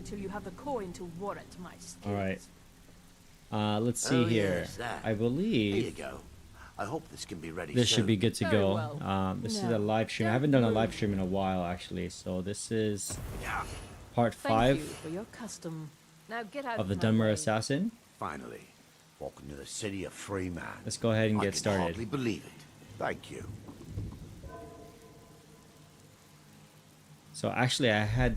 until you have the coin to warrant my skills. Alright. Let's see here. Yes, that. I believe... Here you go. I hope this can be ready This soon. should be good to Very go. well. This is No, a live stream. I haven't done a live stream in a while, actually. So this is part Thank you 5 for your custom. Now get out of the my Dunmer way. Assassin. Finally, walking to the city of free man. Let's go ahead and I get can started. hardly believe it. Thank you. So actually, I had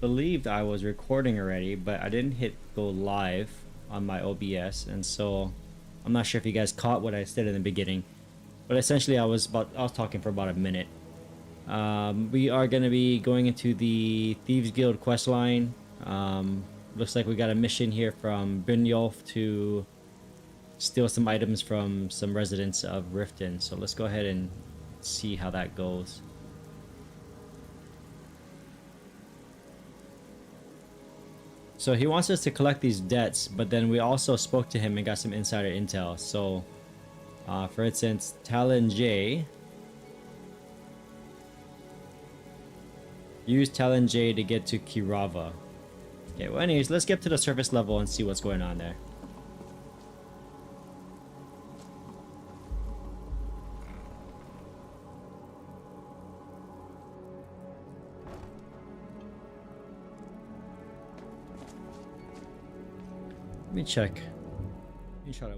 believed I was recording already, but I didn't hit go live on my OBS, and so I'm not sure if you guys caught what I said in the beginning. But essentially, I was talking for about a minute. We are going to be going into the Thieves Guild quest line. Looks like we got a mission here from Brynjolf to steal some items from some residents of Riften. So let's go ahead and see how that goes. So he wants us to collect these debts, but then we also spoke to him and got some insider intel. So, for instance, Talon J. Use Talon J to get to Kirava. Okay, well anyways, let's get to the surface level and see what's going on there. Let me check. Let me try to...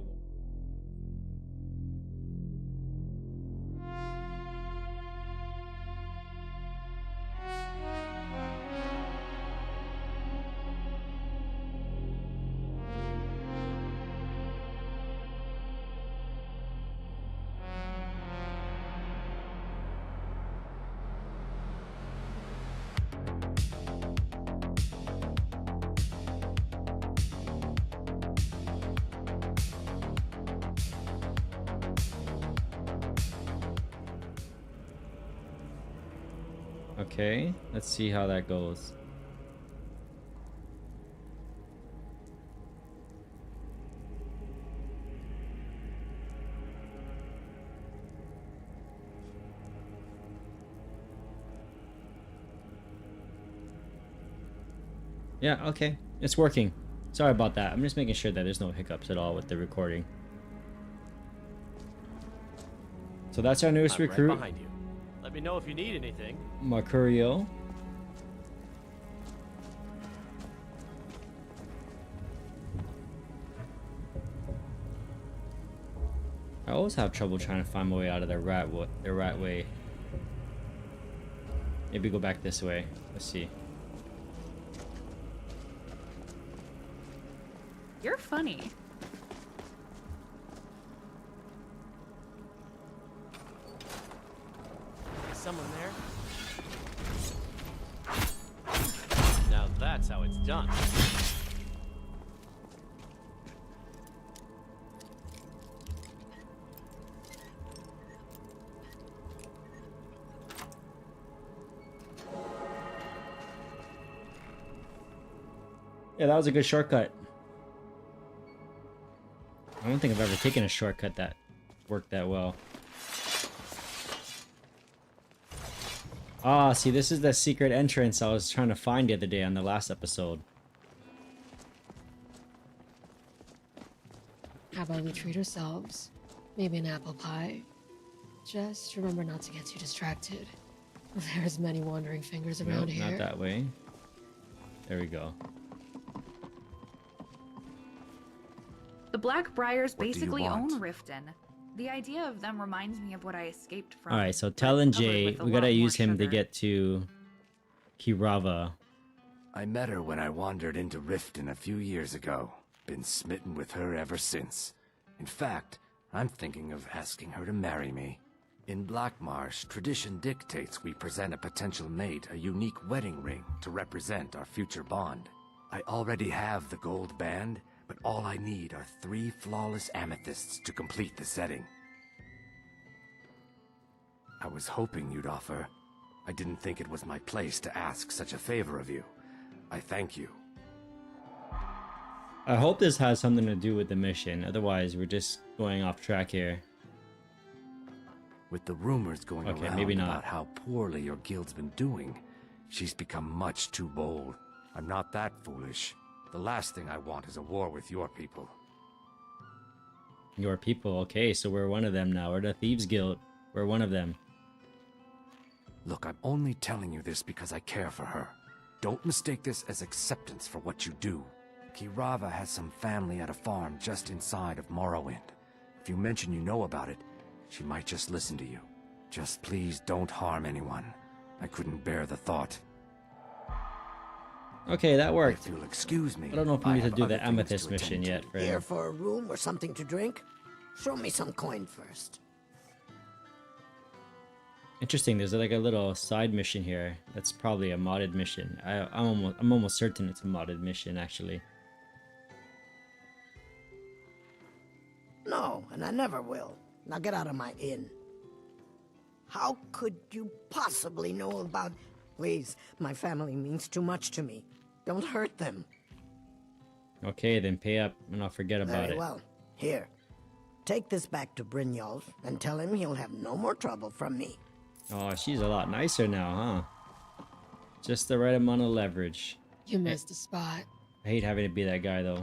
Okay, let's see how that goes. Yeah, okay, it's working. Sorry about that. I'm just making sure that there's no hiccups at all with the recording. So that's our newest recruit. Right behind you. Let me know if you need anything. Mercurio. I always have trouble trying to find my way out of the rat way. Maybe go back this way. Let's see. You're funny. Someone there? Now that's how it's done. Yeah, that was a good shortcut. I don't think I've ever taken a shortcut that worked that well. Ah, see, this is the secret entrance I was trying to find the other day on the last episode. How about we treat ourselves? Maybe an apple pie. Just remember not to get too distracted. There's many wandering fingers around Nope, here. not that way. There we go. The Black-Briars What do you basically want? own Riften. The idea of them reminds me of what I escaped from. Alright, so but Talon covered J, with a we lot gotta more use him to sugar. get to Kirava. I met her when I wandered into Riften a few years ago. Been smitten with her ever since. In fact, I'm thinking of asking her to marry me. In Blackmarsh, tradition dictates we present a potential mate a unique wedding ring to represent our future bond. I already have the gold band, but all I need are 3 flawless amethysts to complete the setting. I was hoping you'd offer. I didn't think it was my place to ask such a favor of you. I thank you. I hope this has something to do with the mission, otherwise we're just going off track here. With the rumors going Okay, around maybe not. about how poorly your guild's been doing, she's become much too bold. I'm not that foolish. The last thing I want is a war with your people. Your people, okay, so we're one of them now. We're the Thieves Guild. We're one of them. Look, I'm only telling you this because I care for her. Don't mistake this as acceptance for what you do. Kirava has some family at a farm just inside of Morrowind. If you mention you know about it, she might just listen to you. Just please don't harm anyone. I couldn't bear the thought. Okay, that worked. If you'll excuse me, I don't know if we need to have do other the things amethyst to mission attend to. yet, Here friend. for a room or something to drink? Show me some coin first. Interesting, there's like a little side mission here. That's probably a modded mission. I'm almost certain it's a modded mission, actually. No, and I never will. Now get out of my inn. How could you possibly know about... Please, my family means too much to me. Don't hurt them. Okay, then pay up and I'll forget about Very it. well. Here. Take this back to Brynjolf and tell him he'll have no more trouble from me. Oh, she's a lot nicer now, huh? Just the right amount of leverage. You missed a spot. I hate having to be that guy, though.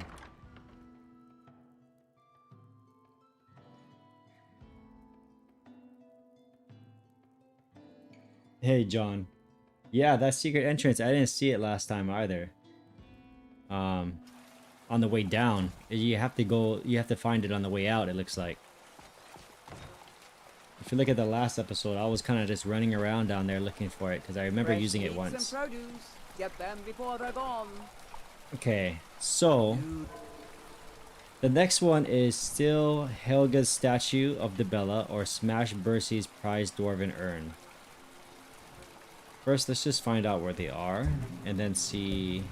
Hey, John. Yeah, that secret entrance, I didn't see it last time either. On the way down. You have to find it on the way out, it looks like. If you look at the last episode, I was kind of just running around down there looking for it, because I remember using it once. Get them before they're gone. Okay, so... the next one is still Helga's Statue of Dibella or Smash Bercy's prized dwarven urn. First, let's just find out where they are, and then see...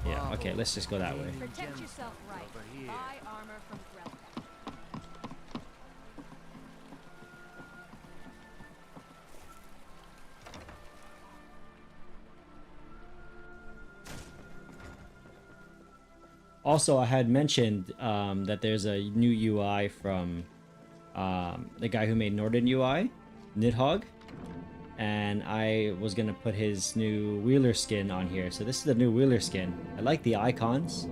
Yeah, okay, let's just go that way. Protect yourself right. Buy armor from Grelka. Also, I had mentioned that there's a new UI from the guy who made Northern UI, Nidhogg. And I was gonna put his new Wheeler skin on here. So this is the new Wheeler skin. I like the icons.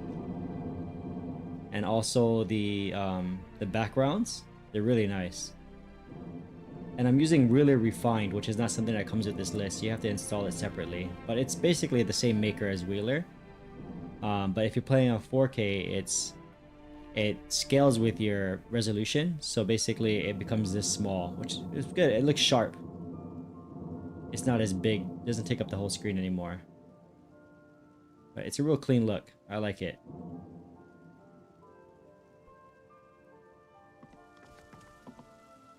And also the backgrounds. They're really nice. And I'm using Really Refined, which is not something that comes with this list. You have to install it separately. But it's basically the same maker as Wheeler. But if you're playing on 4K, it scales with your resolution. So basically it becomes this small, which is good. It looks sharp. It's not as big. It doesn't take up the whole screen anymore. But it's a real clean look. I like it.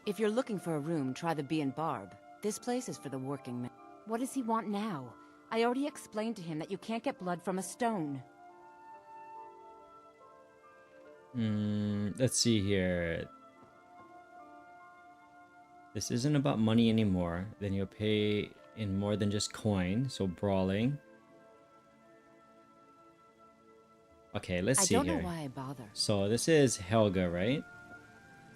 If you're looking for a room, try the Bee and Barb. This place is for the working man. What does he want now? I already explained to him that you can't get blood from a stone. Let's see here. This isn't about money anymore. Then you'll pay in more than just coin. So brawling. Okay, let's see here. I don't know why I bother. So this is Helga, right?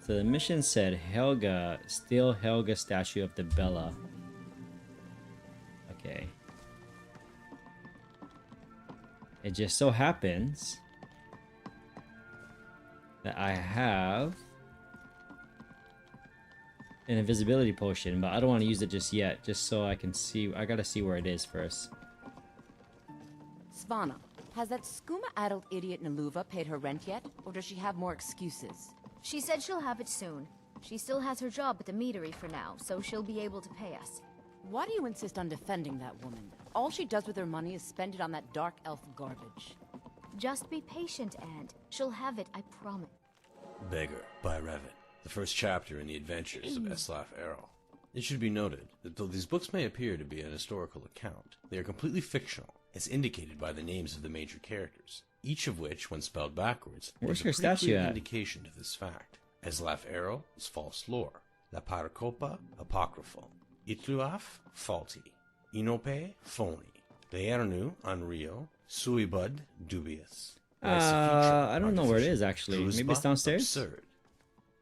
So the mission said Helga, steal Helga Statue of Dibella. Okay. It just so happens that I have an invisibility potion, but I don't want to use it just yet, just so I can see. I gotta see where it is first. Svana, has that skooma-addled idiot Naluva paid her rent yet? Or does she have more excuses? She said she'll have it soon. She still has her job at the meadery for now, so she'll be able to pay us. Why do you insist on defending that woman? All she does with her money is spend it on that dark elf garbage. Just be patient, Aunt. She'll have it, I promise. Beggar by Riften, the first chapter in the adventures of Eslaf Errol. It should be noted that though these books may appear to be an historical account, they are completely fictional, as indicated by the names of the major characters, each of which, when spelled backwards, Where's gives her a pretty statue clear at? indication to this fact. Eslaf Errol is false lore, La Paracopa apocryphal, Itluaf faulty, Inope phony, Leernu unreal, Suibud dubious. I don't know where it is actually. Maybe it's downstairs? Absurd.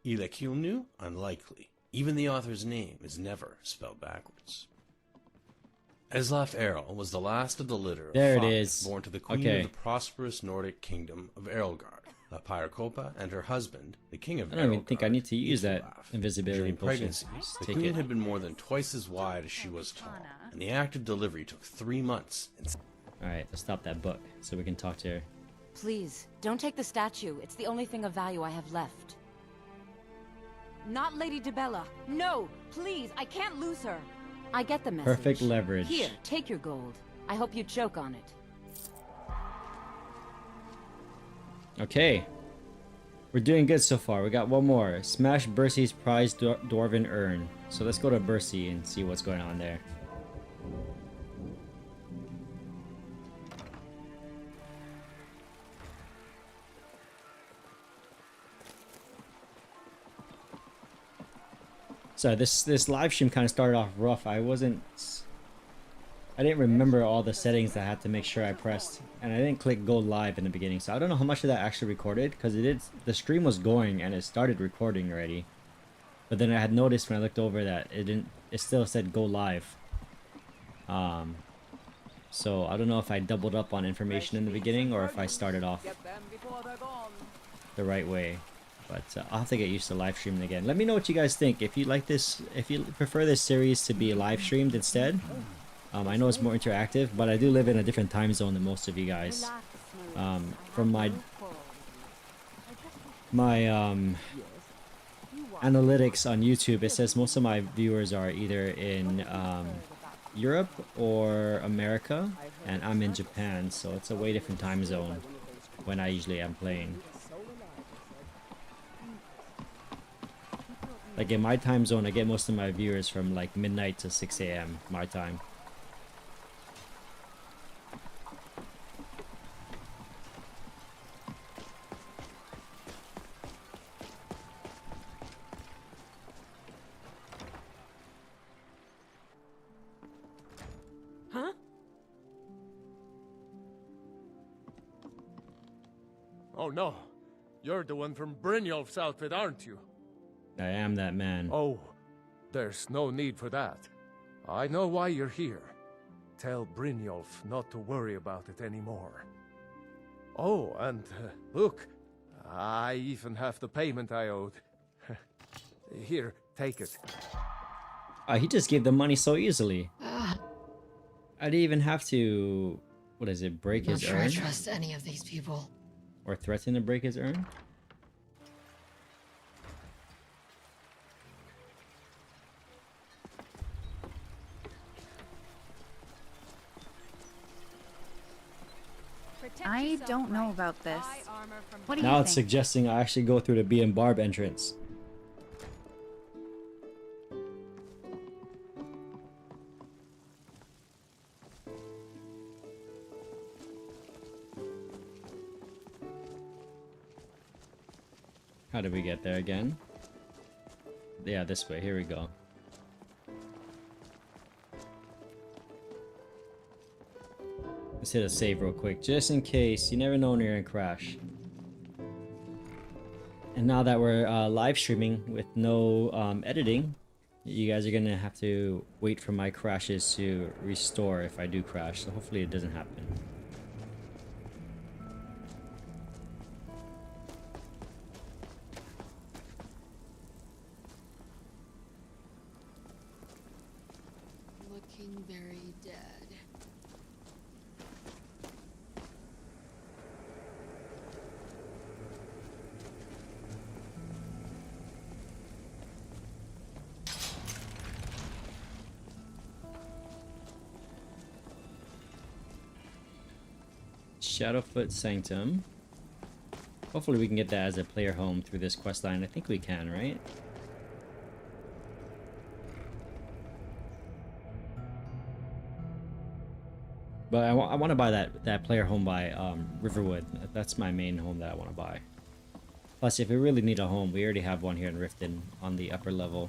Ilekilnu unlikely. Even the author's name is never spelled backwards. Eslaf Errol was the last of the litter There of it five is. born to the queen Okay. of the prosperous Nordic kingdom of Erlgard, La Pyrocopa, and her husband, the king of I don't even think I Erlgard, need to use that Isolaf. invisibility During potion. pregnancy, Just the take queen it. had been more than twice as wide as she was tall, and the act of delivery took 3 months. Alright, let's stop that book so we can talk to her. Please, don't take the statue. It's the only thing of value I have left. Not Lady DeBella. No, please, I can't lose her. I get the message. Perfect leverage. Here, take your gold. I hope you choke on it. Okay. We're doing good so far. We got one more. Smash Bercy's prized dwarven urn. So let's go to Bercy and see what's going on there. So this live stream kind of started off rough. I didn't remember all the settings that I had to make sure I pressed, and I didn't click go live in the beginning. So I don't know how much of that actually recorded, because the stream was going and it started recording already. But then I had noticed when I looked over that it still said go live. So I don't know if I doubled up on information in the beginning or if I started off the right way. But I'll have to get used to live streaming again. Let me know what you guys think. If you like this, if you prefer this series to be live streamed instead. I know it's more interactive, but I do live in a different time zone than most of you guys. From my analytics on YouTube, it says most of my viewers are either in Europe or America, and I'm in Japan, so it's a way different time zone when I usually am playing. Like in my time zone, I get most of my viewers from like midnight to 6 a.m. my time. Huh? Oh no, you're the one from Brynjolf's outfit, aren't you? I am that man. Oh, there's no need for that. I know why you're here. Tell Brynjolf not to worry about it anymore. Oh, and look, I even have the payment I owed. Here, take it. He just gave the money so easily. I didn't even have to, what is it, break his Not sure urn? I trust any of these people. Or threaten to break his urn? I don't know about this. What do you Now think? it's suggesting I actually go through the B and Barb entrance. How did we get there again? Yeah, this way. Here we go. Let's hit a save real quick, just in case. You never know when you're gonna crash. And now that we're live streaming with no editing, you guys are gonna have to wait for my crashes to restore if I do crash. So hopefully it doesn't happen. Looking very dead. Shadowfoot Sanctum. Hopefully we can get that as a player home through this questline. I think we can, right? But I want to buy that player home by Riverwood. That's my main home that I want to buy. Plus, if we really need a home, we already have one here in Riften on the upper level.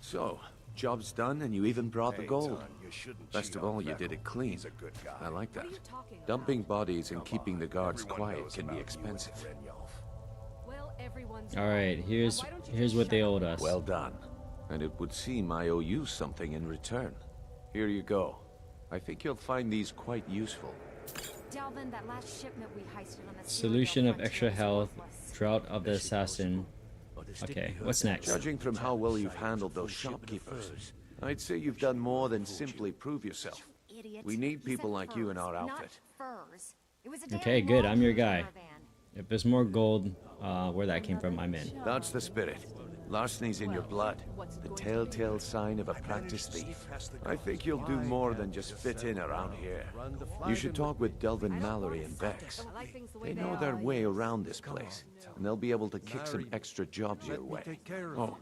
So, job's done and you even brought the gold. Best of all, you did it clean. I like that. Dumping bodies and keeping the guards quiet can be expensive. All right, here's what they owed us. Well done. and it would seem I owe you something in return. Here you go. I think you'll find these quite useful. Delvin, that last shipment we heisted on the Solution of extra health, drought of the assassin. Okay, what's next? Judging from how well you've handled those shopkeepers, I'd say you've done more than simply prove yourself. We need people like you in our outfit. Okay, good. I'm your guy. If there's more gold, where that came from, I'm in. That's the spirit. Larceny's in your blood. The telltale sign of a practiced thief. I think you'll do more than just fit in around here. You should talk with Delvin Mallory and Vex. They know their way around this place, and they'll be able to kick some extra jobs your way. Oh,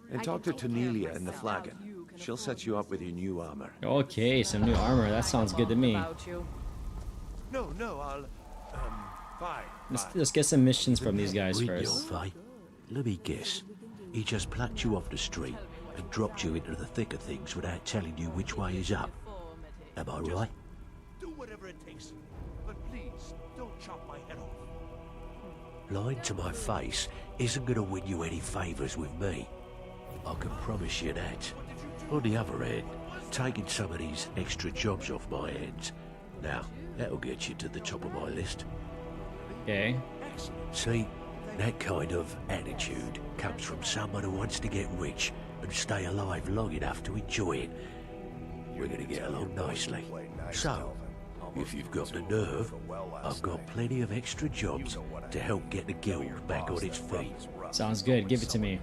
and talk to Tanelia in the Flagon. She'll set you up with your new armor. Okay, some new armor. That sounds good to me. No, I'll... fine. Let's get some missions from these guys first. Let me guess. He just plucked you off the street and dropped you into the thick of things without telling you which way is up. Am I right? Do whatever it takes, but please don't chop my head off. Lying to my face isn't going to win you any favours with me. I can promise you that. On the other hand, taking some of these extra jobs off my hands, now, that'll get you to the top of my list. Okay. See, that kind of attitude comes from someone who wants to get rich and stay alive long enough to enjoy it. We're going to get along nicely. So, if you've got the nerve, I've got plenty of extra jobs to help get the guild back on its feet. Sounds good. Give it to me.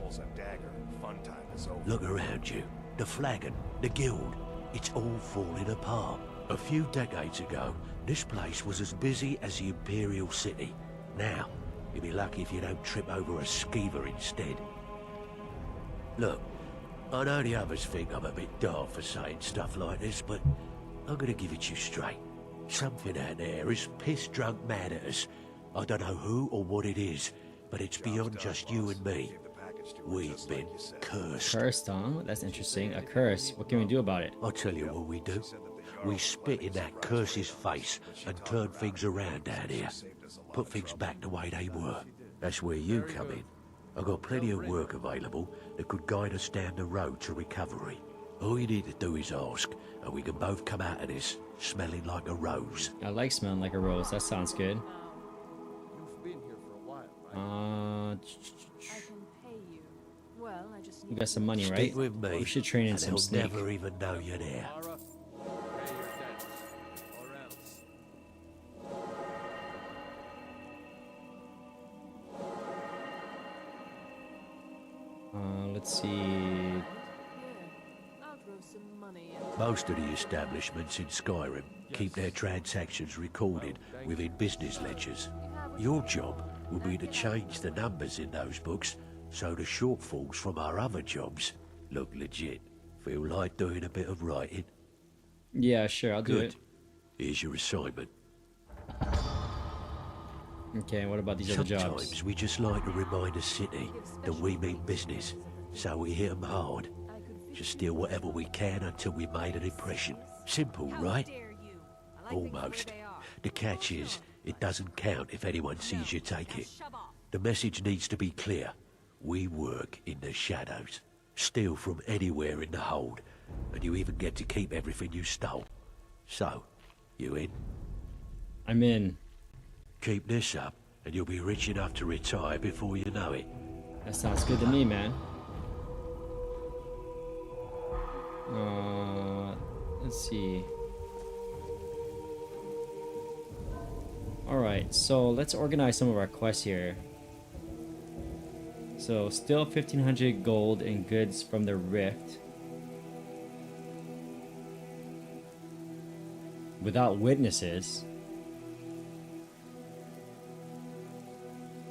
Look around you. The Flagon, the guild, it's all falling apart. A few decades ago, this place was as busy as the Imperial City. Now, you'll be lucky if you don't trip over a skeever instead. Look, I know the others think I'm a bit daft for saying stuff like this, but I'm gonna give it you straight. Something out there is piss-drunk mad at us. I don't know who or what it is, but it's beyond just you and me. We've been cursed. Cursed, huh? That's interesting. A curse. What can we do about it? I'll tell you what we do. We spit in that curse's face and turn things around down here. Put things back the way they were. That's where you come in. I've got plenty of work available that could guide us down the road to recovery. All you need to do is ask, and we can both come out of this smelling like a rose. I like smelling like a rose. That sounds good. You got some money, right? Stick with me, we should train in some snake. Never even know you're there. Let's see. Most of the establishments in Skyrim keep their transactions recorded within business ledgers. Your job will be to change the numbers in those books so the shortfalls from our other jobs look legit. Feel like doing a bit of writing? Yeah, sure, I'll do it. Here's your assignment. Okay, what about these other jobs? Sometimes we just like to remind the city that we mean business, so we hit them hard. Just steal whatever we can until we made an impression. Simple, right? Almost. The catch is, it doesn't count if anyone sees you take it. The message needs to be clear. We work in the shadows. Steal from anywhere in the hold, and you even get to keep everything you stole. So, you in? I'm in. Keep this up, and you'll be rich enough to retire before you know it. That sounds good to me, man. Let's see. Alright, so let's organize some of our quests here. So, still 1,500 gold and goods from the Rift. Without witnesses.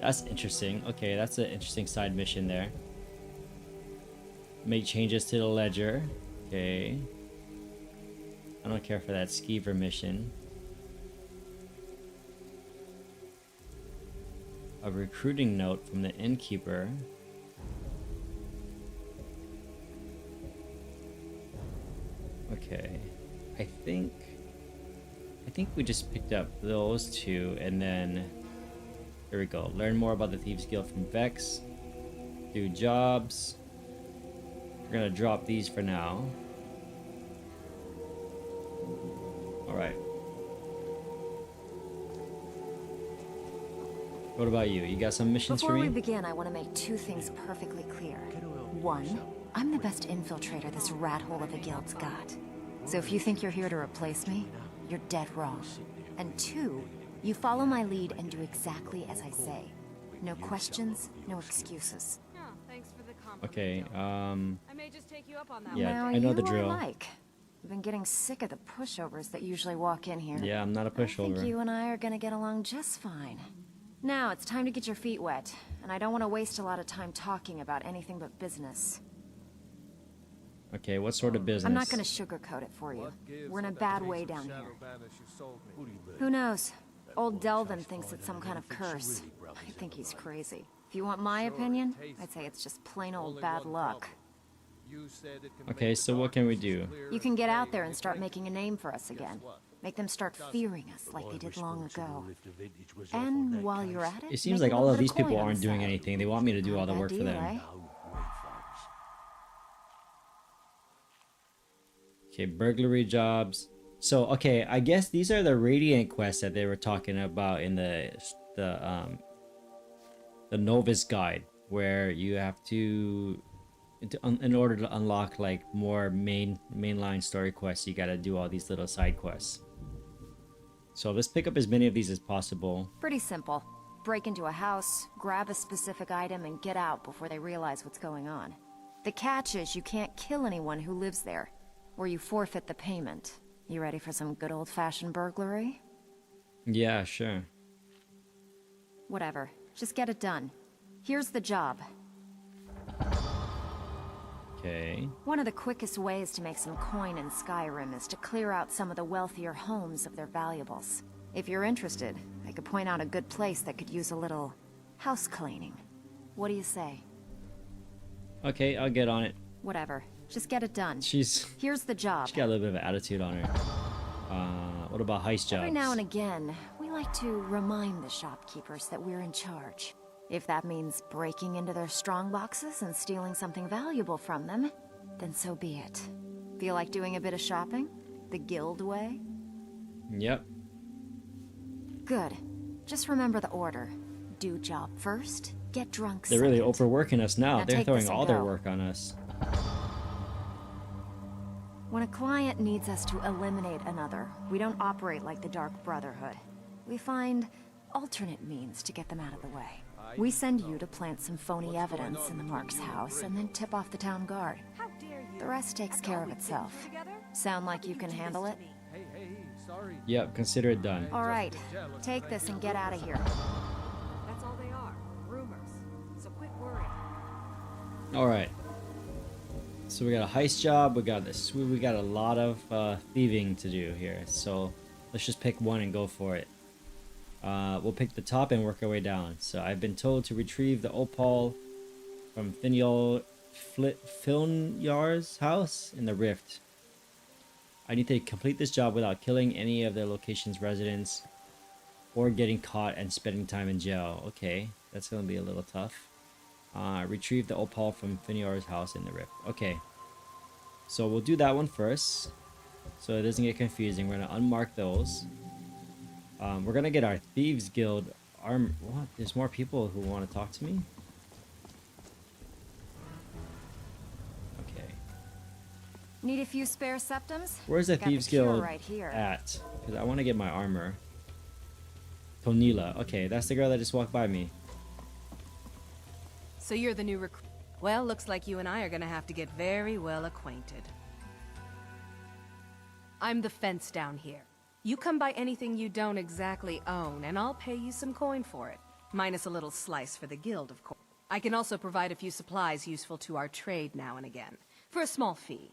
That's interesting. Okay, that's an interesting side mission there. Make changes to the ledger. Okay. I don't care for that skeever mission. A recruiting note from the innkeeper. Okay. I think we just picked up those two, and then here we go. Learn more about the Thieves Guild from Vex. Do jobs. We're gonna drop these for now. Alright. What about you? You got some missions Before for we me? begin, I want to make two things perfectly clear. One, I'm the best infiltrator this rat hole of a guild's got. So if you think you're here to replace me, you're dead wrong. And two, you follow my lead and do exactly as I say. No questions, no excuses. Oh, thanks for the compliment. Okay, I may just take you up on that. yeah, Now, I know the you are drill. like. I've been getting sick of the pushovers that usually walk in here. Yeah, I'm not a I think pushover. you and I are gonna get along just fine. Now, it's time to get your feet wet, and I don't want to waste a lot of time talking about anything but business. Okay, what sort of business? I'm not gonna sugarcoat it for you. We're in a bad way down here. Who knows? Old Delvin thinks it's some kind of curse. I think he's crazy. If you want my opinion, I'd say it's just plain old bad luck. Okay, so what can we do? You can get out there and start making a name for us again. Make them start fearing us like they did long ago. And while you're at it, It seems make like a all little of bit these coin people on the aren't doing side. anything. They want me to do all the Not a work bad for deal, them. eh? Okay, burglary jobs. So, okay, I guess these are the Radiant quests that they were talking about in the novice guide, where you have to in order to unlock like more mainline story quests, you gotta do all these little side quests. So let's pick up as many of these as possible. Pretty simple. Break into a house, grab a specific item, and get out before they realize what's going on. The catch is you can't kill anyone who lives there, or you forfeit the payment. You ready for some good old-fashioned burglary? Yeah, sure. Whatever. Just get it done. Here's the job. Okay. One of the quickest ways to make some coin in Skyrim is to clear out some of the wealthier homes of their valuables. If you're interested, I could point out a good place that could use a little house cleaning. What do you say? Okay, I'll get on it. Whatever. Just get it done. She's Here's the job. She's got a little bit of an attitude on her. What about heist jobs? Every now and again, we like to remind the shopkeepers that we're in charge. If that means breaking into their strong boxes and stealing something valuable from them, then so be it. Feel like doing a bit of shopping? The guild way? Yep. Good. Just remember the order. Do job first, get drunk They're really second. overworking us now. Now They're take throwing this and all their go. work on us. When a client needs us to eliminate another, we don't operate like the Dark Brotherhood. We find alternate means to get them out of the way. We send you to plant some phony evidence in the Mark's house and then tip off the town guard. The rest takes care of itself. Sound like you can handle it? Yep, consider it done. All right, take this and get out of here. That's all they are. Rumors. So quit worrying. Alright. So we got a heist job, we got this, we got a lot of thieving to do here. So let's just pick one and go for it. We'll pick the top and work our way down. So I've been told to retrieve the opal from Filnyar's house in the Rift. I need to complete this job without killing any of the location's residents or getting caught and spending time in jail. Okay, that's gonna be a little tough. Retrieve the opal from Filnyar's house in the Rift. Okay, so we'll do that one first so it doesn't get confusing. We're gonna unmark those. We're gonna get our Thieves Guild arm. What? There's more people who want to talk to me? Okay. Need a few spare septums? Where's the Got Thieves cure Guild right here. at? Because I want to get my armor. Tonila. Okay, that's the girl that just walked by me. So you're the new recruit. Well, looks like you and I are gonna have to get very well acquainted. I'm the fence down here. You come by anything you don't exactly own, and I'll pay you some coin for it. Minus a little slice for the guild, of course. I can also provide a few supplies useful to our trade now and again, for a small fee.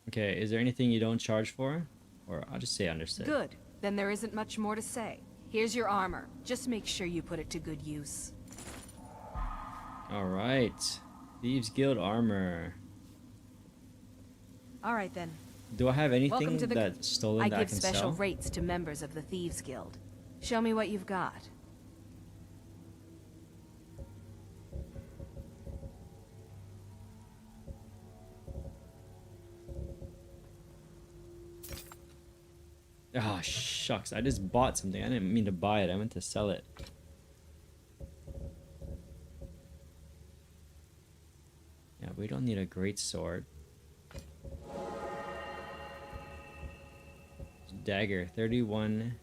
Okay, is there anything you don't charge for? Or I'll just say understood. Good. Then there isn't much more to say. Here's your armor. Just make sure you put it to good use. Alright. Thieves Guild armor. Alright then. Do I have anything Welcome to the... that's stolen I that I give can special sell? rates to members of the Thieves Guild. Show me what you've got. Oh, shucks. I just bought something. I didn't mean to buy it. I meant to sell it. Yeah, we don't need a great sword. Dagger, 31.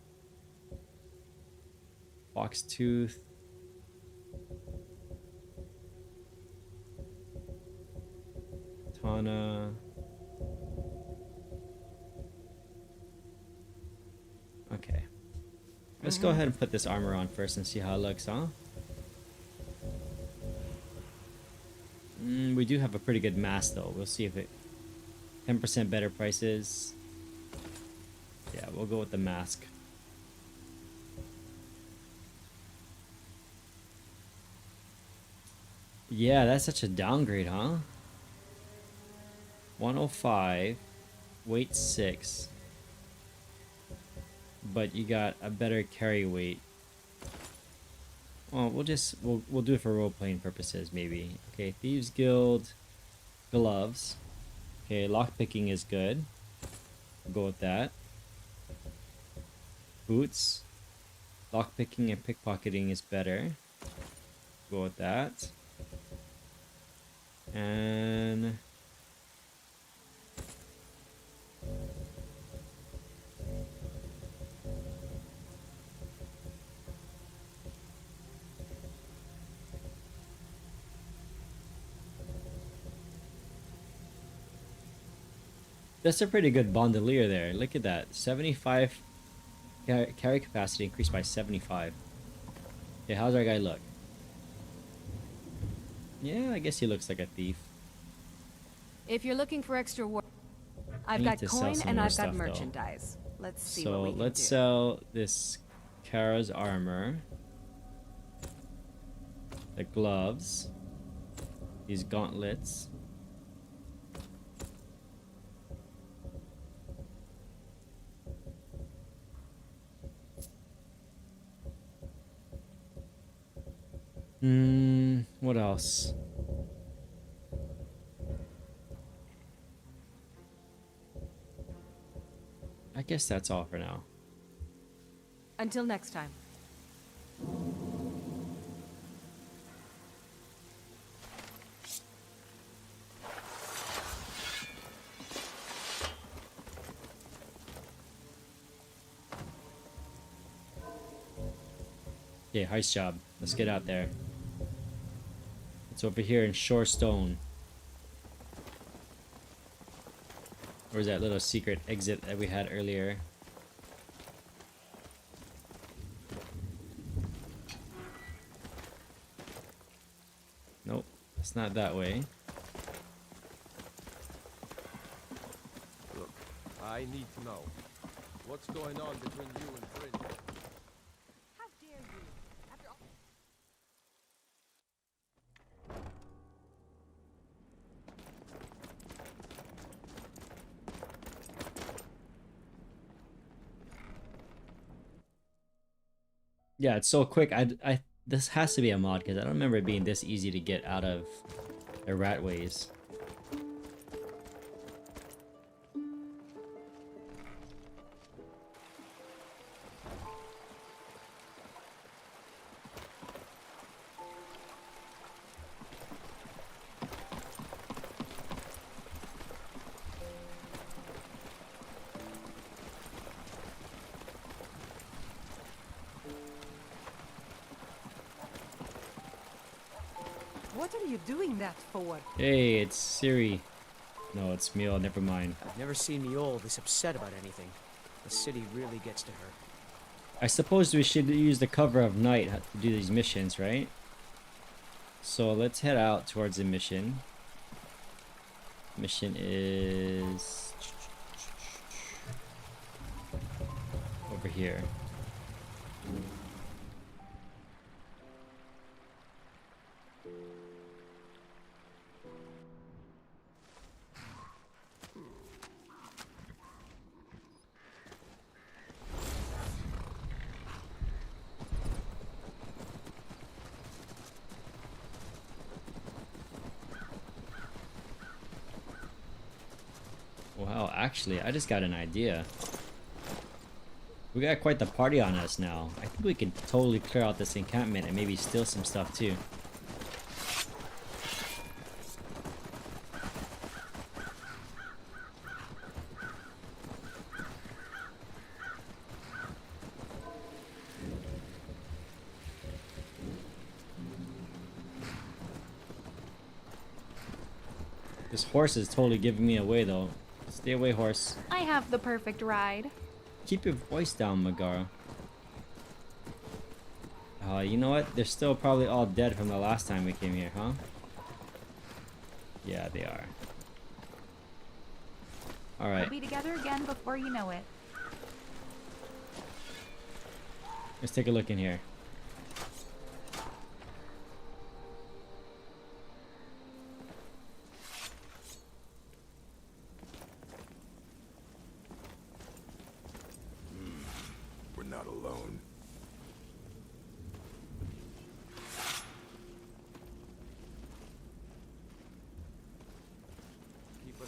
Fox tooth. Katana. Okay. Let's go ahead and put this armor on first and see how it looks, huh? We do have a pretty good mask though. We'll see if it 10% better prices. Yeah, we'll go with the mask. Yeah, that's such a downgrade, huh? 105, weight 6. But you got a better carry weight. Well, we'll do it for role playing purposes maybe. Okay, Thieves Guild gloves. Okay, lockpicking is good. We'll go with that. Boots. Lockpicking and pickpocketing is better. Go with that. And that's a pretty good bandolier there. Look at that. 75 carry capacity increased by 75. Okay, how's our guy look? Yeah, I guess he looks like a thief. If you're looking for extra work, I've got coin and I've got merchandise. Let's see what we can do. So let's sell this Kara's armor, the gloves, these gauntlets. What else? I guess that's all for now. Until next time. Okay, heist job. Let's get out there. It's over here in Shorestone. Where's that little secret exit that we had earlier? Nope, it's not that way. Look, I need to know. What's going on between you and Bryn? How dare you? After all... Yeah, it's so quick. This has to be a mod because I don't remember it being this easy to get out of the ratways. What are you doing that for? Hey, it's Siri. No, it's Mule. Never mind. I've never seen Mule this upset about anything. The city really gets to her. I suppose we should use the cover of night to do these missions, right? So let's head out towards the mission. Mission is over here. Wow, actually, I just got an idea. We got quite the party on us now. I think we can totally clear out this encampment and maybe steal some stuff too. This horse is totally giving me away though. Stay away, horse. I have the perfect ride. Keep your voice down, Megara. You know what? They're still probably all dead from the last time we came here, huh? Yeah, they are. Alright. We'll be together again before you know it. Let's take a look in here. We're not alone.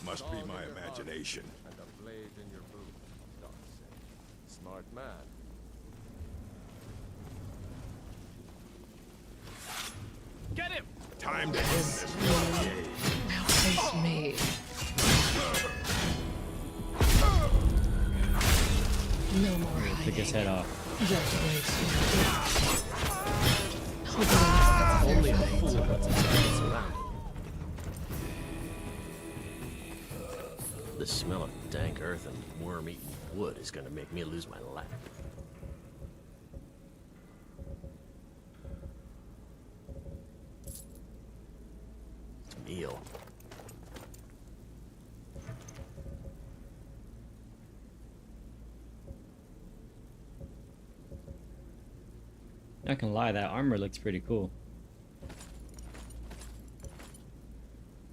Must be my imagination. And a blade in your boot, Doc said. Smart man. Get him! Time to end this game. Now face me. No more hiding. Take his head off. Just wait. Hope Only a that's fool fair puts his hands around. The smell of dank earth and worm-eaten wood is gonna make me lose my laugh. Meal. Not gonna lie, that armor looks pretty cool.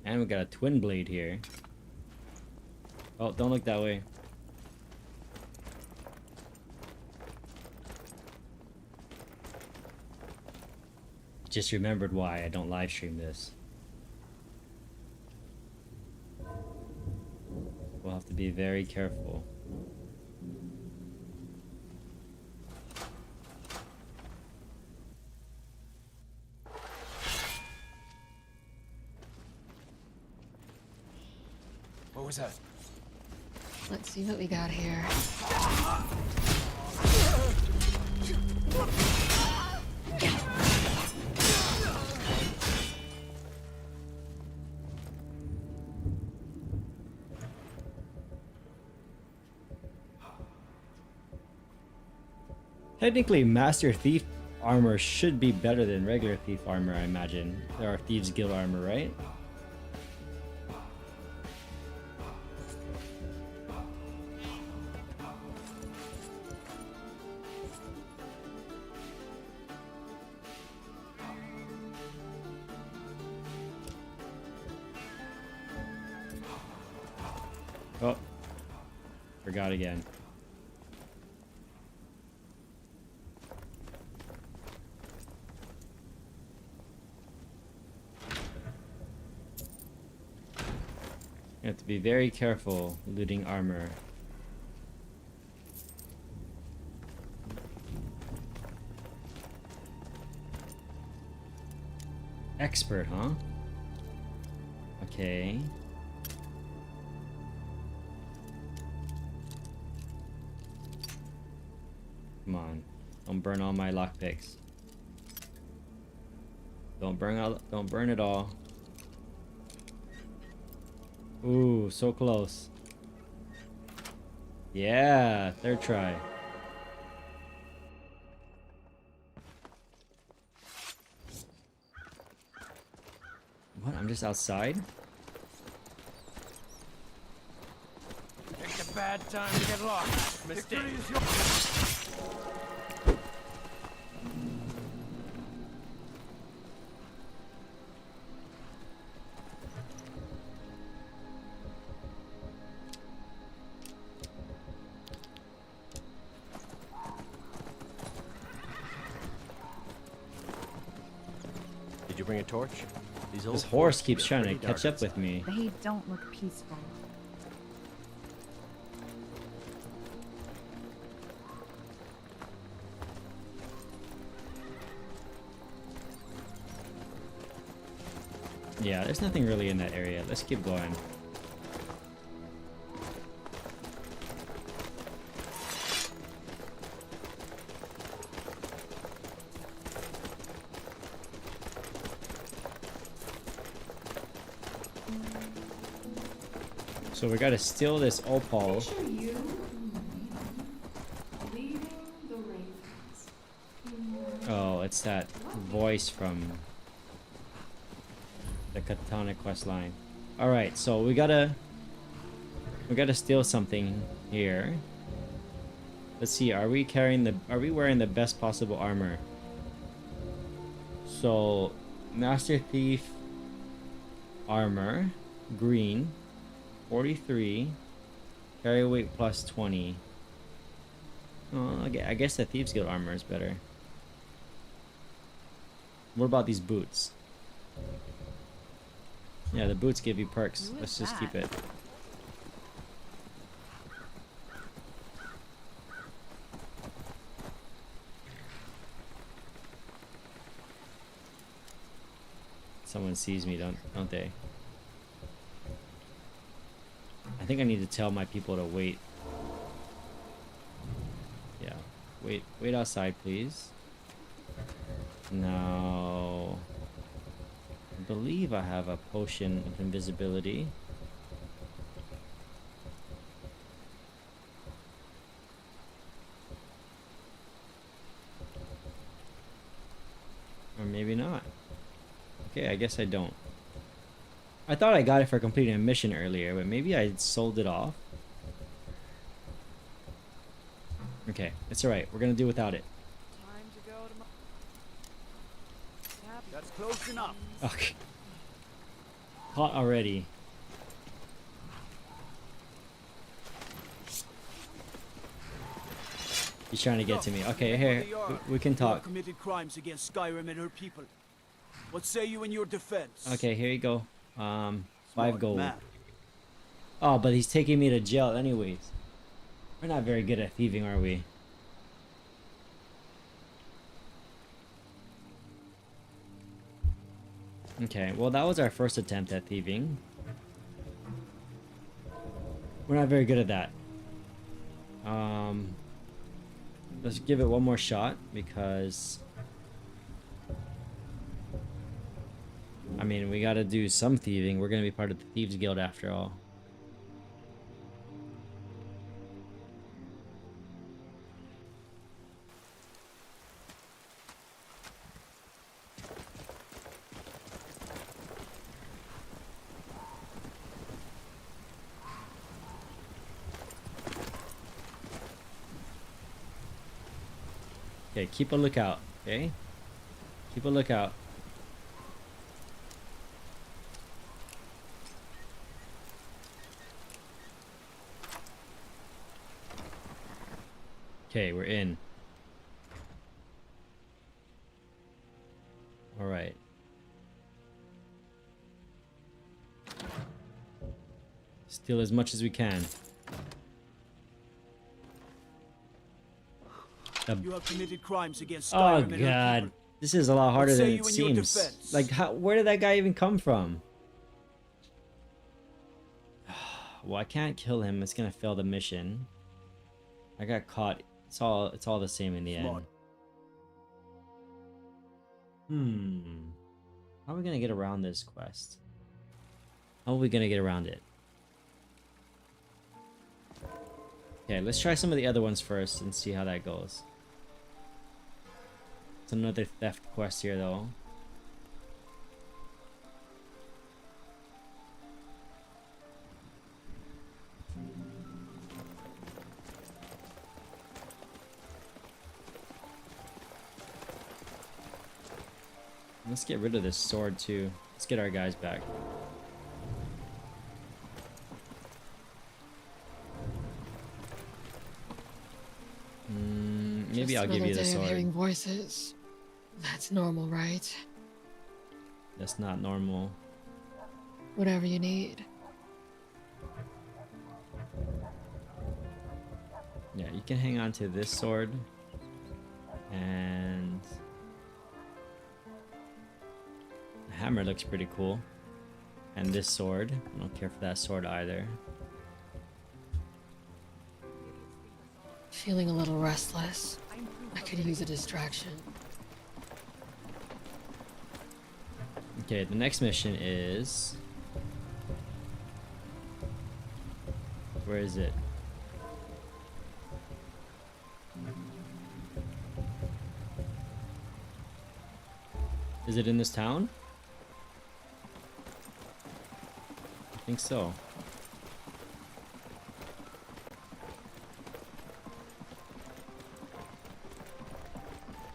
And we got a twin blade here. Oh, don't look that way. Just remembered why I don't live stream this. We'll have to be very careful. What was that? Let's see what we got here. Technically, Master Thief armor should be better than regular Thief armor, I imagine. There are Thieves Guild armor, right? Oh, forgot again. You have to be very careful looting armor. Expert, huh? Okay. Come on. Don't burn all my lockpicks. Don't burn it all. Ooh, so close. Yeah, third try. What? I'm just outside? Picked a bad time to get lost. Mistake. Did you bring a torch? This horse keeps trying to catch up with me. They don't look peaceful. Yeah, there's nothing really in that area. Let's keep going. So we gotta steal this opal. Oh, it's that voice from the Katana quest line. All right, so we gotta steal something here. Let's see. Are we wearing the best possible armor? So, Master Thief armor, green, 43, carry weight plus 20. Oh, I guess the Thieves Guild armor is better. What about these boots? Yeah, the boots give you perks. Let's just keep it. Someone sees me, don't they? I think I need to tell my people to wait. Yeah, wait outside, please. Now, I believe I have a potion of invisibility. Or maybe not. Okay, I guess I don't. I thought I got it for completing a mission earlier, but maybe I sold it off. Okay, it's alright. We're gonna do without it. That's close enough. Okay. Caught already. He's trying to get to me. Okay, here. We can talk. Committed crimes against Skyrim and her people. What say you in your defense? Okay, here you go. 5 gold. man. Oh, but he's taking me to jail anyways. We're not very good at thieving, are we? Okay, well that was our first attempt at thieving. We're not very good at that. Let's give it one more shot because I mean, we gotta do some thieving. We're gonna be part of the Thieves Guild after all. Okay, keep a lookout, okay? Keep a lookout. Okay, we're in. All right. Steal as much as we can. You have committed crimes against Oh Skyrim and her god, people. this is a lot harder What than say it you in your seems. defense? Like, where did that guy even come from? Well, I can't kill him. It's gonna fail the mission. I got caught. It's all the same in the end. How are we gonna get around this quest? How are we gonna get around it? Okay, let's try some of the other ones first and see how that goes. It's another theft quest here though. Let's get rid of this sword too. Let's get our guys back. Maybe I'll give you the Just another day of hearing sword. voices. That's normal, right? That's not normal. Whatever you need. Yeah, you can hang on to this sword. And the hammer looks pretty cool. And this sword. I don't care for that sword either. Feeling a little restless. I could use a distraction. Okay, the next mission is... Where is it? Is it in this town? I think so.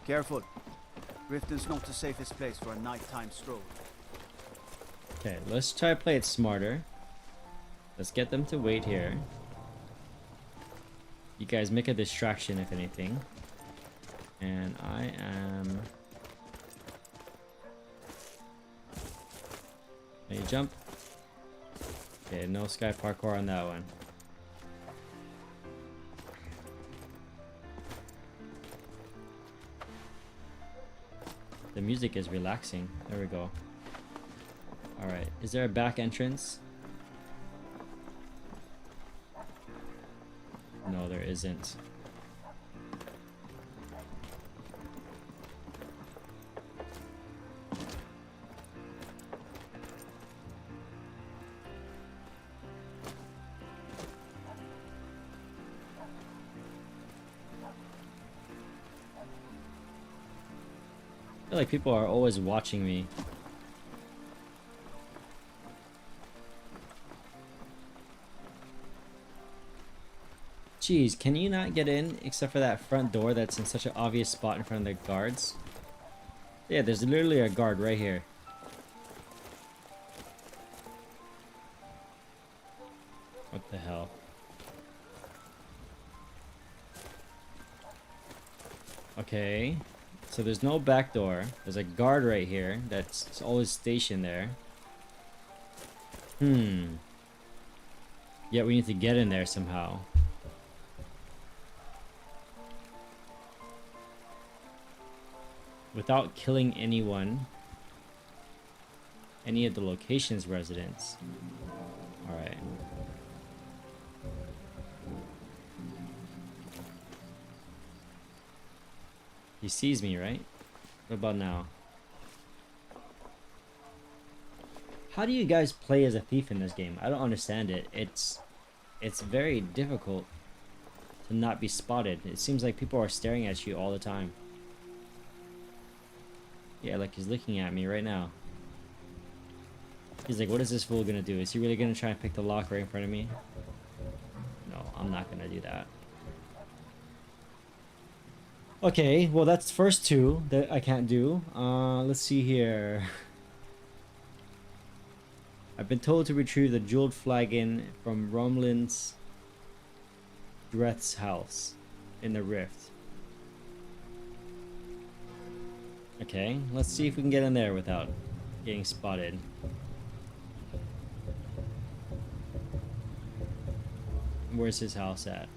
Careful. Riften's not the safest place for a nighttime stroll. Okay, let's try to play it smarter. Let's get them to wait here. You guys make a distraction if anything. And I am... Can you jump? Okay, no sky parkour on that one. The music is relaxing. There we go. Alright, is there a back entrance? No, there isn't. I feel like people are always watching me. Jeez, can you not get in except for that front door that's in such an obvious spot in front of the guards? Yeah, there's literally a guard right here. What the hell? Okay, so there's no back door. There's a guard right here that's always stationed there. Yet we need to get in there somehow. Without killing anyone. Any of the location's residents. Alright. He sees me, right? What about now? How do you guys play as a thief in this game? I don't understand it. It's very difficult to not be spotted. It seems like people are staring at you all the time. Yeah, like he's looking at me right now. He's like, what is this fool gonna do? Is he really gonna try and pick the lock right in front of me? No, I'm not gonna do that. Okay, well that's the first two that I can't do. Let's see here. I've been told to retrieve the jeweled flagon from Romlin's Dreth's house in the rift. Okay, let's see if we can get in there without getting spotted. Where's his house at?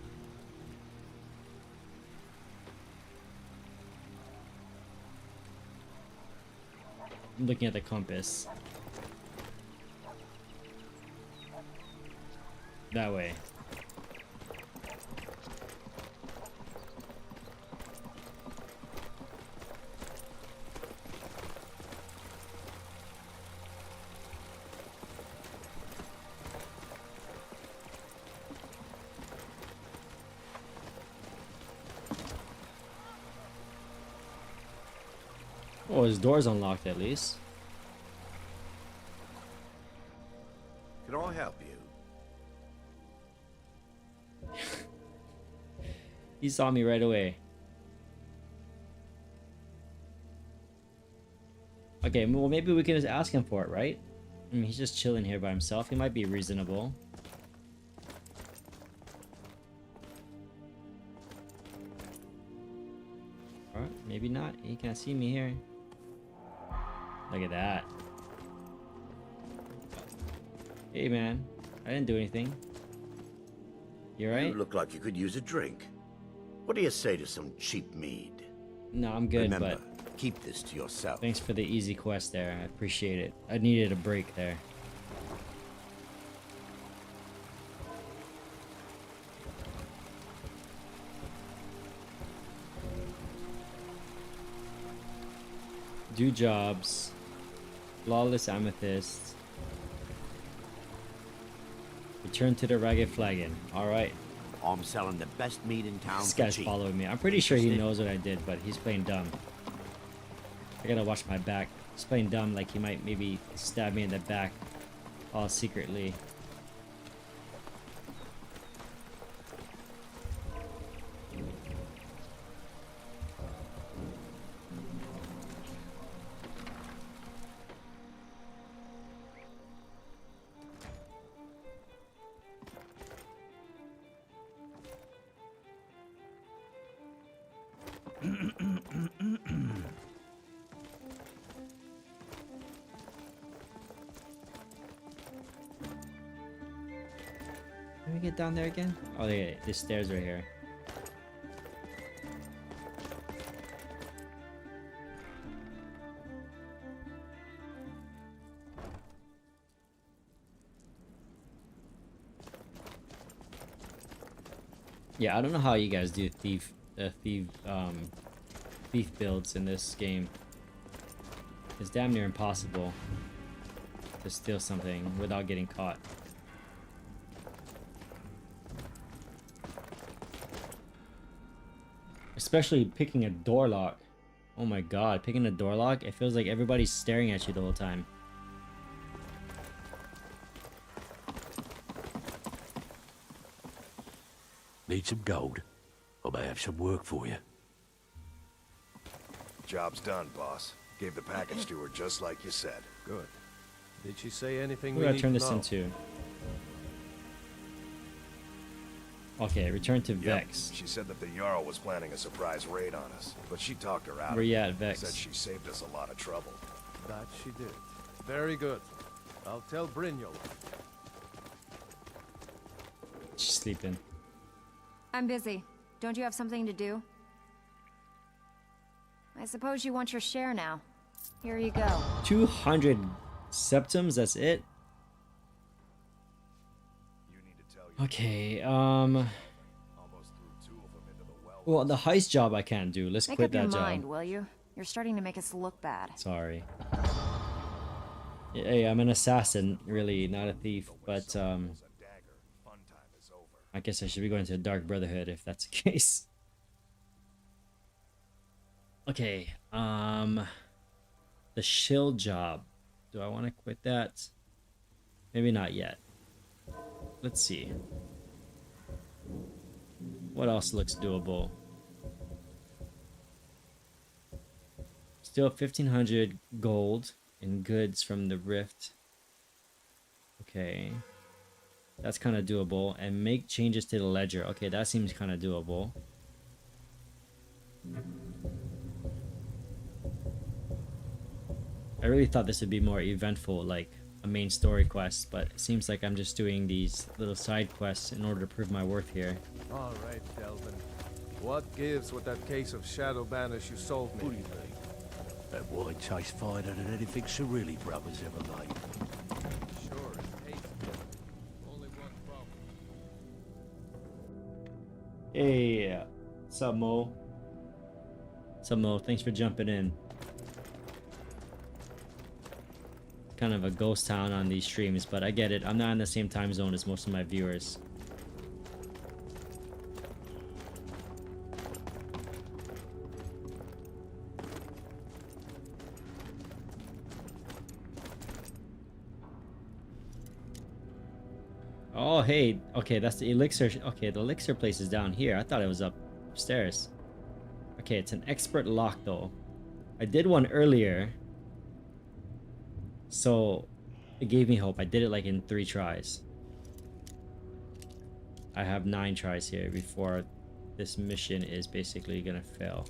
I'm looking at the compass. That way. Oh, his door's unlocked at least. Can I help you? He saw me right away. Okay, well maybe we can just ask him for it, right? I mean, he's just chilling here by himself. He might be reasonable. Alright, maybe not. He can't see me here. Look at that. Hey man, I didn't do anything. You alright? You look like you could use a drink. What do you say to some cheap mead? No, I'm good, Remember, but keep this to yourself. thanks for the easy quest there. I appreciate it. I needed a break there. Do jobs. Flawless amethyst. Return to the ragged flagon. Alright. I'm selling the best meat in town. This guy's for cheap. following me. I'm pretty sure he knows what I did, but he's playing dumb. I gotta watch my back. He's playing dumb, like he might maybe stab me in the back all secretly. Can we get down there again? Oh, yeah, the stairs right here. Yeah, I don't know how you guys do thief builds in this game. It's damn near impossible to steal something without getting caught. Especially picking a door lock. Oh my god, picking a door lock, it feels like everybody's staring at you the whole time. Need some gold? I may have some work for you. Job's done, boss. Gave the package to her just like you said. Good. Did she say anything What we do I need turn to this know? into? Okay, return to Yep. Vex. She said that the Jarl was planning a surprise raid on us, but she talked her out. Where you at, of it. Vex? Said she saved us a lot of trouble. That she did. Very good. I'll tell Brynjolf. She's sleeping. I'm busy. Don't you have something to do? I suppose you want your share now. Here you go. 200 septums, that's it? Okay, well, the heist job I can't do. Let's Make quit up your that job. mind, will you? You're starting to make us look bad. Sorry. Hey, I'm an assassin, really, not a thief, but I guess I should be going to the Dark Brotherhood if that's the case. Okay, the shield job. Do I want to quit that? Maybe not yet. Let's see. What else looks doable? Still 1,500 gold in goods from the rift. Okay. That's kind of doable. And make changes to the ledger. Okay, that seems kind of doable. I really thought this would be more eventful, like a main story quest, but it seems like I'm just doing these little side quests in order to prove my worth here. All right, Delvin. What gives with that case of Shadow Banish you sold me? What do you mean? That wine tastes finer than anything Cirilli brothers ever made. Sure, it tastes good. Only one problem. Hey, what's up, Mo? What's up, Mo? Thanks for jumping in. Kind of a ghost town on these streams, but I get it. I'm not in the same time zone as most of my viewers. Oh, hey. Okay, that's the elixir. Okay, the elixir place is down here. I thought it was upstairs. Okay, it's an expert lock, though. I did one earlier. So, it gave me hope. I did it like in 3 tries. I have 9 tries here before this mission is basically gonna fail.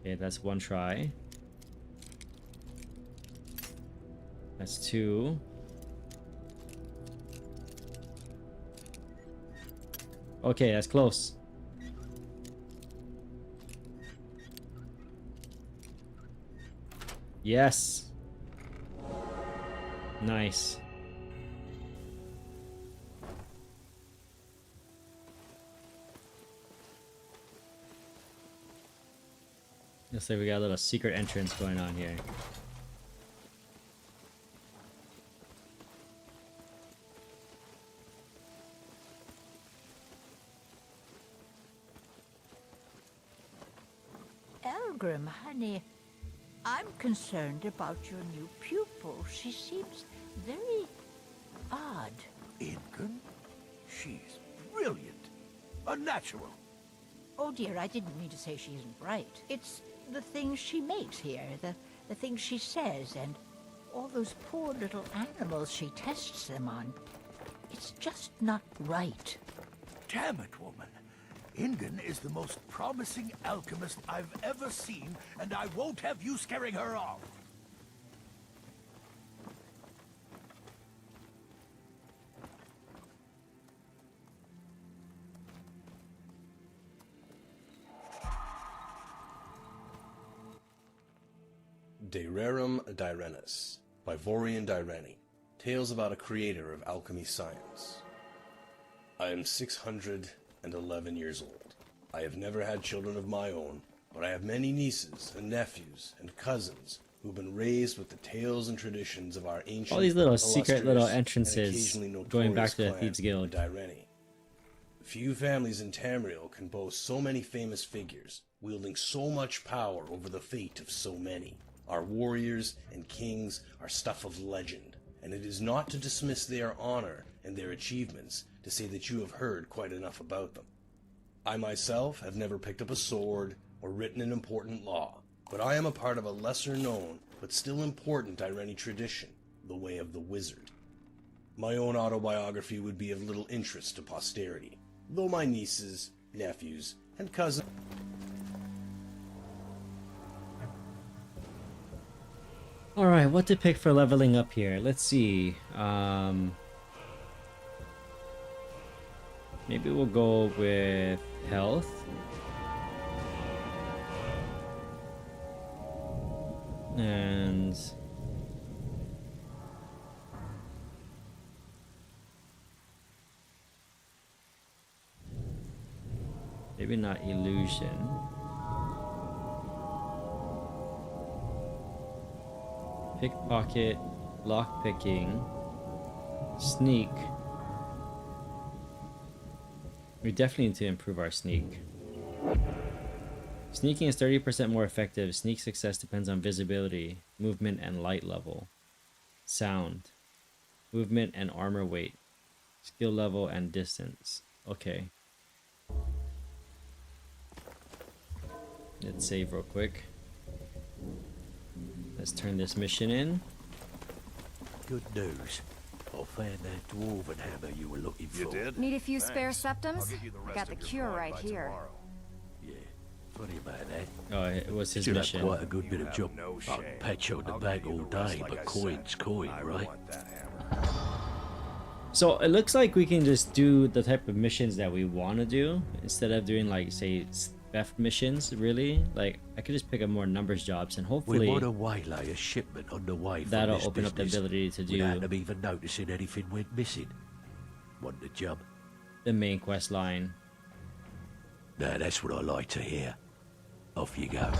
Okay, that's 1 try. That's 2. Okay, that's close. Yes. Nice. Looks like we got a little secret entrance going on here. Elgrim, honey, I'm concerned about your new pupil. She seems very odd. Ingun? She's brilliant. A natural. Oh dear, I didn't mean to say she isn't bright. It's the things she makes here, the things she says, and all those poor little animals she tests them on. It's just not right. Damn it, woman. Ingun is the most promising alchemist I've ever seen, and I won't have you scaring her off. De Rerum Direnis by Vorian Direni. Tales about a creator of alchemy science. I am 611 years old. I have never had children of my own, but I have many nieces and nephews and cousins who've been raised with the tales and traditions of our ancient, all these little secret little illustrious, and entrances occasionally going back notorious to the clan, Thieves Guild. Direni. Few families in Tamriel can boast so many famous figures, wielding so much power over the fate of so many. Our warriors and kings are stuff of legend, and it is not to dismiss their honor and their achievements to say that you have heard quite enough about them. I myself have never picked up a sword or written an important law, but I am a part of a lesser known but still important Direni tradition, the way of the wizard. My own autobiography would be of little interest to posterity, though my nieces, nephews, and cousins... Alright, what to pick for leveling up here? Let's see. Maybe we'll go with health. And maybe not illusion. Pickpocket, lockpicking, sneak. We definitely need to improve our sneak. Sneaking is 30% more effective. Sneak success depends on visibility, movement, and light level. Sound, movement and armor weight, skill level, and distance. Okay. Let's save real quick. Let's turn this mission in. Good news. I found that dwarven hammer you were looking for. You did? Need a few spare Thanks. septums? I'll give you the I rest got the of your cure coin right by here. tomorrow. Yeah, funny about that. Oh, it was his Still mission. have quite a good bit of job. no I can shame. pat you on the I'll back give you all the rest day, like but I coin's said. coin, I right? want that hammer. So it looks like we can just do the type of missions that we want to do instead of doing like say theft missions. Really, like I could just pick up more numbers jobs and We hopefully want to waylay a shipment on the way from that'll this open up the business ability to do without them even noticing anything went missing. Want to jump? the main quest line. Now that's what I like to hear. Off you go.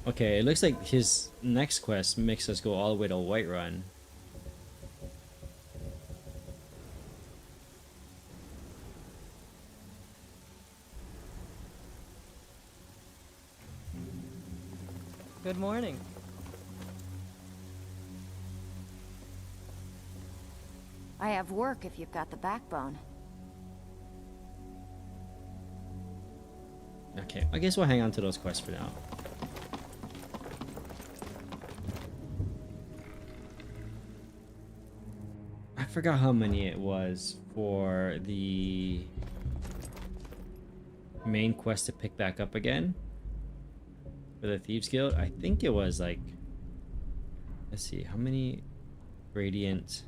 Okay, it looks like his next quest makes us go all the way to Whiterun. Good morning. I have work if you've got the backbone. Okay, I guess we'll hang on to those quests for now. I forgot how many it was for the main quest to pick back up again for the Thieves Guild. I think it was like, let's see, how many radiant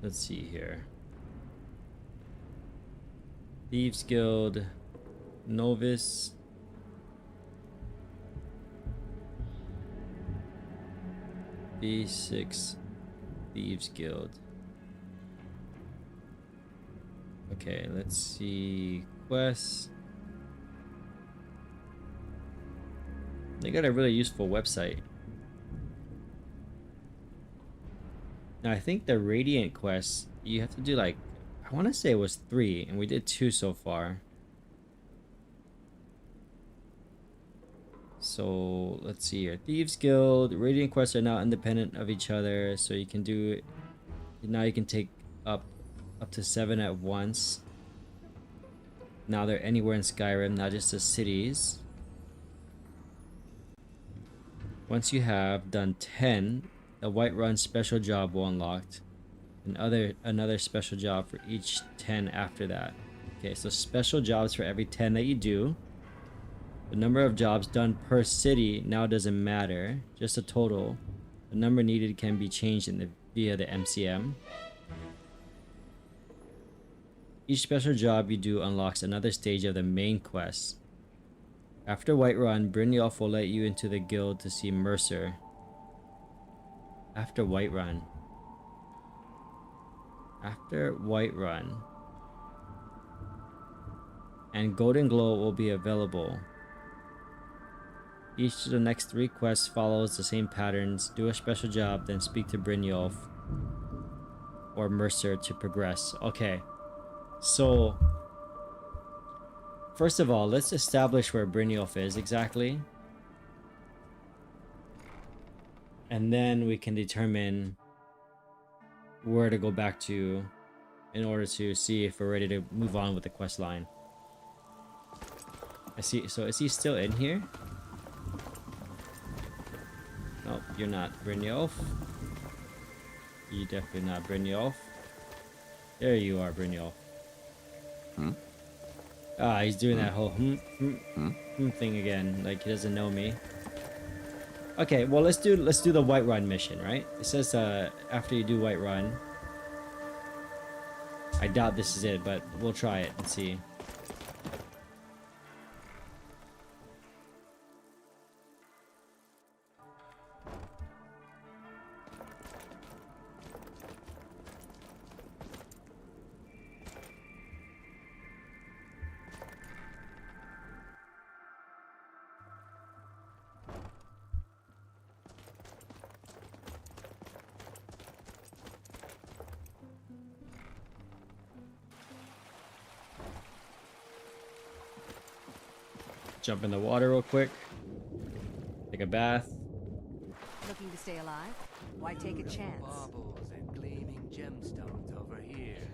let's see here. Thieves Guild, Nolvus V6 Thieves Guild. Okay, let's see. Quests. They got a really useful website. Now, I think the Radiant quests, you have to do like, I want to say it was 3, and we did 2 so far. So, let's see here. Thieves Guild, Radiant quests are now independent of each other, so you can do, now you can take up to 7 at once. Now they're anywhere in Skyrim, not just the cities. Once you have done 10, the Whiterun special job will unlock, and another special job for each 10 after that. Okay, so special jobs for every 10 that you do. The number of jobs done per city now doesn't matter, just a total. The number needed can be changed via the MCM. Each special job you do unlocks another stage of the main quest. After Whiterun, Brynjolf will let you into the guild to see Mercer. After Whiterun. And Golden Glow will be available. Each of the next 3 quests follows the same patterns. Do a special job, then speak to Brynjolf or Mercer to progress. Okay. So, first of all, let's establish where Brynjolf is exactly. And then we can determine where to go back to in order to see if we're ready to move on with the quest line. I see. So is he still in here? Nope, you're not Brynjolf. You're definitely not Brynjolf. There you are, Brynjolf. Ah, he's doing that whole thing again, like he doesn't know me. Okay, well let's do the Whiterun mission, right? It says after you do Whiterun. I doubt this is it, but we'll try it and see. Jump in the water real quick. Take a bath. Looking to stay alive? Why take a chance? Baubles and gleaming gemstones over here.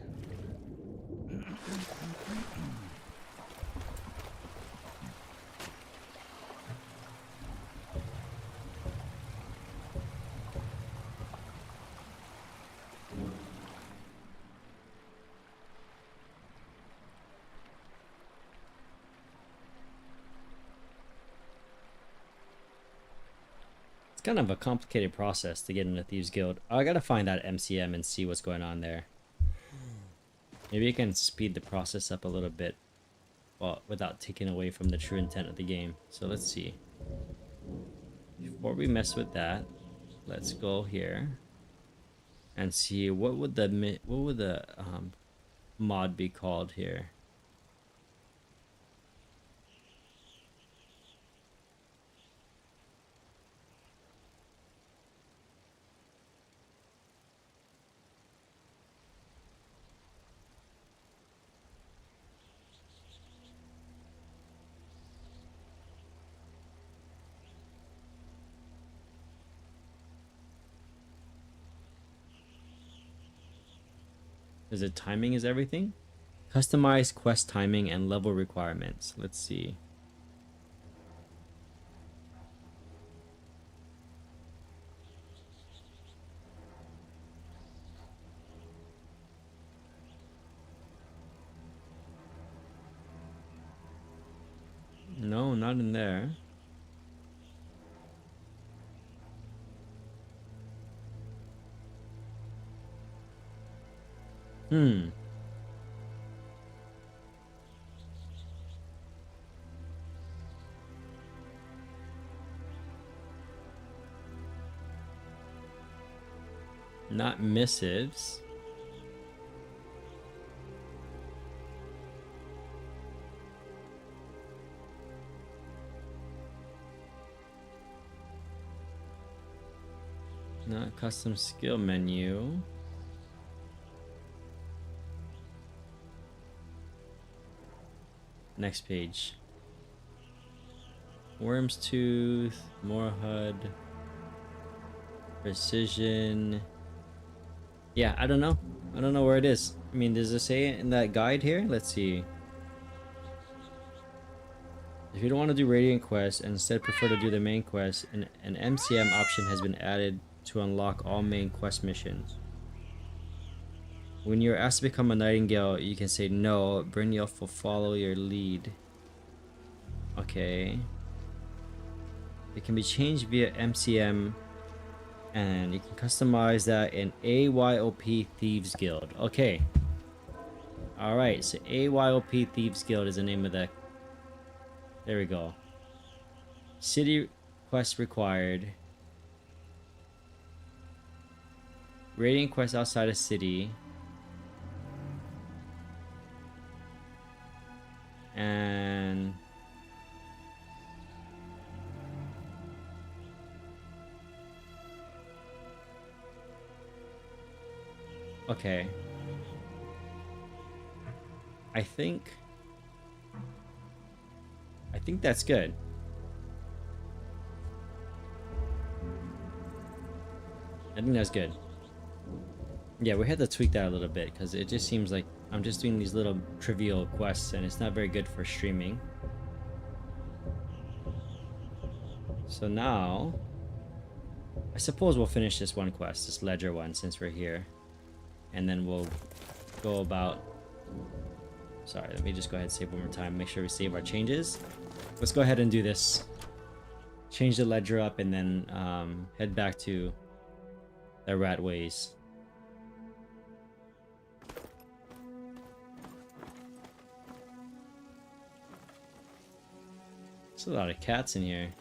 It's kind of a complicated process to get into Thieves Guild. I gotta find that MCM and see what's going on there. Maybe I can speed the process up a little bit, well, without taking away from the true intent of the game. So let's see. Before we mess with that, let's go here and see what would the mod be called here. Is it timing is everything? Customize quest timing and level requirements. Let's see. No, not in there. Not missives. Not custom skill menu. Next page. Worm's Tooth, Moorhud, Precision. Yeah, I don't know. I don't know where it is. I mean, does it say it in that guide here? Let's see. If you don't want to do Radiant Quest and instead prefer to do the main quest, an MCM option has been added to unlock all main quest missions. When you're asked to become a Nightingale, you can say no. Brynjolf will follow your lead. Okay. It can be changed via MCM, and you can customize that in AYOP Thieves Guild. Okay. Alright, so AYOP Thieves Guild is the name of the... There we go. City quest required. Radiant quest outside of city. And... okay. I think that's good. I think that's good. Yeah, we had to tweak that a little bit because it just seems like I'm just doing these little trivial quests and it's not very good for streaming. So now, I suppose we'll finish this one quest, this ledger one, since we're here. And then we'll go about... Sorry, let me just go ahead and save one more time. Make sure we save our changes. Let's go ahead and do this. Change the ledger up and then head back to the rat ways. There's a lot of cats in here.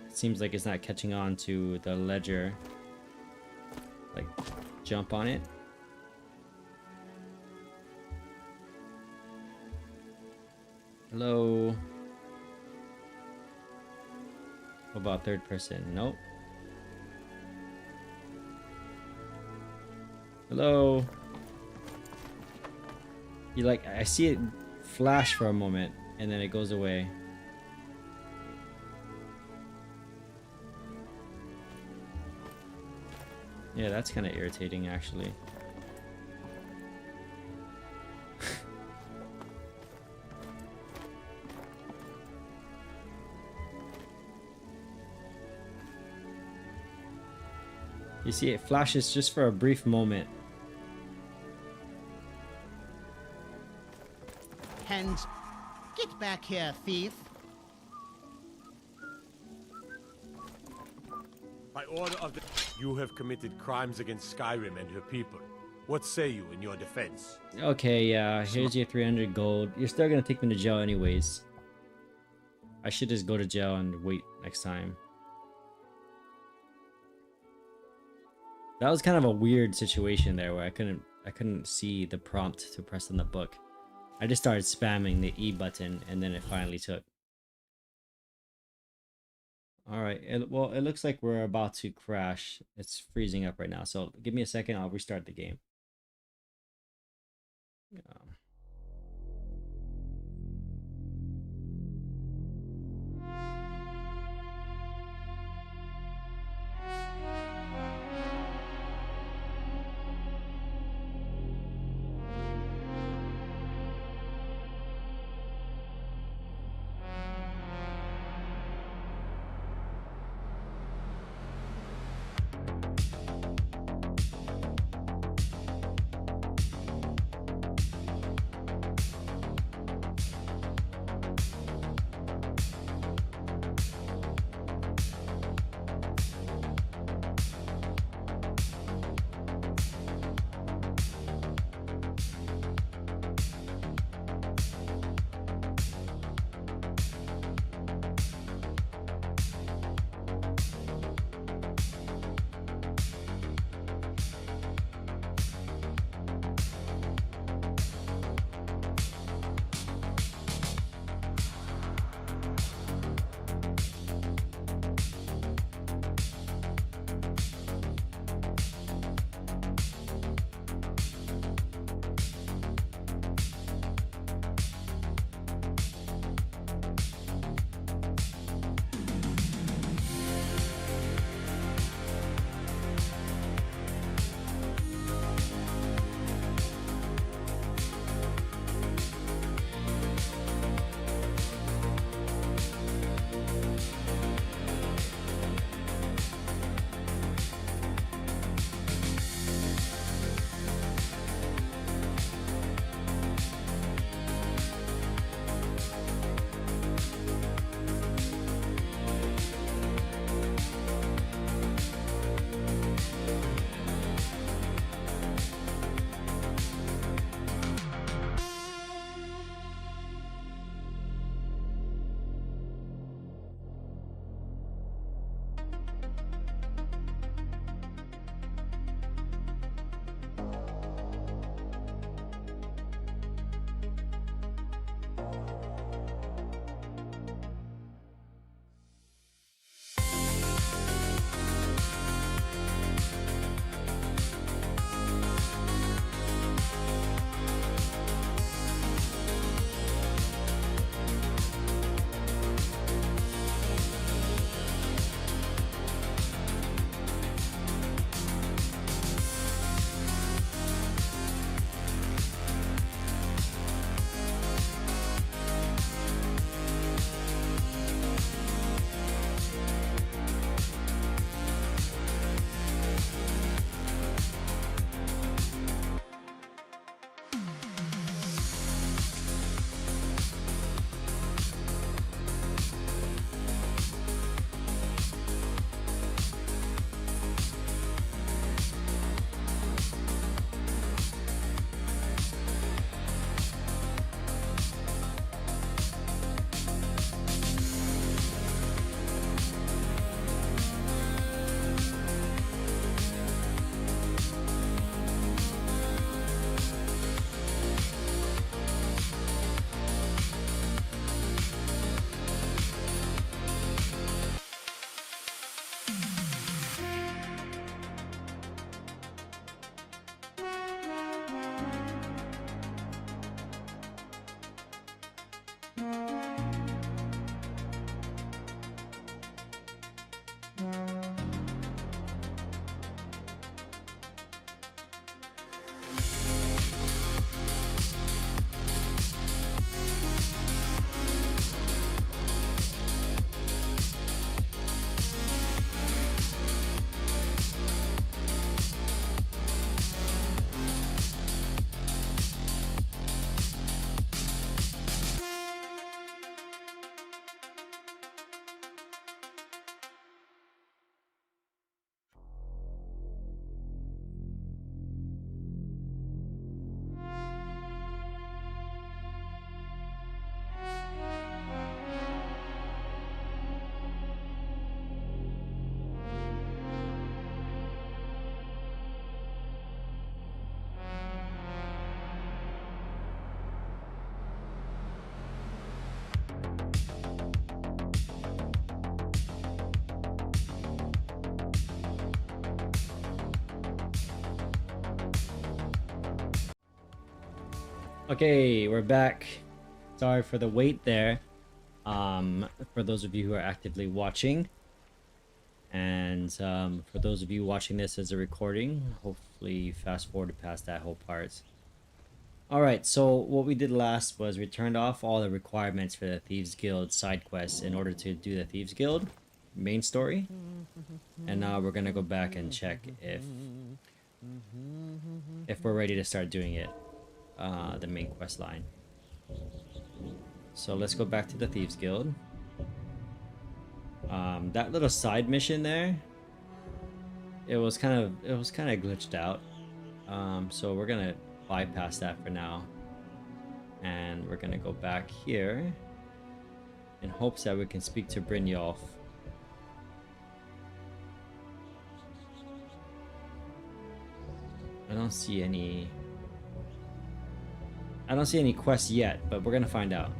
It seems like it's not catching on to the ledger. Like, jump on it. Hello. What about third person? Nope. Hello. You like, I see it flash for a moment and then it goes away. Yeah, that's kind of irritating actually. You see, it flashes just for a brief moment. Hands, get back here, thief. By order of the... You have committed crimes against Skyrim and her people. What say you in your defense? Okay, yeah, here's your 300 gold. You're still gonna take me to jail anyways. I should just go to jail and wait next time. That was kind of a weird situation there where I couldn't see the prompt to press on the book. I just started spamming the E button and then it finally took. Alright, well, it looks like we're about to crash. It's freezing up right now, so give me a second, I'll restart the game. Okay, we're back. Sorry for the wait there. For those of you who are actively watching, and for those of you watching this as a recording, hopefully fast forward past that whole part. Alright, so what we did last was we turned off all the requirements for the Thieves Guild side quests in order to do the Thieves Guild main story. And now we're gonna go back and check if we're ready to start doing it. The main quest line. So let's go back to the Thieves Guild. That little side mission there, it was kind of glitched out. So we're gonna bypass that for now, and we're gonna go back here in hopes that we can speak to Brynjolf. I don't see any quests yet, but we're gonna find out.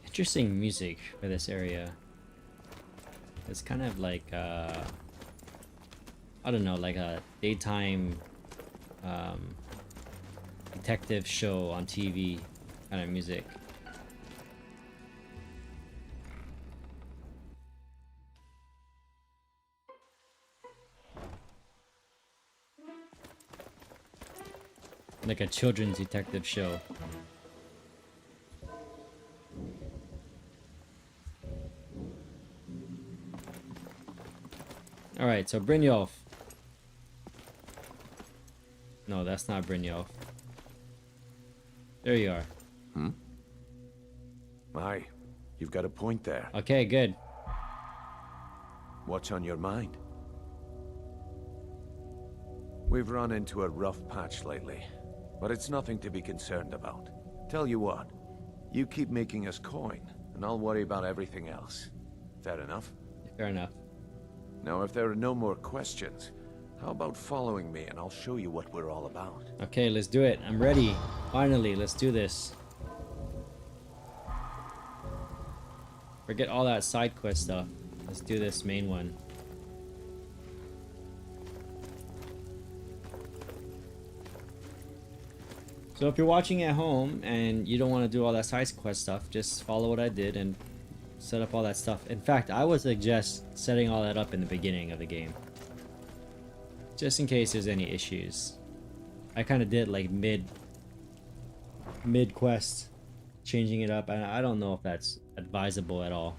Interesting music for this area. It's kind of like I don't know, like a daytime detective show on TV kind of music. Like a children's detective show. Alright, so Brynjolf. No, that's not Brynjolf. There you are. Hmm? Aye, you've got a point there. Okay, good. What's on your mind? We've run into a rough patch lately, but it's nothing to be concerned about. Tell you what, you keep making us coin, and I'll worry about everything else. Fair enough? Fair enough. Now, if there are no more questions, how about following me and I'll show you what we're all about? Okay, let's do it. I'm ready. Finally, let's do this. Forget all that side quest stuff. Let's do this main one. So if you're watching at home and you don't want to do all that side quest stuff, just follow what I did and set up all that stuff. In fact, I would suggest setting all that up in the beginning of the game, just in case there's any issues. I kind of did like mid quest, changing it up, and I don't know if that's advisable at all.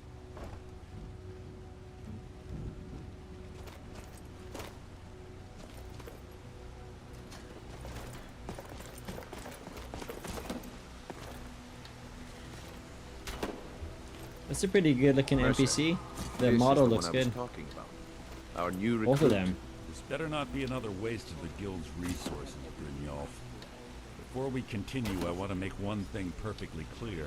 It's a pretty good looking NPC. The model looks good. Our new Both of them. This better not be another waste of the guild's resources, Brynjolf. Before we continue, I want to make one thing perfectly clear.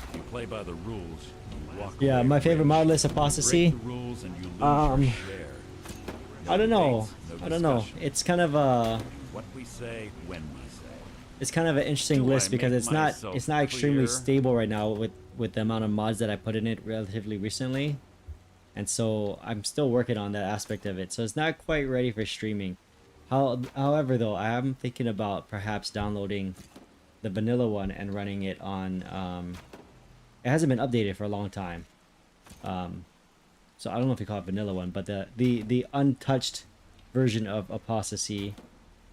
If you play by the rules, you walk Yeah, away my rich. favorite modlist, Apostasy. Break the rules and you lose your share. I don't know. No I don't know. discussion. It's kind of a. What we say, when we say. It's kind of an interesting Do I list because make it's not myself extremely clear? stable right now with the amount of mods that I put in it relatively recently, and so I'm still working on that aspect of it. So it's not quite ready for streaming. However, though, I am thinking about perhaps downloading the vanilla one and running it on. It hasn't been updated for a long time, so I don't know if you call it vanilla one, but the untouched version of Apostasy.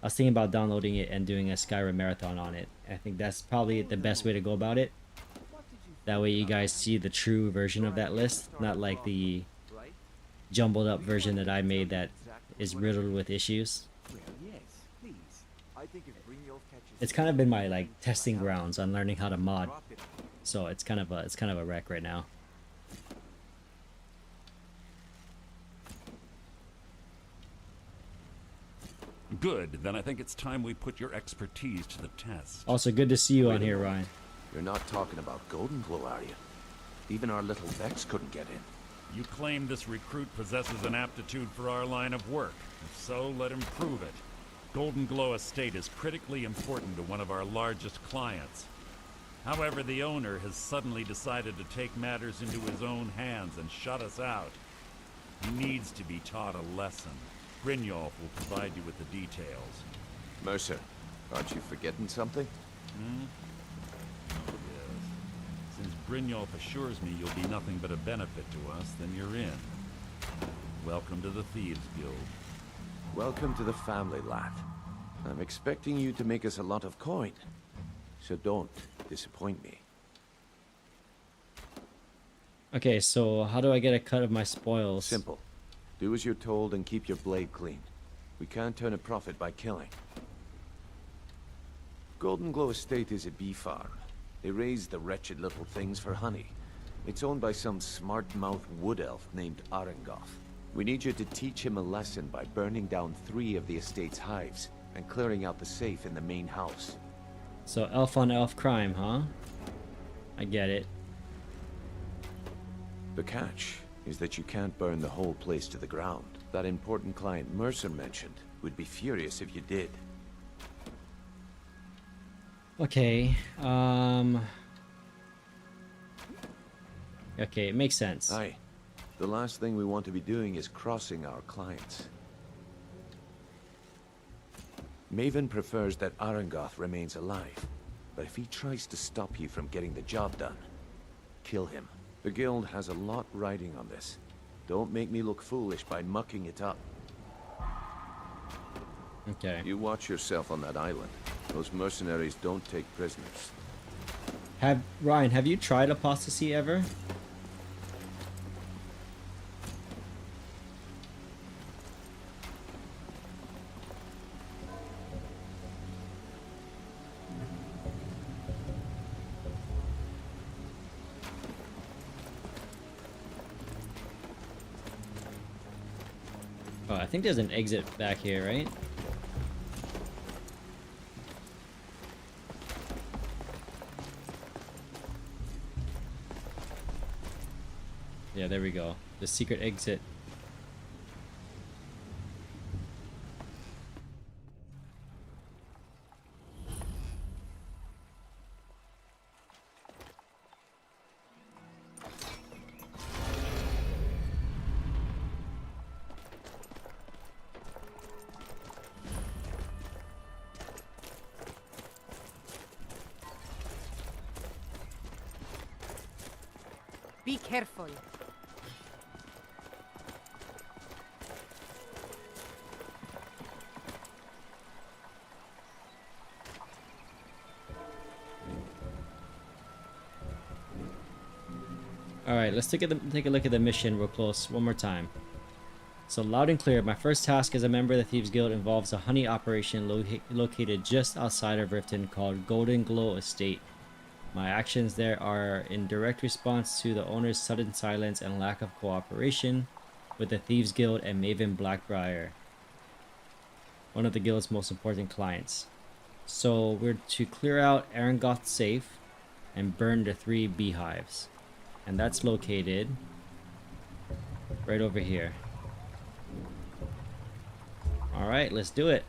I was thinking about downloading it and doing a Skyrim marathon on it. I think that's probably the best way to go about it. That way you guys see the true version of that list, not like the jumbled up version that I made that is riddled with issues. It's kind of been my like testing grounds on learning how to mod. So it's kind of a wreck right now. Good, then I think it's time we put your expertise to the test. Also, good to see you on here, Ryan. You're not talking about Golden Glow, are you? Even our little Vex couldn't get in. You claim this recruit possesses an aptitude for our line of work. If so, let him prove it. Golden Glow Estate is critically important to one of our largest clients. However, the owner has suddenly decided to take matters into his own hands and shut us out. He needs to be taught a lesson. Brynjolf will provide you with the details. Mercer, aren't you forgetting something? Yes. Since Brynjolf assures me you'll be nothing but a benefit to us, then you're in. Welcome to the Thieves Guild. Welcome to the family, lad. I'm expecting you to make us a lot of coin. So don't disappoint me. Okay, so how do I get a cut of my spoils? Simple. Do as you're told and keep your blade clean. We can't turn a profit by killing. Golden Glow Estate is a bee farm. They raise the wretched little things for honey. It's owned by some smart-mouthed wood elf named Arengoth. We need you to teach him a lesson by burning down 3 of the estate's hives and clearing out the safe in the main house. So elf on elf crime, huh? I get it. The catch is that you can't burn the whole place to the ground. That important client Mercer mentioned would be furious if you did. Okay, okay, it makes sense. Aye. The last thing we want to be doing is crossing our clients. Maven prefers that Arengoth remains alive, but if he tries to stop you from getting the job done, kill him. The guild has a lot riding on this. Don't make me look foolish by mucking it up. Okay. You watch yourself on that island. Those mercenaries don't take prisoners. Ryan, have you tried Apostasy ever? Oh, I think there's an exit back here, right? Yeah, there we go. The secret exit. Be careful. Alright, let's take a look at the mission real close one more time. So loud and clear, my first task as a member of the Thieves Guild involves a honey operation located just outside of Riften called Golden Glow Estate. My actions there are in direct response to the owner's sudden silence and lack of cooperation with the Thieves Guild and Maven Black-Briar, one of the guild's most important clients. So we're to clear out Arangoth's safe and burn the 3 beehives. And that's located right over here. Alright, let's do it.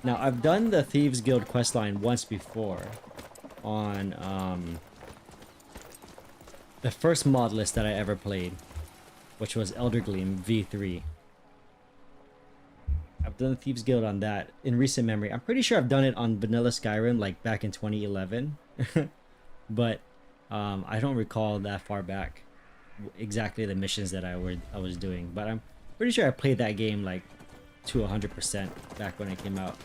Now, I've done the Thieves Guild questline once before on the first mod list that I ever played, which was Eldergleam V3. I've done the Thieves Guild on that in recent memory. I'm pretty sure I've done it on vanilla Skyrim like back in 2011. But I don't recall that far back exactly the missions that I was doing. But I'm pretty sure I played that game like to 100% back when it came out.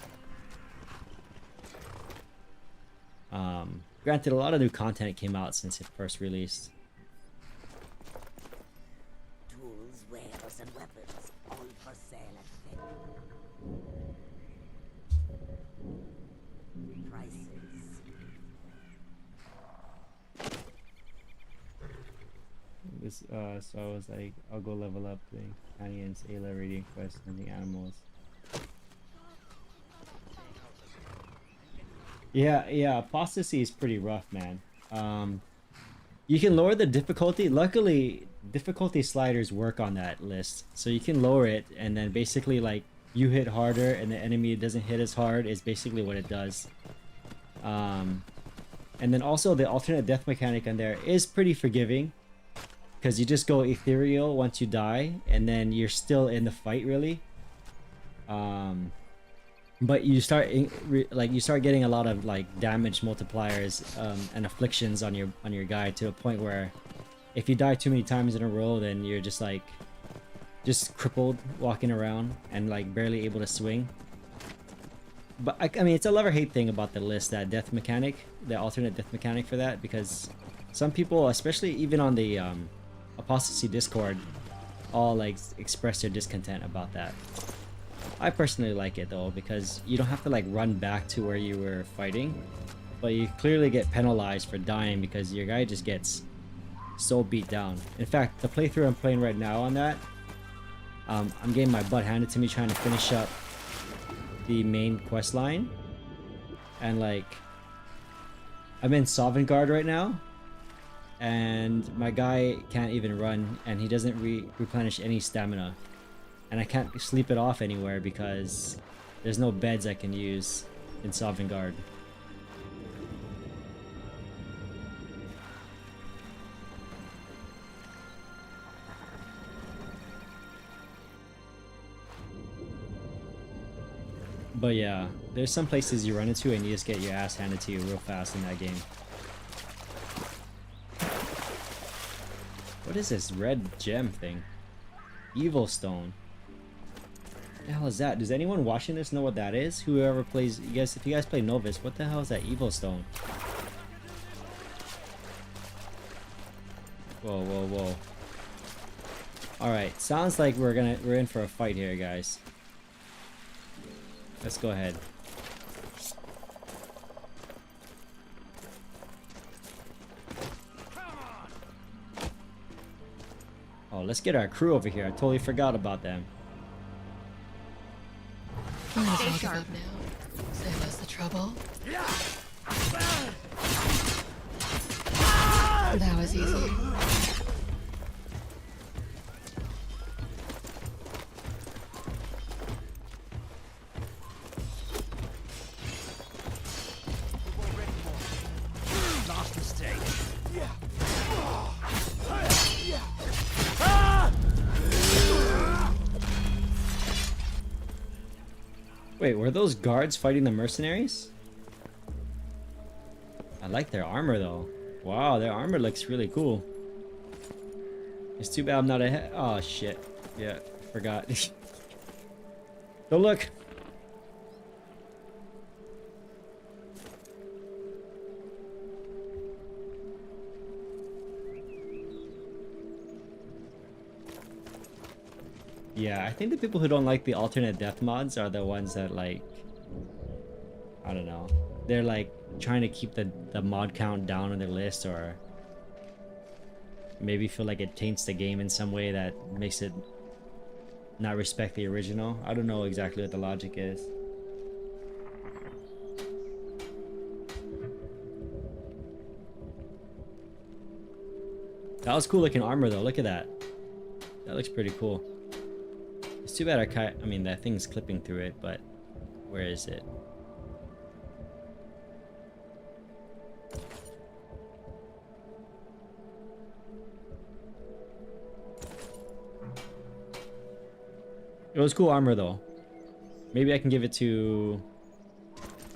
Granted, a lot of new content came out since it first released. Tools, wares, and weapons, all for sale at Fed. Prices. This so I was like, I'll go level up doing companions, Ayla, Radiant Quest, hunting animals. Yeah, apostasy is pretty rough, man. You can lower the difficulty. Luckily, difficulty sliders work on that list, so you can lower it, and then basically like you hit harder and the enemy doesn't hit as hard is basically what it does. And then also the alternate death mechanic on there is pretty forgiving, because you just go ethereal once you die, and then you're still in the fight really. But you start getting a lot of like damage multipliers and afflictions on your guy, to a point where if you die too many times in a row, then you're just crippled walking around and like barely able to swing. But I mean, it's a love or hate thing about the list, that death mechanic, the alternate death mechanic for that, because some people, especially even on the Apostasy Discord, all like express their discontent about that. I personally like it though, because you don't have to like run back to where you were fighting, but you clearly get penalized for dying because your guy just gets so beat down. In fact, the playthrough I'm playing right now on that, I'm getting my butt handed to me trying to finish up the main quest line, and like I'm in Sovngarde right now, and my guy can't even run, and he doesn't replenish any stamina. And I can't sleep it off anywhere because there's no beds I can use in Sovngarde. But yeah, there's some places you run into and you just get your ass handed to you real fast in that game. What is this red gem thing? Evil Stone. What the hell is that? Does anyone watching this know what that is? Whoever plays, if you guys play Nolvus, what the hell is that Evil Stone? Whoa, whoa, whoa. Alright, sounds like we're in for a fight here, guys. Let's go ahead. Oh, let's get our crew over here. I totally forgot about them. Might as well give up now. Save us the trouble. That was easy. Last mistake. Wait, were those guards fighting the mercenaries? I like their armor though. Wow, their armor looks really cool. It's too bad I'm not ahead. Oh shit. Yeah, forgot. Don't look. Yeah, I think the people who don't like the alternate death mods are the ones that like, I don't know, they're like trying to keep the mod count down on their list, or maybe feel like it taints the game in some way that makes it not respect the original. I don't know exactly what the logic is. That was cool looking armor though, look at that. That looks pretty cool. It's too bad I mean that thing's clipping through it, but where is it? It was cool armor though. Maybe I can give it to,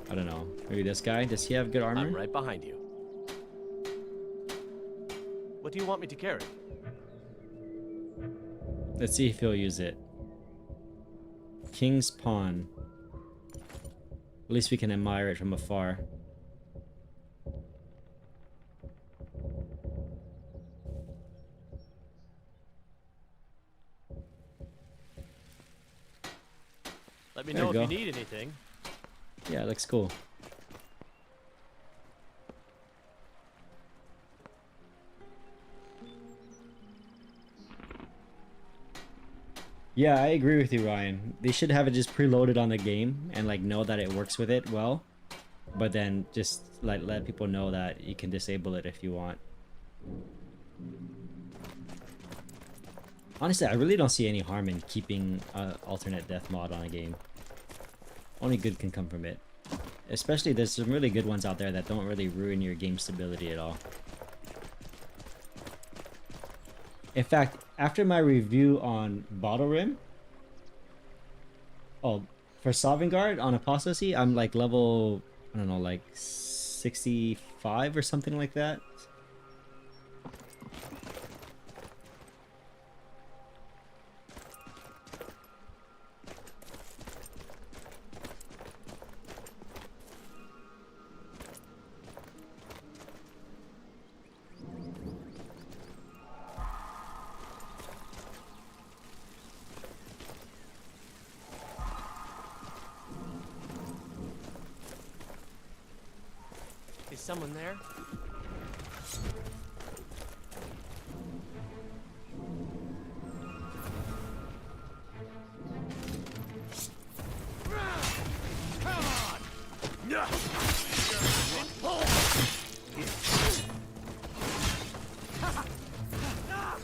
I don't know, maybe this guy. Does he have good armor? I'm right behind you. What do you want me to carry? Let's see if he'll use it. King's Pawn. At least we can admire it from afar. Let me There know you if go. you need anything. Yeah, it looks cool. Yeah, I agree with you, Ryan. They should have it just preloaded on the game and like know that it works with it well, but then just like let people know that you can disable it if you want. Honestly, I really don't see any harm in keeping alternate death mod on a game. Only good can come from it. Especially there's some really good ones out there that don't really ruin your game stability at all. In fact, after my review on Bottle Rim, oh, for Sovngarde on Apostasy, I'm like level, I don't know, like 65 or something like that. Is someone there? Come on!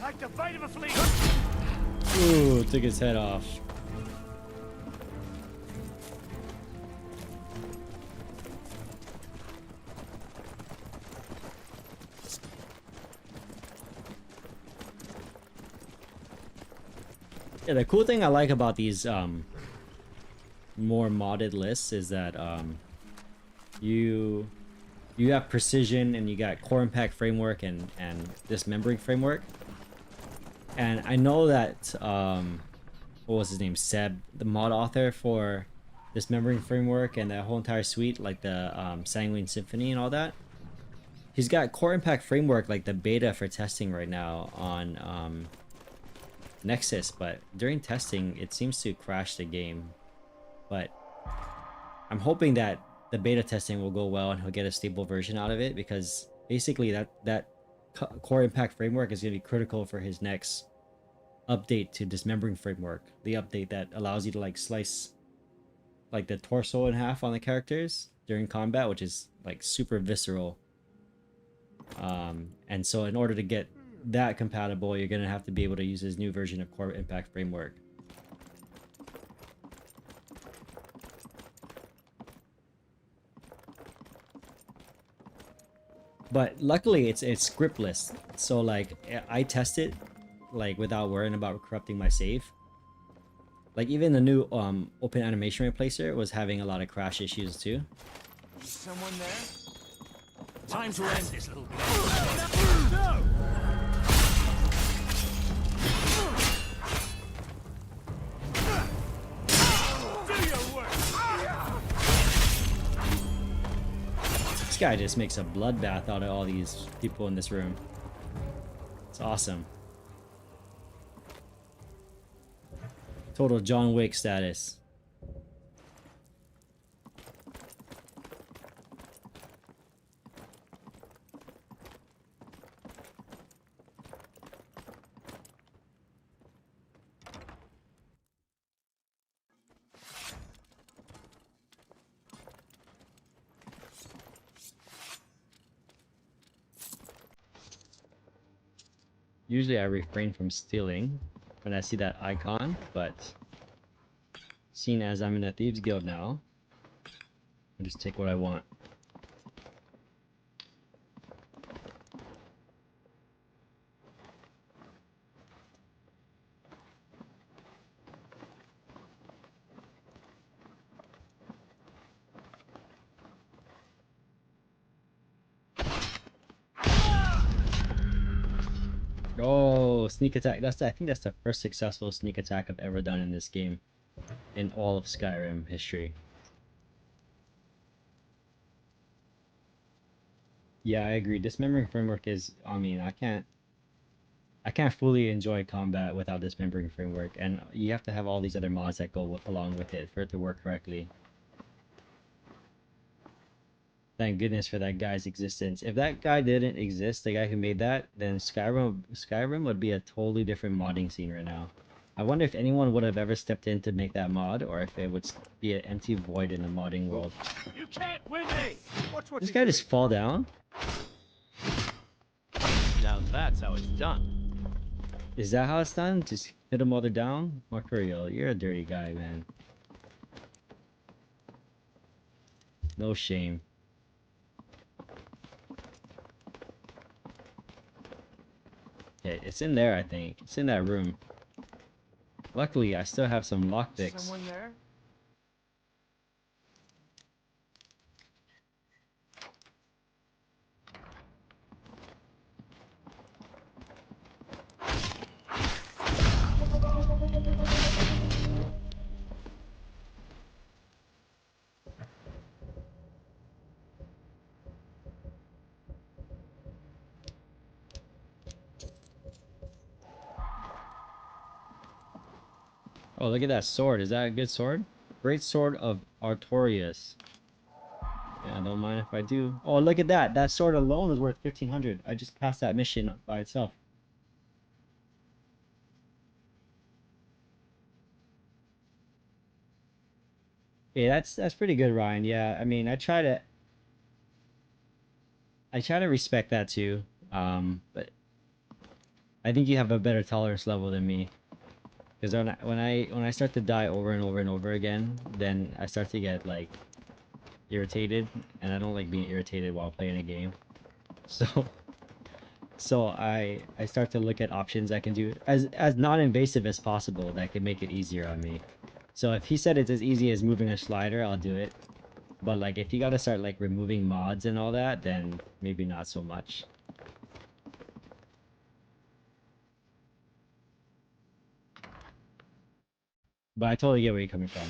Like the bite of a flea. Ooh, took his head off. Yeah, the cool thing I like about these more modded lists is that you have precision and you got core impact framework and dismembering framework. And I know that what was his name, Seb, the mod author for dismembering framework and that whole entire suite, like the Sanguine Symphony and all that, he's got core impact framework like the beta for testing right now on Nexus, but during testing it seems to crash the game. But I'm hoping that the beta testing will go well and he'll get a stable version out of it, because basically that core impact framework is going to be critical for his next update to dismembering framework, the update that allows you to like slice like the torso in half on the characters during combat, which is like super visceral. And so in order to get that compatible, you're gonna have to be able to use his new version of core impact framework. But luckily it's scriptless, so like I test it like without worrying about corrupting my save. Like even the new open animation replacer was having a lot of crash issues too. Someone there? Time to end this little game. No! This guy just makes a bloodbath out of all these people in this room. It's awesome. Total John Wick status. Usually I refrain from stealing when I see that icon, but seeing as I'm in a Thieves Guild now, I'll just take what I want. Oh, sneak attack. I think that's the first successful sneak attack I've ever done in this game. In all of Skyrim history. Yeah, I agree. Dismembering framework is, I mean, I can't fully enjoy combat without dismembering framework, and you have to have all these other mods that go along with it for it to work correctly. Thank goodness for that guy's existence. If that guy didn't exist, the guy who made that, then Skyrim would be a totally different modding scene right now. I wonder if anyone would have ever stepped in to make that mod, or if it would be an empty void in the modding world. You can't win me! Watch what This you guy do. just fall down? Now that's how it's done. Is that how it's done? Just hit them while they're down? Mercurial, you're a dirty guy, man. No shame. Okay, it's in there, I think. It's in that room. Luckily, I still have some lockpicks. Someone there? Oh, look at that sword. Is that a good sword? Great Sword of Artorias. Yeah, don't mind if I do. Oh, look at that. That sword alone is worth 1,500. I just passed that mission by itself. Yeah, that's pretty good, Ryan. Yeah, I mean, I try to respect that too. But I think you have a better tolerance level than me. Because when I start to die over and over and over again, then I start to get like irritated, and I don't like being irritated while playing a game. So I start to look at options I can do as non-invasive as possible that can make it easier on me. So if he said it's as easy as moving a slider, I'll do it. But like if you gotta start like removing mods and all that, then maybe not so much. But I totally get where you're coming from.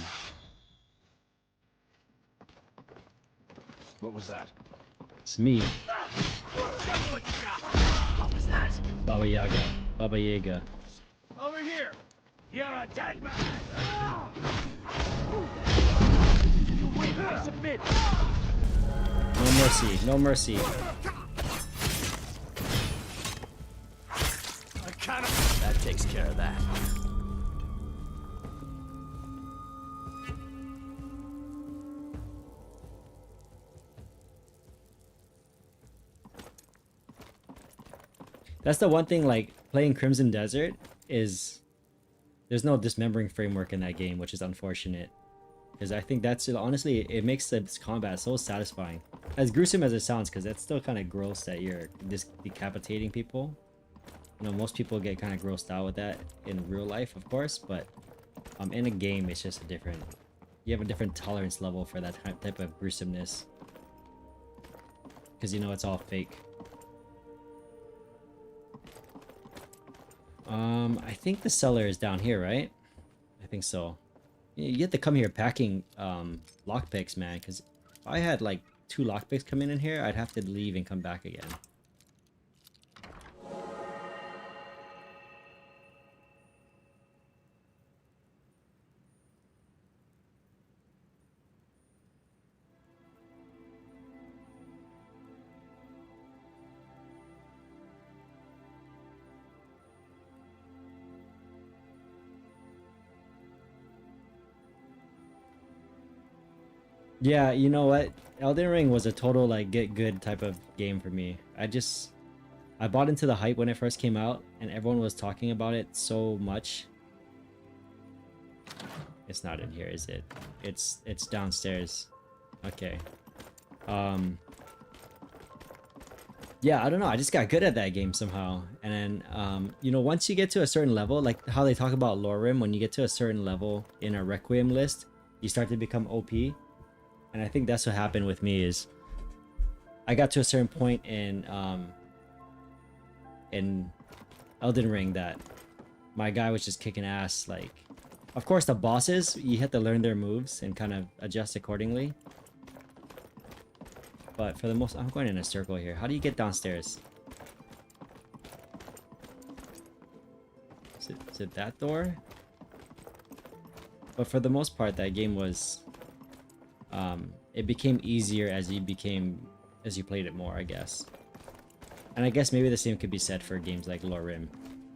What was that? It's me, What was that? Baba Yaga. Baba Yaga. Over here! You're a dead man! Wait, submit! No mercy, no mercy. That takes care of that. That's the one thing, like, playing Crimson Desert is... There's no dismembering framework in that game, which is unfortunate. Because I think that's... Honestly, it makes this combat so satisfying. As gruesome as it sounds, because it's still kind of gross that you're just decapitating people. You know, most people get kind of grossed out with that in real life, of course, but... in a game, it's just a different... You have a different tolerance level for that type of gruesomeness. Because you know it's all fake. I think the cellar is down here, right? I think so. You have to come here packing lockpicks, man, because if I had like 2 lockpicks coming in here, I'd have to leave and come back again. Yeah, you know what? Elden Ring was a total like get good type of game for me. I bought into the hype when it first came out and everyone was talking about it so much. It's not in here, is it? It's downstairs. Okay. Yeah, I don't know. I just got good at that game somehow. And then you know, once you get to a certain level, like how they talk about Lorim, when you get to a certain level in a Requiem list, you start to become OP. And I think that's what happened with me is I got to a certain point in Elden Ring that my guy was just kicking ass. Like, of course the bosses, you have to learn their moves and kind of adjust accordingly. But for the most, I'm going in a circle here. How do you get downstairs? Is it that door? But for the most part, that game was... it became easier as you played it more, I guess. And I guess maybe the same could be said for games like Lorim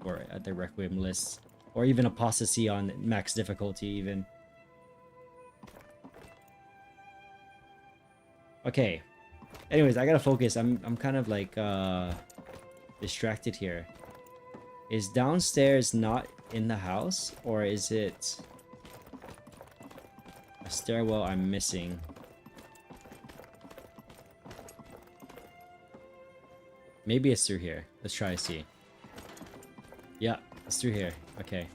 or at the Requiem lists, or even Apostasy on max difficulty even. Okay. Anyways, I gotta focus. I'm kind of like distracted here. Is downstairs not in the house, or is it a stairwell I'm missing? Maybe it's through here. Let's try to see. Yeah, it's through here. Okay.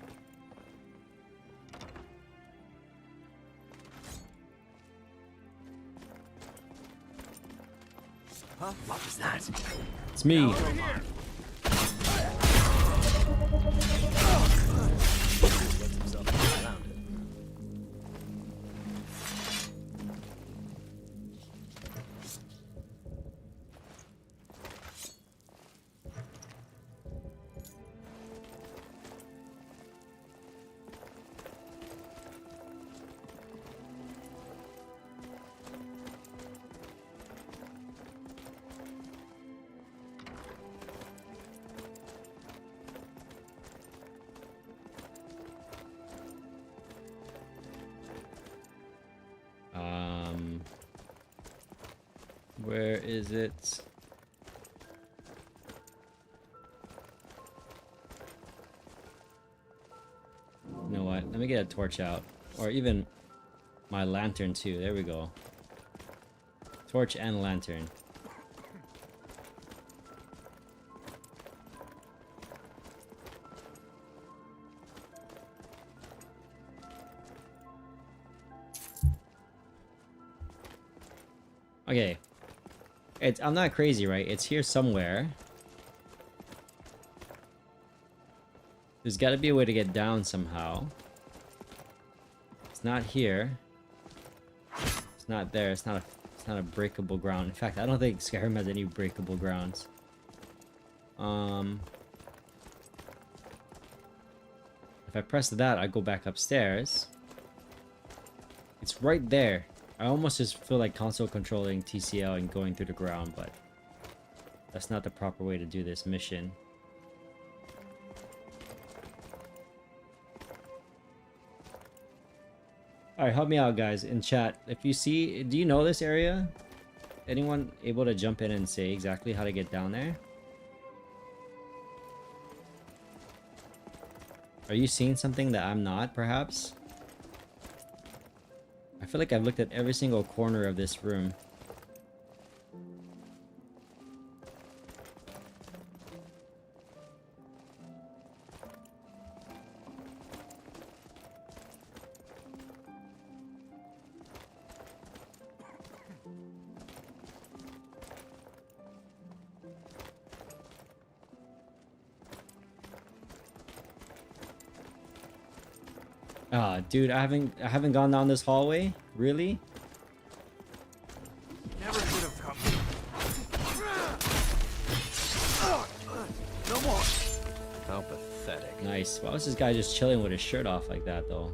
Huh? What was that? It's me. Where is it? You know what? Let me get a torch out. Or even my lantern too. There we go. Torch and lantern. Okay. I'm not crazy, right? It's here somewhere. There's got to be a way to get down somehow. It's not here. It's not there. It's not a breakable ground. In fact, I don't think Skyrim has any breakable grounds. If I press that, I go back upstairs. It's right there. I almost just feel like console controlling TCL and going through the ground, but that's not the proper way to do this mission. Alright, help me out, guys, in chat. If you see... Do you know this area? Anyone able to jump in and say exactly how to get down there? Are you seeing something that I'm not, perhaps? I feel like I've looked at every single corner of this room. Ah, dude, I haven't gone down this hallway. Really? Never should have come. No more. How pathetic. Nice. Why was this guy just chilling with his shirt off like that, though?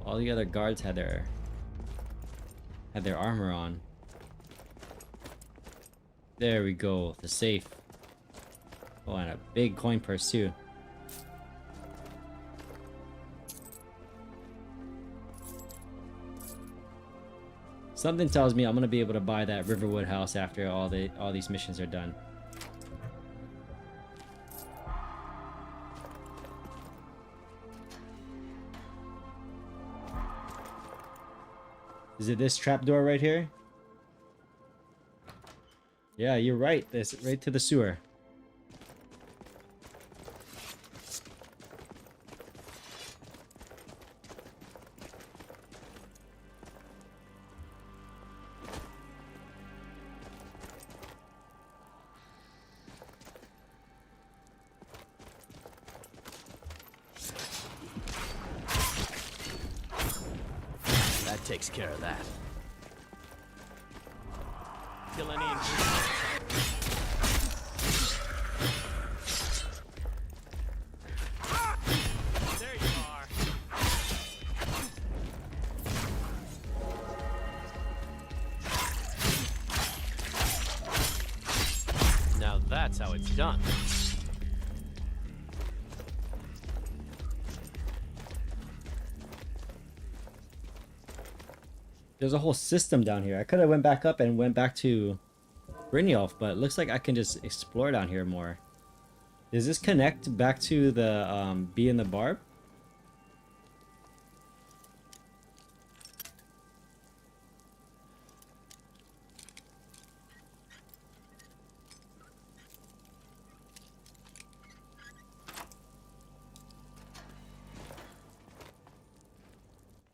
All the other guards had their armor on. There we go. The safe. Oh, and a big coin purse too. Something tells me I'm gonna be able to buy that Riverwood house after all these missions are done. Is it this trapdoor right here? Yeah, you're right. This right to the sewer. That takes care of that. Kill any There you are. Now that's how it's done. There's a whole system down here. I could have went back up and went back to Brynjolf, but it looks like I can just explore down here more. Does this connect back to the Bee and the Barb?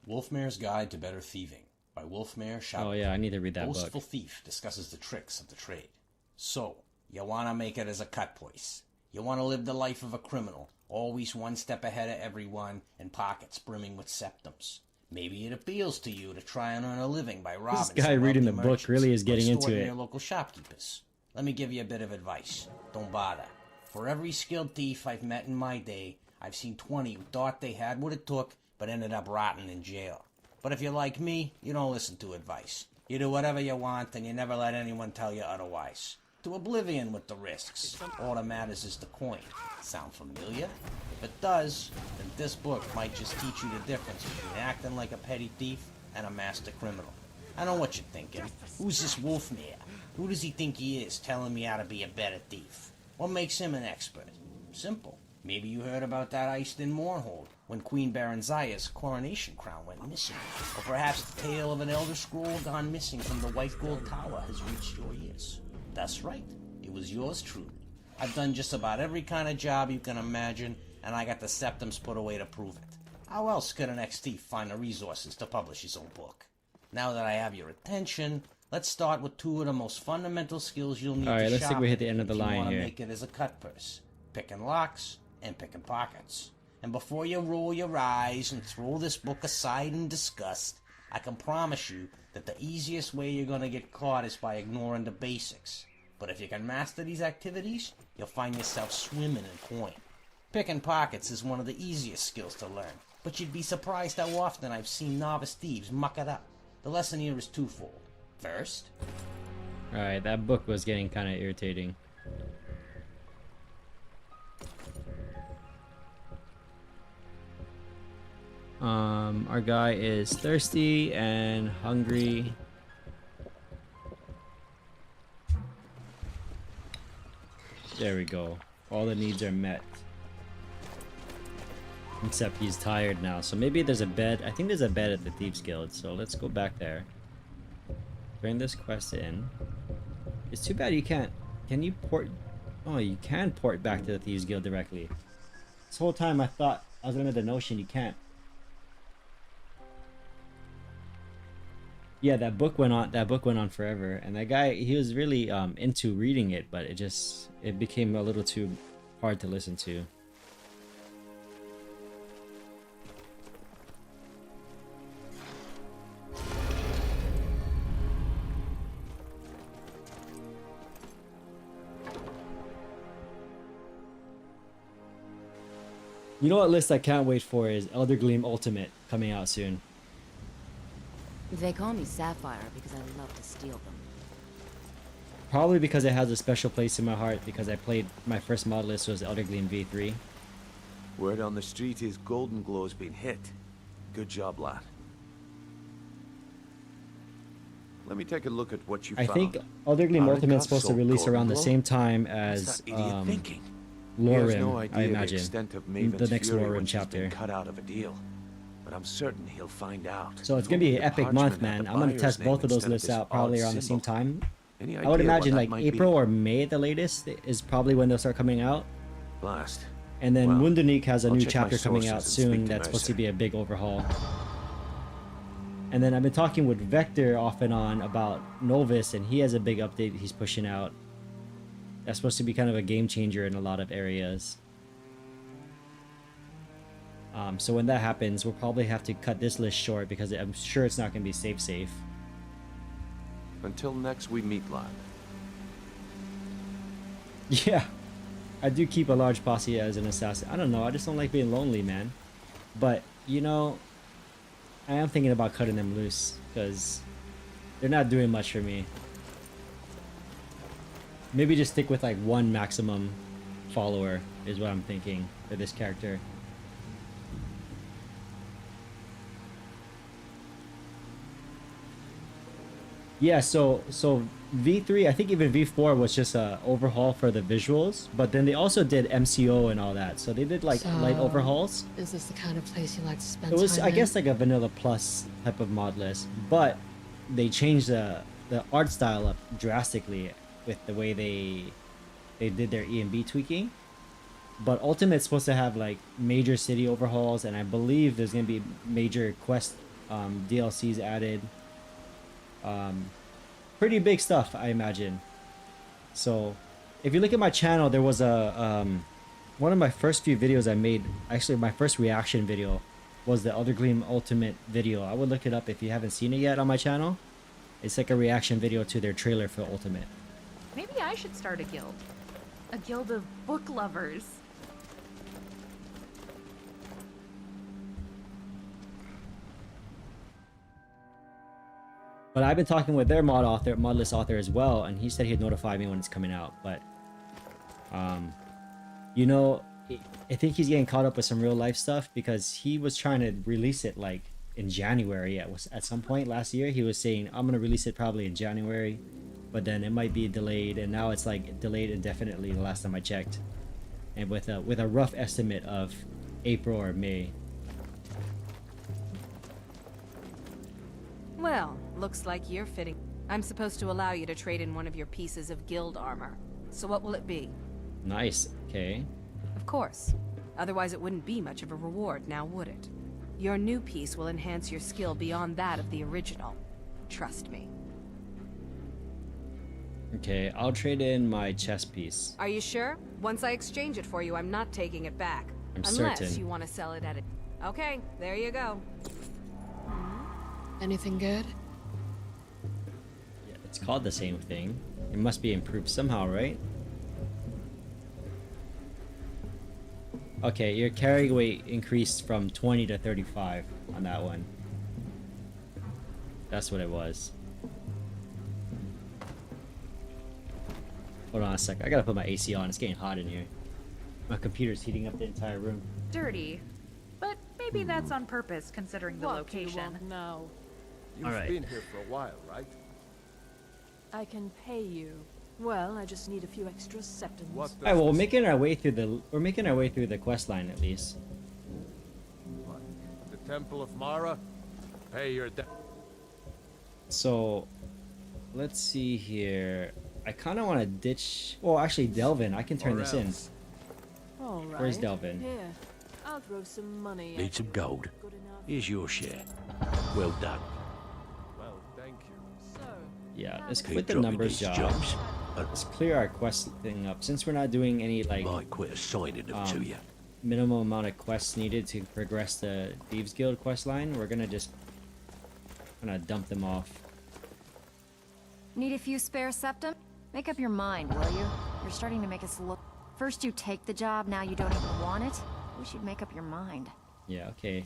Wolfmare's Guide to Better Thieving by Wolfmare Shop. Oh yeah, I need to read that Boastful book. Thief discusses the tricks of the trade. So, you want to make it as a cut place. You want to live the life of a criminal, always one step ahead of everyone and pockets brimming with septums. Maybe it appeals to you to try and earn a living by robbing This guy some reading the wealthy book really is merchants or getting into extorting it. your local shopkeepers. Let me give you a bit of advice. Don't bother. For every skilled thief I've met in my day, I've seen 20 who thought they had what it took, but ended up rotting in jail. But if you're like me, you don't listen to advice. You do whatever you want, and you never let anyone tell you otherwise. To oblivion with the risks. All that matters is the coin. Sound familiar? If it does, then this book might just teach you the difference between acting like a petty thief and a master criminal. I know what you're thinking. Who's this Wolfmare? Who does he think he is, telling me how to be a better thief? What makes him an expert? Simple. Maybe you heard about that heist in Mournhold, when Queen Baranzaya's coronation crown went missing. Or perhaps the tale of an Elder Scroll gone missing from the White Gold Tower has reached your ears. That's right, it was yours truly. I've done just about every kind of job you can imagine, and I got the septums put away to prove it. How else could an ex-thief find the resources to publish his own book? Now that I have your attention, let's start with two of the most fundamental skills you'll need Alright, to let's shop think we hit the end of the if you line want to here. make it as a cut purse. Picking locks and picking pockets. And before you roll your eyes and throw this book aside in disgust, I can promise you that the easiest way you're going to get caught is by ignoring the basics. But if you can master these activities, you'll find yourself swimming in coin. Picking pockets is one of the easiest skills to learn, but you'd be surprised how often I've seen novice thieves muck it up. The lesson here is twofold. First, Alright, that book was getting kind of irritating. Our guy is thirsty and hungry. There we go. All the needs are met. Except he's tired now. So maybe there's a bed. I think there's a bed at the Thieves Guild. So let's go back there. Turn this quest in. It's too bad you can't. Can you port? Oh, you can port back to the Thieves Guild directly. This whole time I thought I was under the notion you can't. Yeah, that book went on. That book went on forever, and that guy, he was really into reading it, but it became a little too hard to listen to. You know what list I can't wait for is Elder Gleam Ultimate coming out soon. They call me Sapphire because I love to steal them. Probably because it has a special place in my heart because I played my first mod list was Elder Gleam V3. Word on the street is Golden Glow's been hit. Good job, lad. Let me take a look at what you I found. think Elder Gleam Aaron Ultimate is supposed to Castle, release Golden around the Glow? same time What's as that idiot thinking? He Lore has no Rim, idea I of the imagine. extent of The Maven's next fury Lore Rim when she's been chapter. cut out of a deal. But I'm certain he'll find out. So it's gonna be an The epic month, parchment had man. the I'm gonna buyer's test name both of those instead lists this out probably odd around the same symbol. time. Any I would idea what imagine that like might April be? or May at the latest is probably when they'll start coming out. Blast. And then Well, Wundunique has a I'll new check my chapter coming sources out and soon speak to that's supposed to Mercer. be a big overhaul. And then I've been talking with Vector off and on about Nolvus, and he has a big update he's pushing out. That's supposed to be kind of a game changer in a lot of areas. So when that happens, we'll probably have to cut this list short because I'm sure it's not going to be safe. Until next we meet, lad. Yeah, I do keep a large posse as an assassin. I don't know, I just don't like being lonely, man. But, you know, I am thinking about cutting them loose because they're not doing much for me. Maybe just stick with like one maximum follower is what I'm thinking for this character. Yeah, so V3, I think even V4 was just a overhaul for the visuals, but then they also did MCO and all that. So they did like light overhauls. Is this the kind of place you like to spend It was, time I guess, in? like a vanilla plus type of mod list, but they changed the art style up drastically with the way they did their EMB tweaking. But Ultimate's supposed to have like major city overhauls, and I believe there's gonna be major quest DLCs added. Pretty big stuff, I imagine. So, if you look at my channel, there was a one of my first few videos I made. Actually, my first reaction video was the Elder Gleam Ultimate video. I would look it up if you haven't seen it yet on my channel. It's like a reaction video to their trailer for Ultimate. Maybe I should start a guild. A guild of book lovers. But I've been talking with their mod list author as well, and he said he'd notify me when it's coming out. But, you know, I think he's getting caught up with some real life stuff because he was trying to release it like in January. At some point last year, he was saying, I'm gonna release it probably in January, but then it might be delayed, and now it's like delayed indefinitely. The last time I checked, and with a rough estimate of April or May. Well, looks like you're fitting. I'm supposed to allow you to trade in one of your pieces of guild armor. So what will it be? Nice. Okay. Of course. Otherwise it wouldn't be much of a reward, now would it? Your new piece will enhance your skill beyond that of the original. Trust me. Okay, I'll trade in my chest piece. Are you sure? Once I exchange it for you, I'm not taking it back. I'm Unless certain. you want to sell it at it. Okay, there you go. Anything good? Yeah, it's called the same thing. It must be improved somehow, right? Okay, your carry weight increased from 20 to 35 on that one. That's what it was. Hold on a sec. I gotta put my AC on. It's getting hot in here. My computer's heating up the entire room. Dirty. But maybe that's on purpose, considering the location. No. You've Alright. been here for a while, right? I can pay you. Well, I just need a few extra septums. What Alright, well, we're making our way through the quest line at least. What? The Temple of Mara? Pay your debt. So, let's see here. I kind of want to ditch. Well, actually, Delvin. I can turn Or this in. else. All right. Where's Delvin? Here, I'll throw some money. Need some gold. Good enough. Here's your share. Well done. Well, thank you. So, Yeah, let's Keep quit the dropping numbers these job. jobs. Let's clear our quest thing up. Since we're not doing any like Might quit assigning them to you. minimum amount of quests needed to progress the Thieves Guild quest line, we're gonna just dump them off. Need a few spare septum? Make up your mind, will you? You're starting to make us look... First you take the job, now you don't even want it? We should make up your mind. Yeah, okay.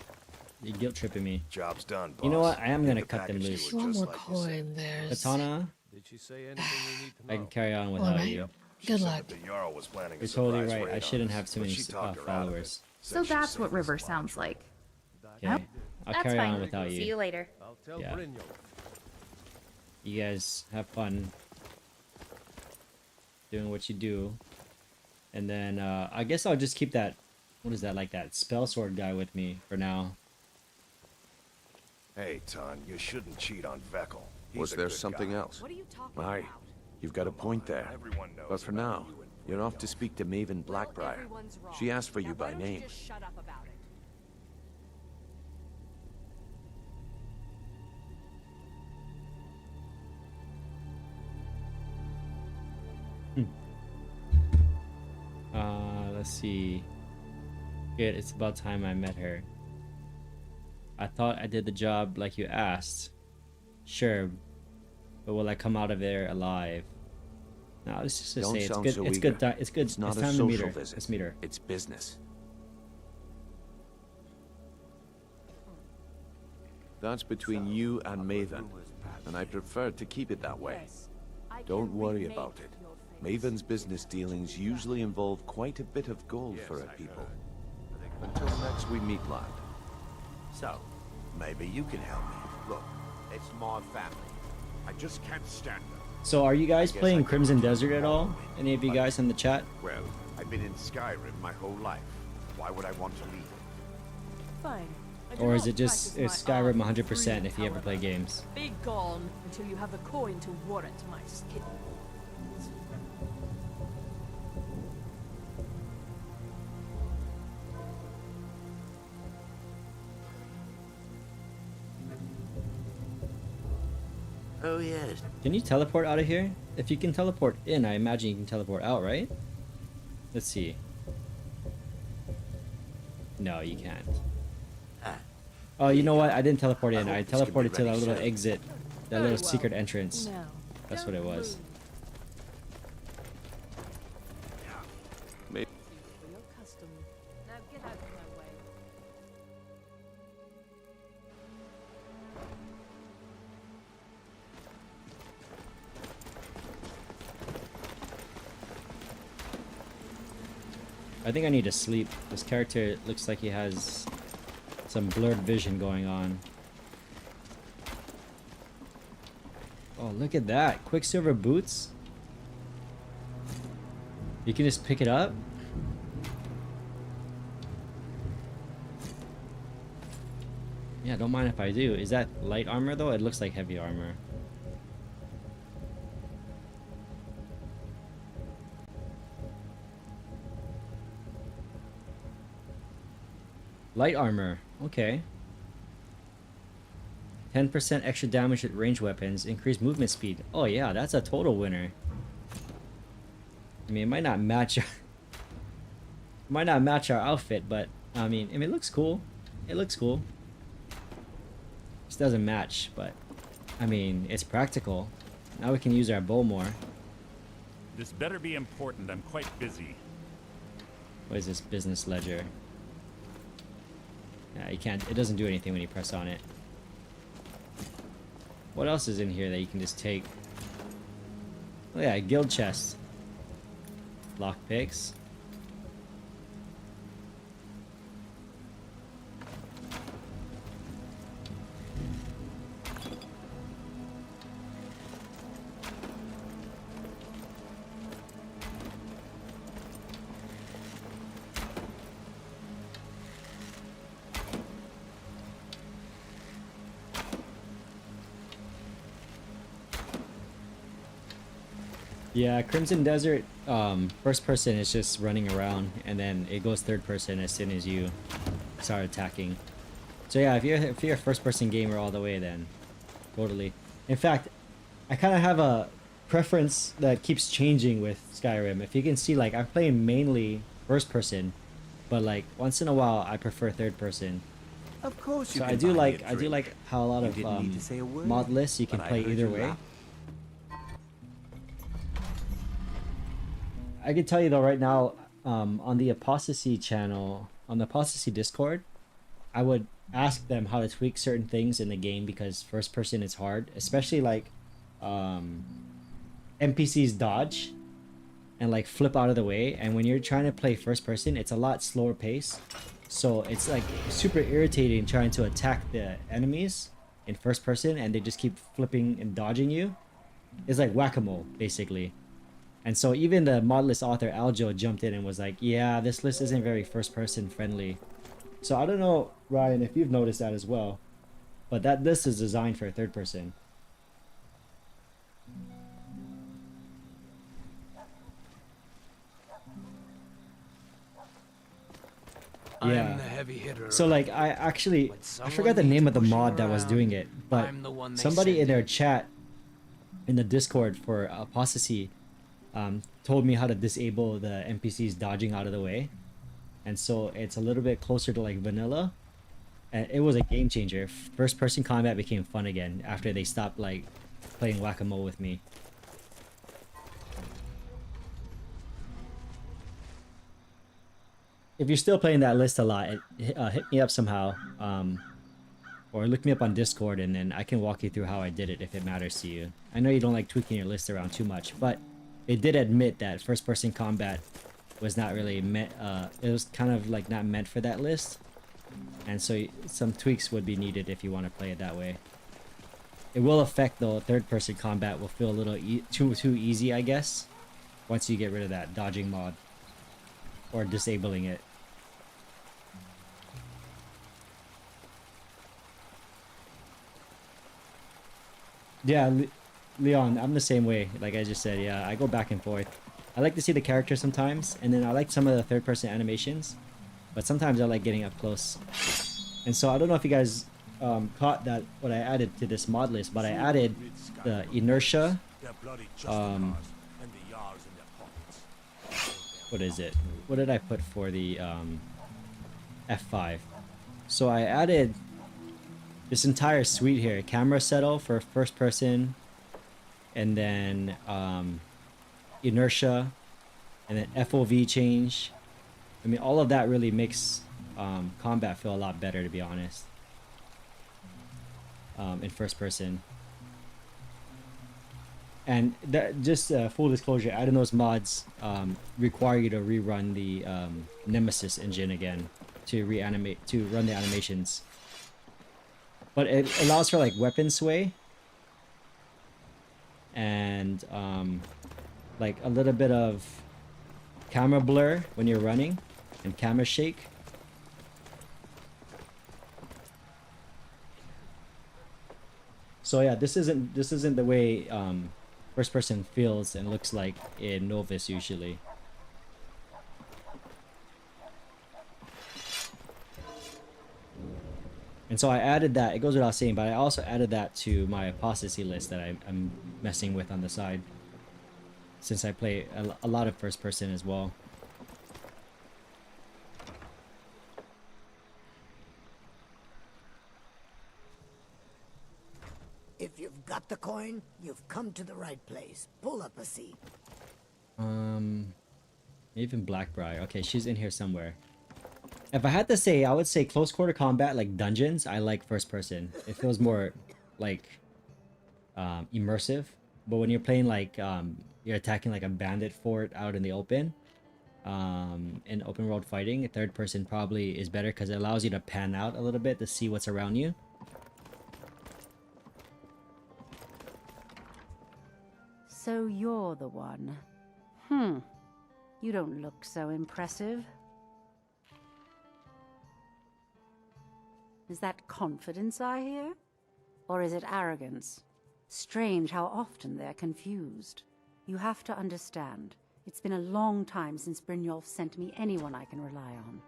You're guilt tripping me. Job's done, boss. You know what? I am Get gonna the cut them package loose. to her One just more like you said. coin, there's... Katana, Did she say anything we need to know? I can carry on without Alright. you. She Good said luck. that the Jarl was planning a You're totally surprise right. raid I on shouldn't us, have too but many she talked her out of it. followers. Said So she'd that's save what us River a lot of sounds trouble. like. Okay. I'll That's carry fine. on without See you. you later. I'll tell Yeah. Brynjolf. You guys have fun doing what you do. And then I guess I'll just keep that, what is that, like that spell sword guy with me for now. Hey, Ton, you shouldn't cheat on Veckel. He's Was a there good something guy. else? What are you talking Aye, about? you've got a point there. Everyone knows But for about now, you and you're off to speak to Maven Black-Briar. Everyone's wrong. She asked for Now you why by don't name. You just shut up about it. Let's see. Good, it's about time I met her. I thought I did the job like you asked. Sure, but will I come out of there alive? No, let's just Don't say it's sound good. so It's eager. good. It's good. It's not It's a time to meet social her. visit. Let's meet her. It's business. That's between you and Maven, and I prefer to keep it that way. Don't worry about it. Maven's business dealings usually involve quite a bit of gold for her people. Until next we meet, lad. So, maybe you can help me. Look, it's my family. I just can't stand them. So, are you guys I guess playing I Crimson can Desert at all? win, Any of you but- guys in the chat? Well, I've been in Skyrim my whole life. Why would I want to leave? Fine. I do Or is not it just practice is my Skyrim art 100% freely, if you ever play however. games? Be gone until you have the coin to warrant my skin. Oh, yes. Can you teleport out of here? If you can teleport in, I imagine you can teleport out, right? Let's see. No, you can't. Oh, you know what? I didn't teleport in. I hope this can be teleported to that ready little soon. exit, that Very little well. secret entrance. Now, That's what it was. Maybe. for your custom. Now get out of my way. I think I need to sleep. This character looks like he has some blurred vision going on. Oh, look at that. Quicksilver boots. You can just pick it up. Yeah, don't mind if I do. Is that light armor though? It looks like heavy armor. Light armor. Okay. 10% extra damage at ranged weapons. Increased movement speed. Oh yeah, that's a total winner. I mean, it might not match might not match our outfit, but I mean, it looks cool. It looks cool. Just doesn't match, but I mean, it's practical. Now we can use our bow more. This better be important. I'm quite busy. What is this business ledger? Yeah, you can't. It doesn't do anything when you press on it. What else is in here that you can just take? Oh yeah, guild chest. Lockpicks. Yeah, Crimson Desert, first person is just running around, and then it goes third person as soon as you start attacking. So yeah, if you're a first person gamer all the way, then totally. In fact, I kind of have a preference that keeps changing with Skyrim. If you can see, like, I'm playing mainly first person, but like once in a while I prefer third person. Of course you So can I do buy me like a drink. how a lot You of didn't need to say a word, mod lists you can but I play heard either you way. laugh. I can tell you though right now, on the Apostasy channel, on the apostasy Discord, I would ask them how to tweak certain things in the game because first person is hard, especially like NPCs dodge and like flip out of the way, and when you're trying to play first person, it's a lot slower pace, so it's like super irritating trying to attack the enemies in first person and they just keep flipping and dodging you. It's like whack-a-mole basically. And so even the modlist author Aljo jumped in and was like, yeah, this list isn't very first person friendly. So I don't know, Ryan, if you've noticed that as well, but that list is designed for a third person. Yeah. So like I forgot the name of the mod that was doing it, but somebody in their chat in the Discord for apostasy told me how to disable the NPCs dodging out of the way, and so it's a little bit closer to like vanilla, and it was a game changer. First person combat became fun again after they stopped like playing whack-a-mole with me. If you're still playing that list a lot, hit me up somehow, or look me up on Discord, and then I can walk you through how I did it if it matters to you. I know you don't like tweaking your list around too much, but it did admit that first-person combat was not really meant. It was kind of like not meant for that list, and so some tweaks would be needed if you want to play it that way. It will affect though. Third-person combat will feel a little too easy, I guess, once you get rid of that dodging mod or disabling it. Yeah, Leon, I'm the same way. Like I just said, yeah, I go back and forth. I like to see the character sometimes, and then I like some of the third-person animations, but sometimes I like getting up close. And so I don't know if you guys caught that what I added to this mod list, but I added the inertia. What is it? What did I put for the F5? So I added this entire suite here: camera settle for first person, and then inertia, and then FOV change. I mean, all of that really makes combat feel a lot better, to be honest, in first person. And that, just full disclosure, adding those mods require you to rerun the Nemesis engine again to run the animations. But it allows for like weapon sway and like a little bit of camera blur when you're running and camera shake. So yeah, this isn't the way first person feels and looks like in Nolvus usually. And so I added that. It goes without saying, but I also added that to my apostasy list that I'm messing with on the side, since I play a lot of first person as well. If you've got the coin, you've come to the right place. Pull up a seat. Maven Black-Briar. Okay, she's in here somewhere. If I had to say, I would say close quarter combat, like dungeons, I like first person. It feels more like immersive. But when you're playing like you're attacking like a bandit fort out in the open, in open world fighting, third person probably is better because it allows you to pan out a little bit to see what's around you. So you're the one. You don't look so impressive. Is that confidence I hear? Or is it arrogance? Strange how often they're confused. You have to understand, it's been a long time since Brynjolf sent me anyone I can rely on.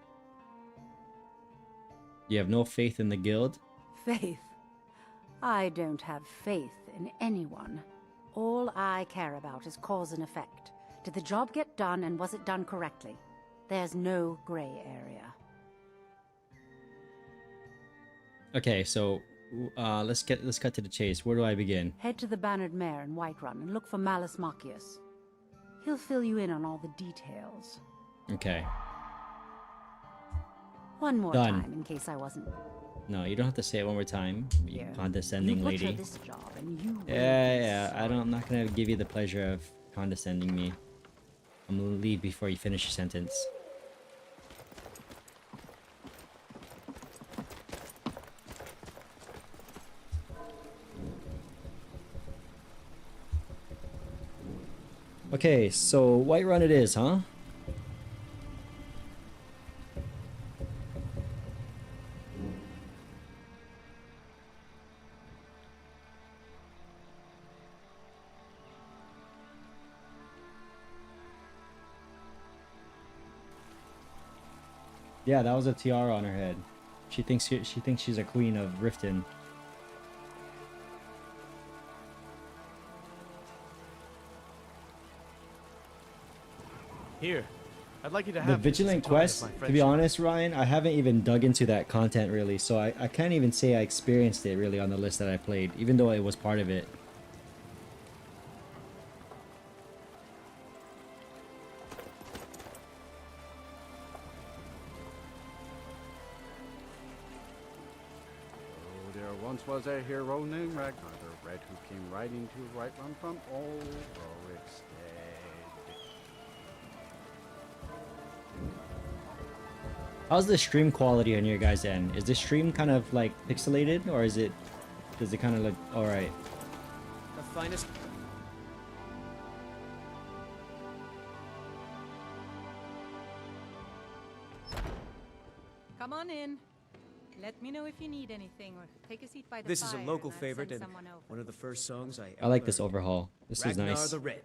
You have no faith in the guild? Faith? I don't have faith in anyone. All I care about is cause and effect. Did the job get done, and was it done correctly? There's no gray area. Okay, so let's cut to the chase. Where do I begin? Head to the Bannered Mare in Whiterun and look for Malus Macius. He'll fill you in on all the details. Okay. One more Done. time in case I wasn't. No, you don't have to say it one more time, you Here. condescending You butcher lady. this job and you will Yeah, I'm not gonna give you the pleasure of condescending me. I'm gonna leave before you finish your sentence. Okay, so Whiterun it is, huh? Yeah, that was a tiara on her head. She thinks she's a queen of Riften. Here, I'd like you to The have Vigilant Quest, to be honest, Ryan, I haven't even dug into that content really, so I can't even say I experienced it really on the list that I played, even though it was part of it. Oh, there once was a hero named Ragnar the Red who came riding to Whiterun from old Rorikstead. How's the stream quality on your guys' end? Is the stream kind of like pixelated, or does it kind of look alright? The finest. Come on in. Let me know if you need anything, or take a seat by the This is fire a local and I'll favorite send and someone over. one of the first songs I like this overhaul. This is Ragnar nice. the Red.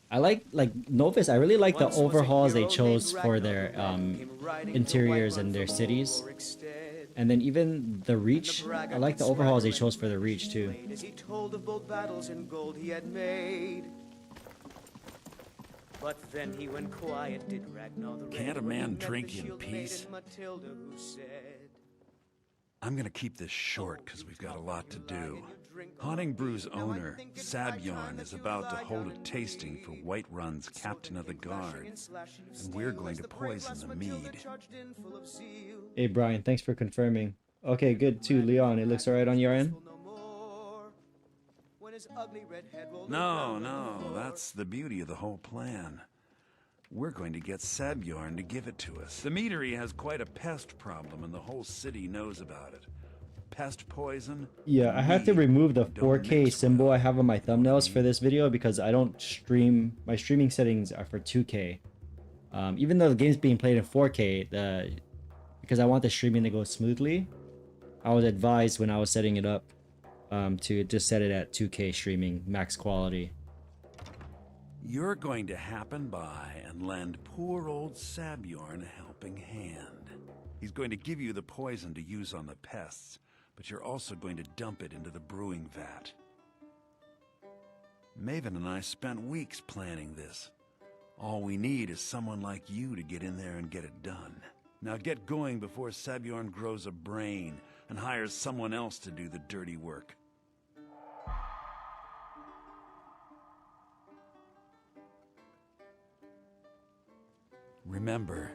I like Nolvus. I really like the Once was a overhauls they hero chose named for Ragnar their the Red, came riding to interiors Whiterun and their from cities, Rorikstead. and then even the reach. braggart I like the and overhauls they swagger chose for the reach too. As he told of bold battles and gold he had made. But then he went quiet, did Ragnar the Red. Can't a when he man met the drink in shield peace? maiden Matilda, who said, I'm gonna keep this short because we've got a lot to do. Haunting Brew's owner, Sabjorn, is about to hold a tasting for Whiterun's Captain of the Guard, and we're going to poison the mead. Hey Brian, thanks for confirming. Okay, good too, Leon. It looks alright on your end. No, that's the beauty of the whole plan. We're going to get Sabjorn to give it to us. The meadery has quite a pest problem, and the whole city knows about it. Pest poison? Yeah, I have to remove the 4K symbol I have on my thumbnails for this video because I don't stream. My streaming settings are for 2K. Even though the game's being played in 4K, because I want the streaming to go smoothly, I was advised when I was setting it up to just set it at 2K streaming, max quality. You're going to happen by and lend poor old Sabjorn a helping hand. He's going to give you the poison to use on the pests, but you're also going to dump it into the brewing vat. Maven and I spent weeks planning this. All we need is someone like you to get in there and get it done. Now get going before Sabjorn grows a brain and hires someone else to do the dirty work. Remember,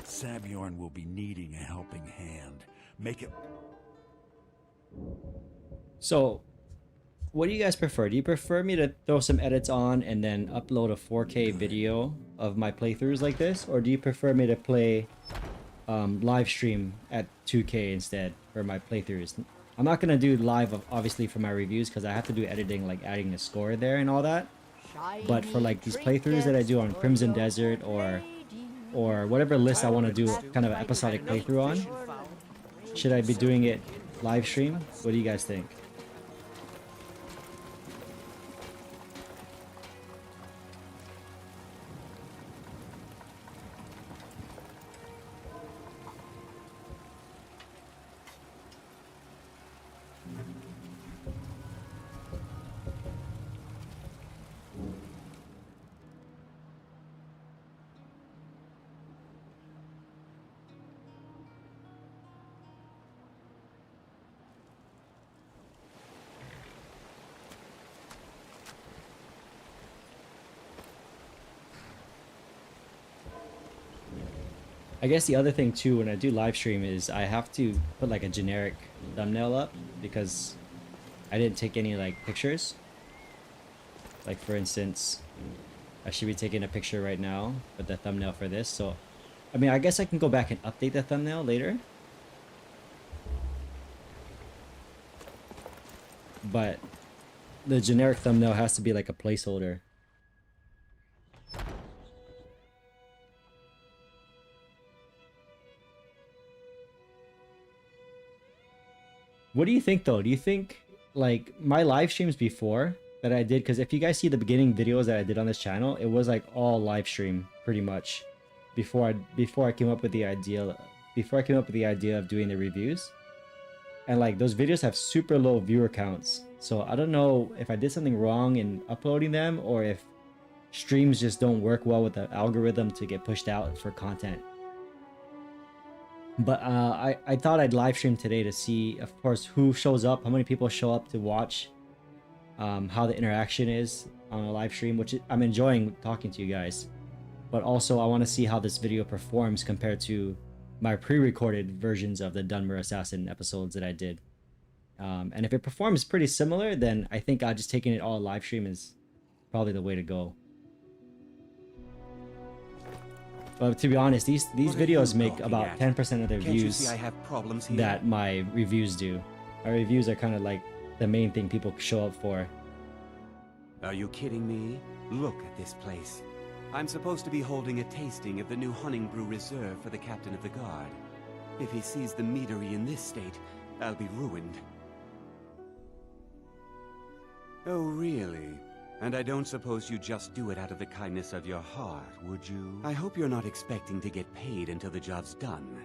Sabjorn will be needing a helping hand. Make it... So, what do you guys prefer? Do you prefer me to throw some edits on and then upload a 4K video of my playthroughs like this? Or do you prefer me to play live stream at 2K instead for my playthroughs? I'm not going to do live, obviously, for my reviews because I have to do editing, like adding the score there and all that. But for like these playthroughs that I do on Crimson Desert or whatever list I want to do kind of an episodic playthrough on, should I be doing it live stream? What do you guys think? I guess the other thing too when I do live stream is I have to put like a generic thumbnail up because I didn't take any like pictures. Like for instance, I should be taking a picture right now with the thumbnail for this. So, I mean, I guess I can go back and update the thumbnail later. But the generic thumbnail has to be like a placeholder. What do you think though? Do you think like my live streams before that I did, because if you guys see the beginning videos that I did on this channel, it was like all live stream pretty much before I came up with the idea of doing the reviews. And like those videos have super low viewer counts. So I don't know if I did something wrong in uploading them or if streams just don't work well with the algorithm to get pushed out for content. But I thought I'd live stream today to see, of course, who shows up, how many people show up to watch, how the interaction is on a live stream, which I'm enjoying talking to you guys. But also I want to see how this video performs compared to my pre-recorded versions of the Dunmer Assassin episodes that I did. And if it performs pretty similar, then I think just taking it all live stream is probably the way to go. But to be honest, these videos make about 10% of their views that my reviews do. My reviews are kind of like the main thing people show up for. Are you kidding me? Look at this place. I'm supposed to be holding a tasting of the new Hunting Brew Reserve for the Captain of the Guard. If he sees the meadery in this state, I'll be ruined. Oh, really? And I don't suppose you just do it out of the kindness of your heart, would you? I hope you're not expecting to get paid until the job's done.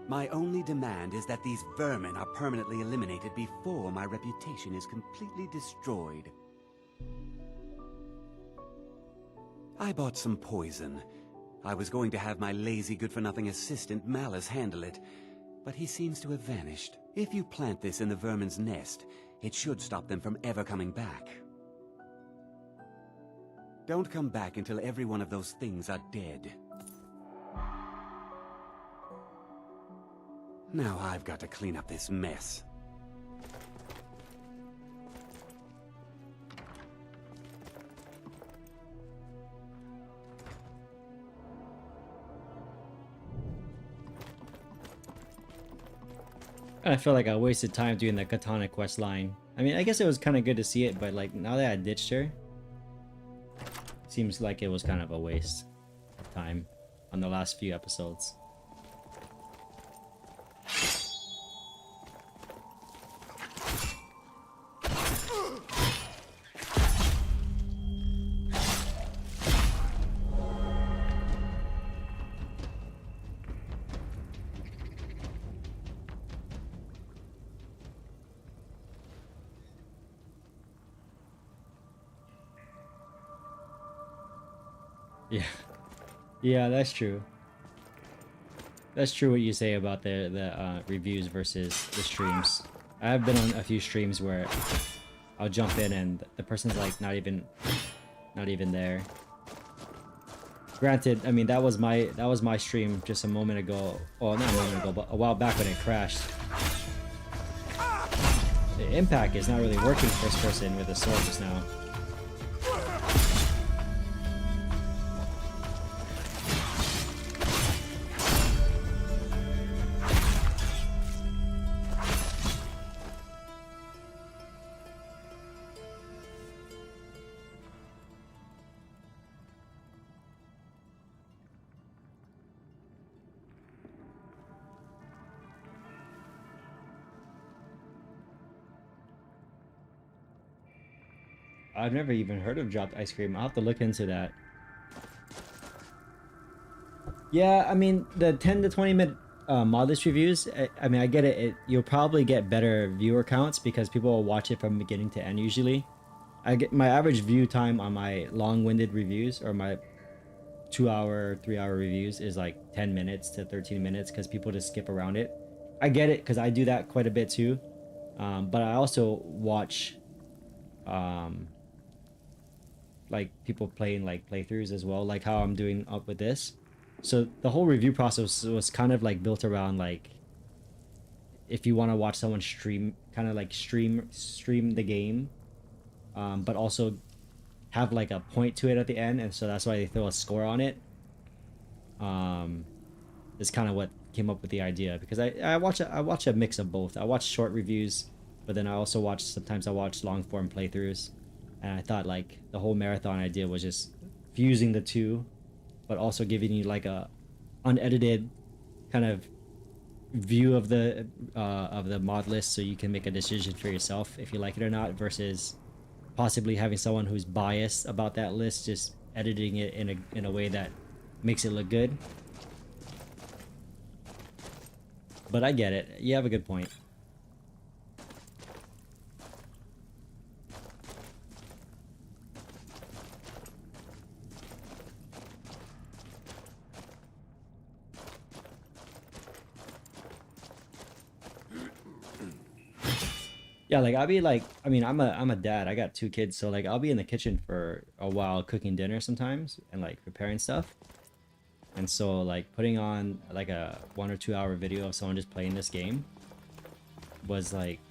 My only demand is that these vermin are permanently eliminated before my reputation is completely destroyed. I bought some poison. I was going to have my lazy good-for-nothing assistant Malice handle it, but he seems to have vanished. If you plant this in the vermin's nest, it should stop them from ever coming back. Don't come back until every one of those things are dead. Now I've got to clean up this mess. I feel like I wasted time doing the Katana quest line. I mean, I guess it was kind of good to see it, but like now that I ditched her, seems like it was kind of a waste of time on the last few episodes. Yeah, that's true. That's true what you say about the reviews versus the streams. I've been on a few streams where I'll jump in and the person's like not even there. Granted, I mean that was my stream just a moment ago. Well, not a moment ago, but a while back when it crashed. The impact is not really working first person with the sword just now. I've never even heard of dropped ice cream. I'll have to look into that. Yeah, I mean, the 10 to 20 minute modlist reviews, I mean, I get it. You'll probably get better viewer counts because people will watch it from beginning to end usually. I get my average view time on my long-winded reviews or my 2-hour, 3-hour reviews is like 10 minutes to 13 minutes because people just skip around it. I get it because I do that quite a bit too. But I also watch like people playing like playthroughs as well, like how I'm doing up with this. So the whole review process was kind of like built around like if you want to watch someone stream, kind of like stream the game, but also have like a point to it at the end, and so that's why they throw a score on it. Is kind of what came up with the idea, because I watch a mix of both. I watch short reviews, but then I also sometimes I watch long form playthroughs, and I thought like the whole marathon idea was just fusing the two, but also giving you like a unedited kind of view of the mod list, so you can make a decision for yourself if you like it or not, versus possibly having someone who's biased about that list just editing it in a way that makes it look good. But I get it. You have a good point. Yeah, like I'll be like, I mean, I'm a dad. I got 2 kids, so like I'll be in the kitchen for a while cooking dinner sometimes and like preparing stuff. And so like putting on like a 1 or 2 hour video of someone just playing this game was like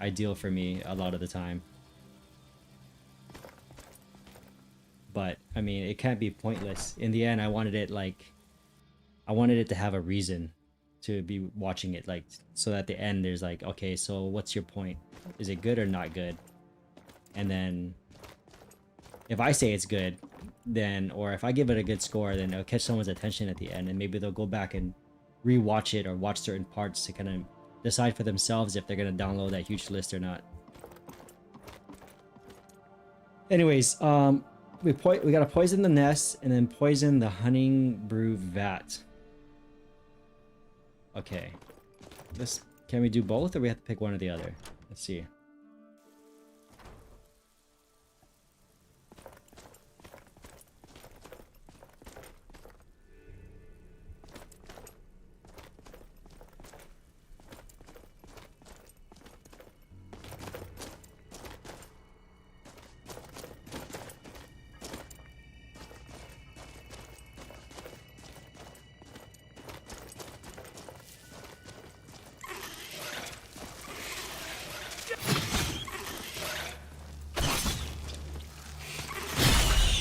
ideal for me a lot of the time. But I mean, it can't be pointless. In the end, I wanted it to have a reason to be watching it, like, so at the end there's like, okay, so what's your point? Is it good or not good? And then if I say it's good, then, or if I give it a good score, then it'll catch someone's attention at the end, and maybe they'll go back and rewatch it or watch certain parts to kind of decide for themselves if they're going to download that huge list or not. Anyways, we gotta poison the nest and then poison the hunting brew vat. Okay, can we do both, or we have to pick one or the other? Let's see.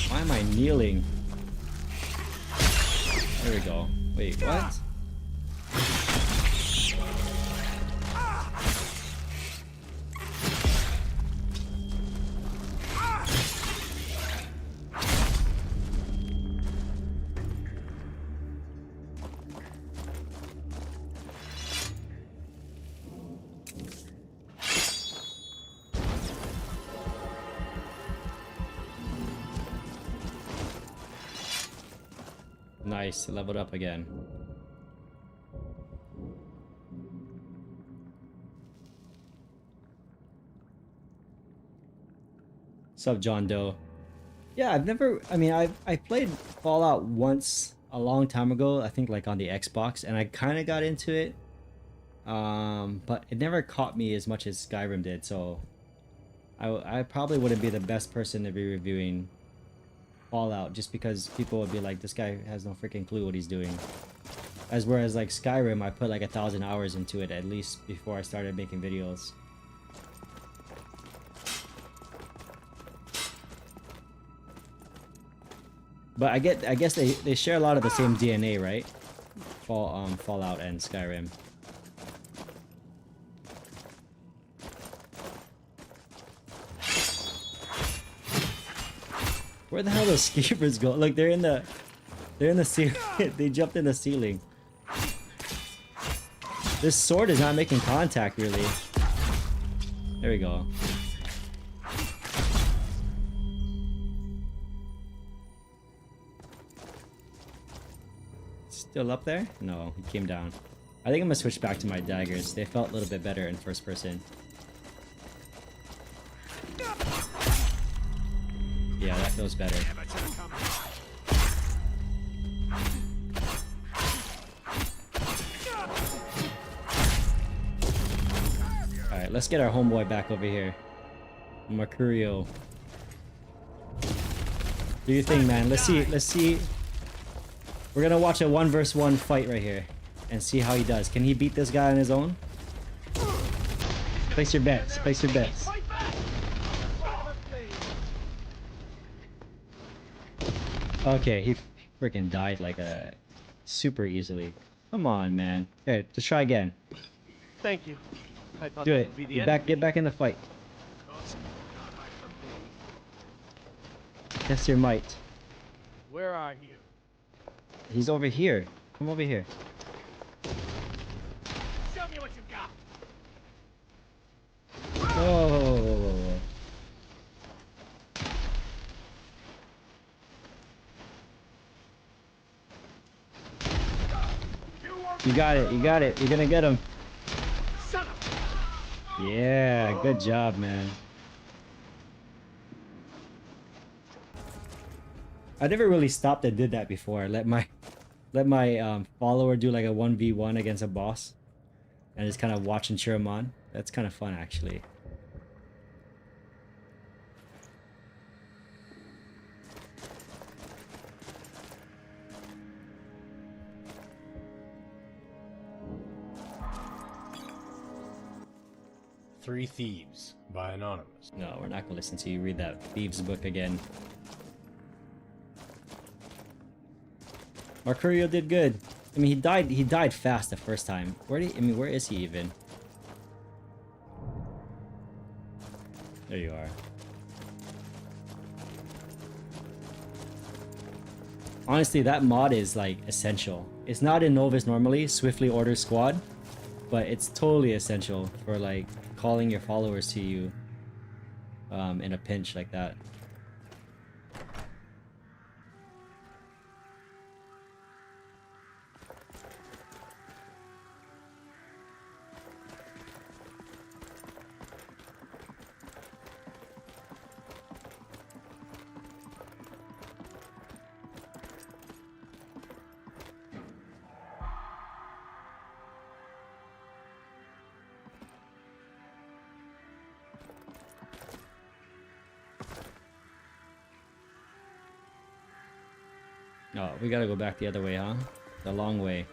Why am I kneeling? There we go. Wait, what? Nice, leveled up again. Sup, John Doe? Yeah, I've never, I mean, I played Fallout once a long time ago, I think like on the Xbox, and I kind of got into it. But it never caught me as much as Skyrim did, so I probably wouldn't be the best person to be reviewing Fallout, just because people would be like, this guy has no freaking clue what he's doing. Whereas like Skyrim, I put like 1,000 hours into it at least before I started making videos. But I guess they share a lot of the same DNA, right? Fallout and Skyrim. Where the hell those skeepers go? Look, they're in the ceiling. They jumped in the ceiling. This sword is not making contact, really. There we go. Still up there? No, he came down. I think I'm gonna switch back to my daggers. They felt a little bit better in first person. Yeah, that feels better. Alright, let's get our homeboy back over here. Mercurio. Do your thing, man. Let's see. We're gonna watch a 1v1 fight right here and see how he does. Can he beat this guy on his own? Place your bets. Place your bets. Okay, he freaking died like super easily. Come on, man. Here, just try again. Thank you. I thought Do that it. would be the end. Get back in the fight. Test your might. Where are you? He's over here. Come over here. Show me what you've got. Oh. You got it. You got it. You're gonna get him. Yeah, good job, man. I never really stopped and did that before. Let my follower do like a 1v1 against a boss and just kind of watch and cheer him on. That's kind of fun, actually. Three Thieves by Anonymous. No, we're not gonna listen to you read that Thieves book again. Mercurio did good. I mean, he died fast the first time. Where is he even? There you are. Honestly, that mod is like essential. It's not in Nolvus normally, Swiftly Order Squad, but it's totally essential for like calling your followers to you in a pinch like that. Oh, we gotta go back the other way, huh? The long way.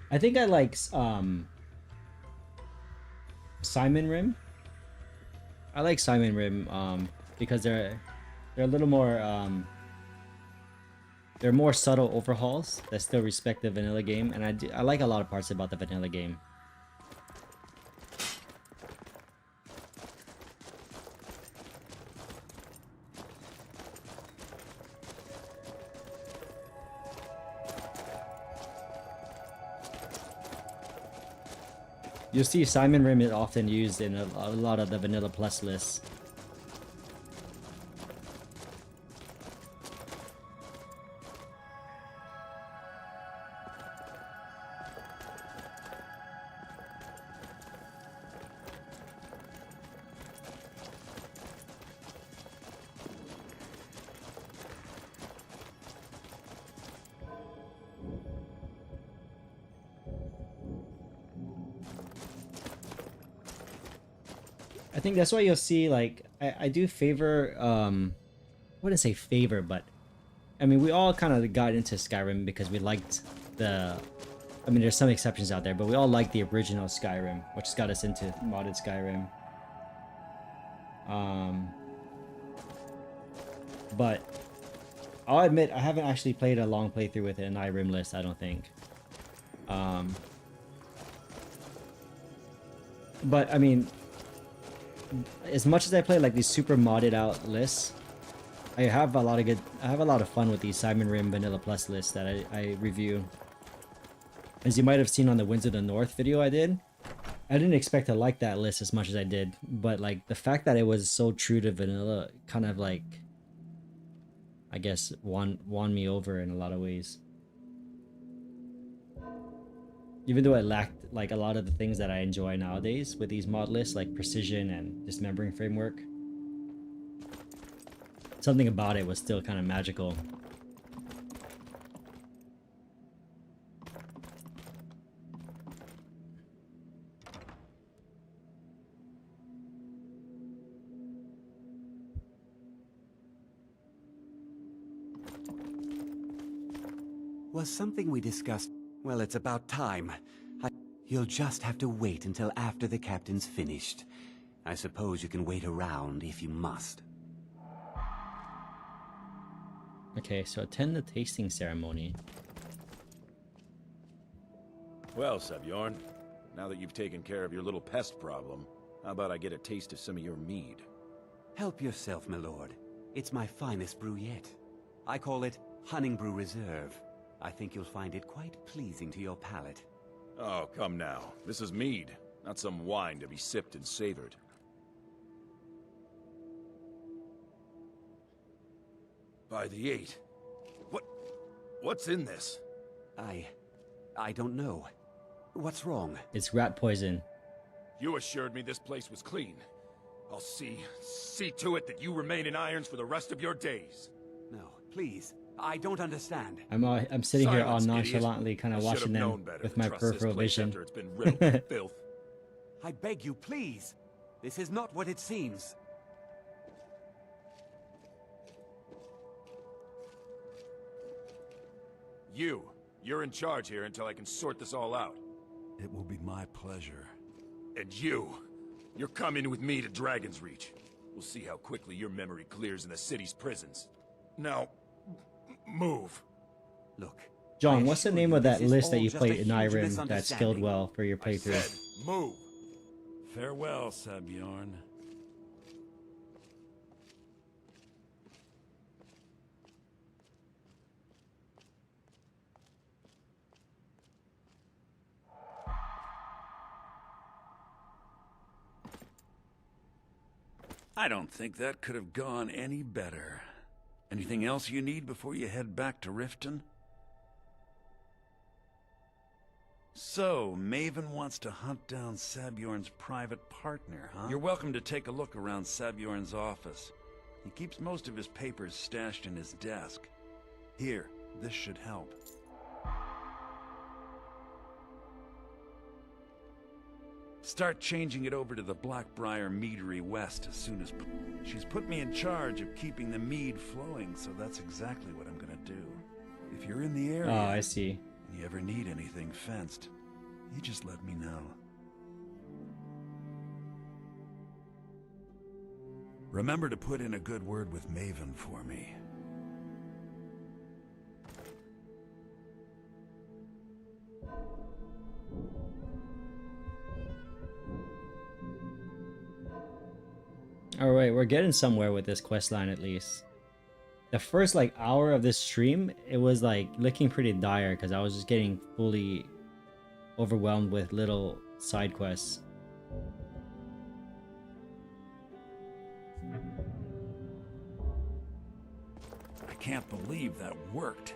I think I like Simon Rim. I like Simon Rim because they're a little more they're more subtle overhauls that still respect the vanilla game, and I like a lot of parts about the vanilla game. You'll see Simon Rim is often used in a lot of the vanilla plus lists. I think that's why you'll see, like, I do favor, I wouldn't say favor, but, I mean, we all kind of got into Skyrim because we liked I mean, there's some exceptions out there, but we all liked the original Skyrim, which got us into modded Skyrim. But, I'll admit, I haven't actually played a long playthrough with an IRIM list, I don't think. But, I mean, as much as I play like these super modded out lists, I have a lot of fun with these Simon Rim Vanilla Plus lists that I review. As you might have seen on the Winds of the North video I did, I didn't expect to like that list as much as I did, but like the fact that it was so true to vanilla kind of like, I guess, won me over in a lot of ways. Even though it lacked like a lot of the things that I enjoy nowadays with these mod lists, like precision and dismembering framework. something about it was still kind of magical. Was something we discussed? Well, it's about time. You'll just have to wait until after the captain's finished. I suppose you can wait around if you must. Okay, so attend the tasting ceremony. Well, Sebjorn, now that you've taken care of your little pest problem, how about I get a taste of some of your mead? Help yourself, my lord. It's my finest brew yet. I call it Honningbrew Reserve. I think you'll find it quite pleasing to your palate. Oh, come now. This is mead, not some wine to be sipped and savored. By the 8. What's in this? I don't know. What's wrong? It's rat poison. You assured me this place was clean. I'll see to it that you remain in irons for the rest of your days. No, please. I don't understand. I'm sitting here all Silence, nonchalantly, kind of watching them with my peripheral vision. It's been riddled with filth. I beg you, please. This is not what it seems. You're in charge here until I can sort this all out. It will be my pleasure. And you're coming with me to Dragon's Reach. We'll see how quickly your memory clears in the city's prisons. Now, move. Look, John, what's the name of that list that you played in Skyrim that scaled well for your playthrough? Move. Farewell, Sebjorn. I don't think that could have gone any better. Anything else you need before you head back to Riften? So, Maven wants to hunt down Sebjorn's private partner, huh? You're welcome to take a look around Sebjorn's office. He keeps most of his papers stashed in his desk. Here, this should help. Start changing it over to the Black-Briar meadery west as soon as... She's put me in charge of keeping the mead flowing, so that's exactly what I'm gonna do. If you're in the area... Oh, I see. And you ever need anything fenced, you just let me know. Remember to put in a good word with Maven for me. Alright, we're getting somewhere with this questline at least. The first like hour of this stream, it was like looking pretty dire because I was just getting fully overwhelmed with little side quests. I can't believe that worked.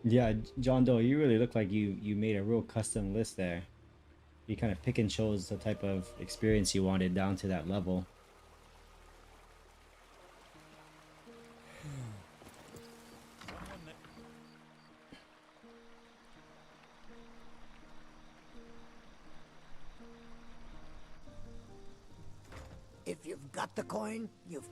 Yeah, John Doe, you really look like you made a real custom list there. You kind of pick and chose the type of experience you wanted down to that level. If you've got the coin, you've...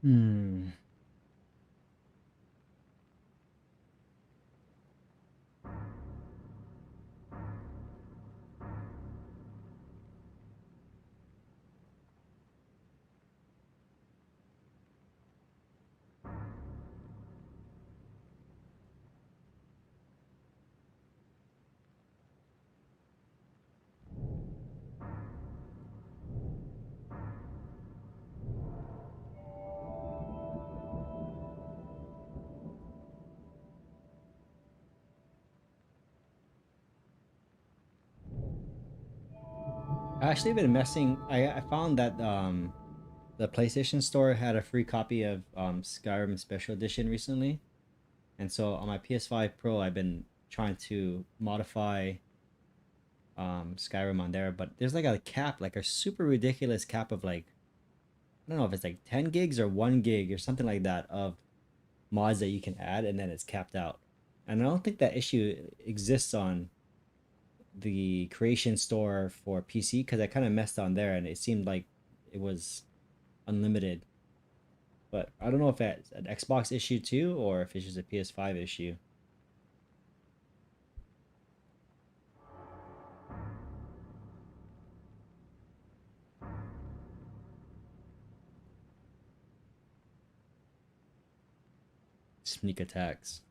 Hmm. I actually been messing. I found that the PlayStation Store had a free copy of Skyrim Special Edition recently, and so on my PS5 Pro, I've been trying to modify Skyrim on there. But there's like a cap, like a super ridiculous cap of like, I don't know if it's like 10 gigs or 1 gig or something like that of mods that you can add, and then it's capped out. And I don't think that issue exists on the creation store for PC, because I kind of messed on there and it seemed like it was unlimited. But I don't know if that's an Xbox issue too, or if it's just a PS5 issue. Sneak attacks.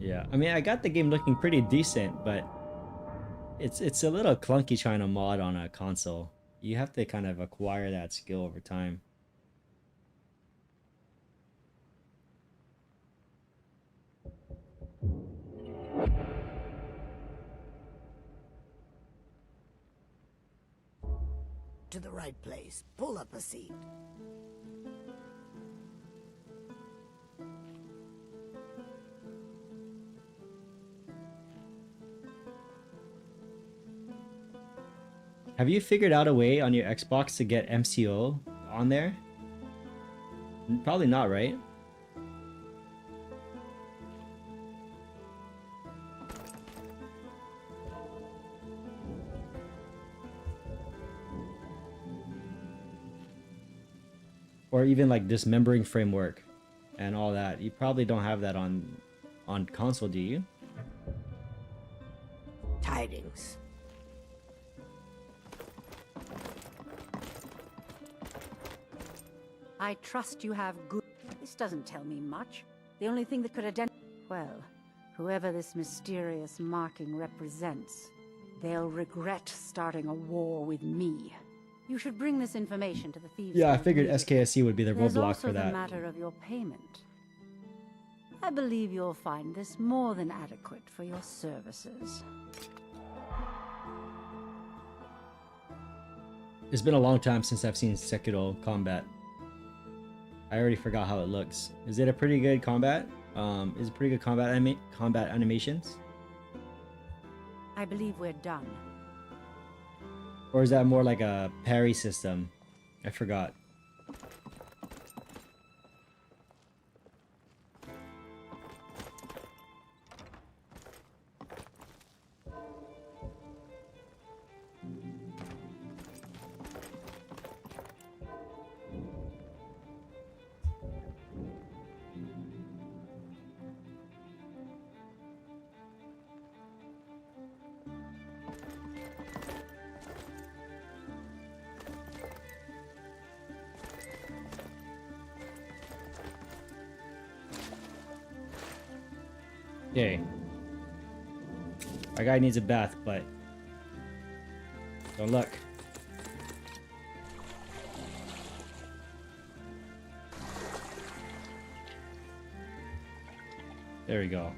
Yeah, I mean, I got the game looking pretty decent, but it's a little clunky trying to mod on a console. You have to kind of acquire that skill over time. To the right place. Pull up a seat. Have you figured out a way on your Xbox to get MCO on there? Probably not, right? Or even like dismembering framework and all that. You probably don't have that on console, do you? Tidings. I trust you have good... This doesn't tell me much. The only thing that could identify... Well, whoever this mysterious marking represents, they'll regret starting a war with me. You should bring this information to the Thieves Guild. Yeah, I figured SKSC would be the roadblock for that. There's also the matter of your payment. I believe you'll find this more than adequate for your services. It's been a long time since I've seen Sekiro combat. I already forgot how it looks. Is it a pretty good combat? Is it pretty good combat animations? I believe we're done. Or is that more like a parry system? I forgot. Okay. Our guy needs a bath, but don't look. There we go.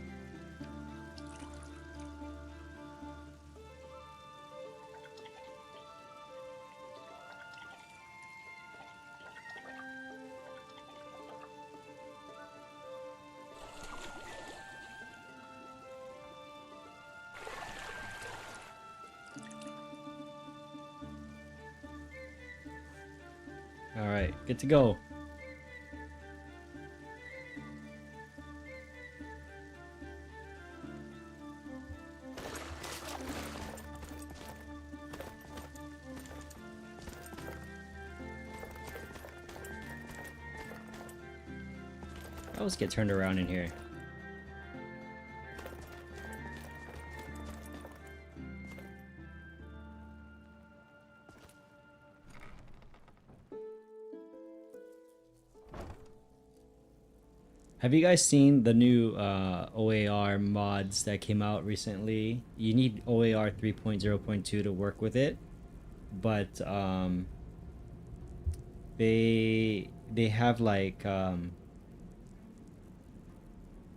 All right, good to go. I always get turned around in here. Have you guys seen the new OAR mods that came out recently? You need OAR 3.0.2 to work with it, but they have like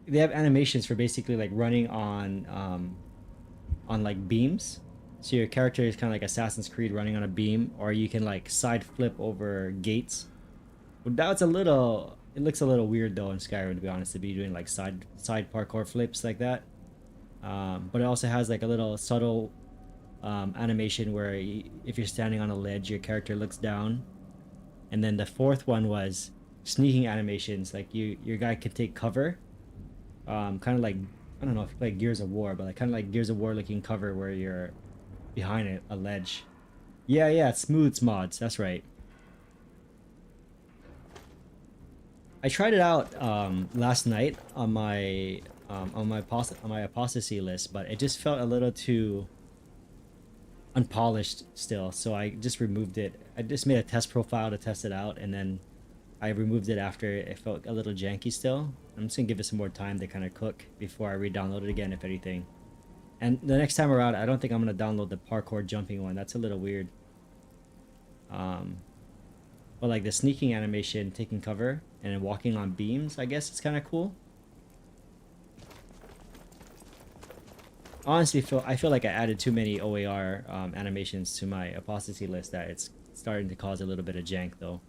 they have animations for basically like running on like beams. So your character is kind of like Assassin's Creed running on a beam, or you can like side flip over gates. But that's a little. It looks a little weird though in Skyrim, to be honest, to be doing like side parkour flips like that. But it also has like a little subtle animation where if you're standing on a ledge, your character looks down. And then the fourth one was sneaking animations, like your guy can take cover, kind of like, I don't know if like Gears of War, but like kind of like Gears of War looking cover where you're behind a ledge. Yeah, smooths mods, that's right. I tried it out last night on my apostasy list, but it just felt a little too unpolished still, so I just removed it. I just made a test profile to test it out, and then I removed it after it felt a little janky still. I'm just gonna give it some more time to kind of cook before I re-download it again, if anything. And the next time around, I don't think I'm gonna download the parkour jumping one. That's a little weird. But like the sneaking animation, taking cover, and then walking on beams, I guess it's kind of cool. Honestly, I feel like I added too many OAR animations to my apostasy list that it's starting to cause a little bit of jank though.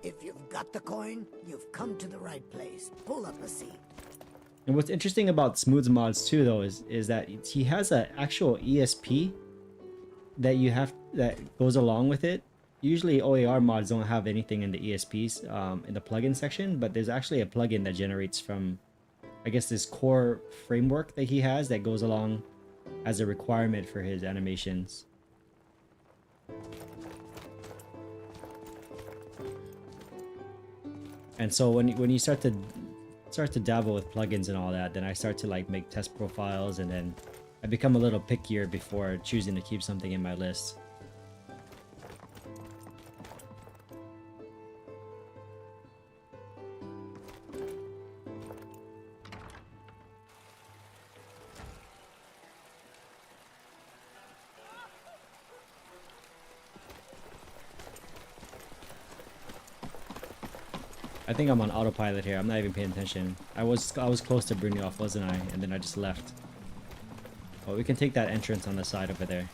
If you've got the coin, you've come to the right place. Pull up a seat. And what's interesting about Smooth's mods too, though, is that he has an actual ESP that goes along with it. Usually OAR mods don't have anything in the ESPs in the plugin section, but there's actually a plugin that generates from, I guess, this core framework that he has that goes along as a requirement for his animations. And so when you start to dabble with plugins and all that, then I start to like make test profiles, and then I become a little pickier before choosing to keep something in my list. I think I'm on autopilot here. I'm not even paying attention. I was close to Brynjolf, wasn't I? And then I just left. Well, we can take that entrance on the side over there.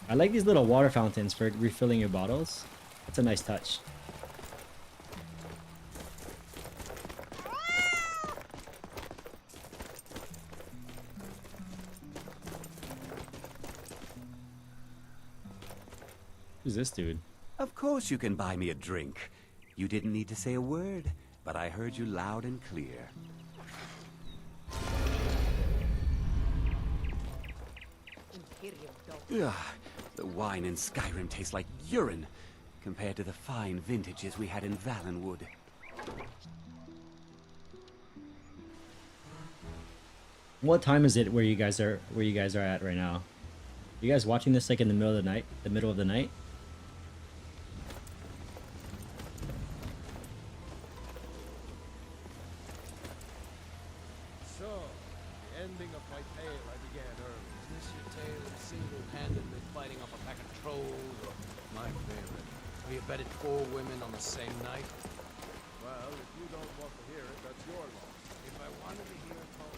I like these little water fountains for refilling your bottles. That's a nice touch. Who's this dude? Of course you can buy me a drink. You didn't need to say a word, but I heard you loud and clear. Ugh, the wine in Skyrim tastes like urine compared to the fine vintages we had in Valenwood. What time is it where you guys are at right now? You guys watching this like in the middle of the night? The middle of the night? fighting off a pack of trolls or... My favorite. Where you bedded 4 women on the same night? Well, if you don't want to hear it, that's your loss. If I wanted to hear it, Paul...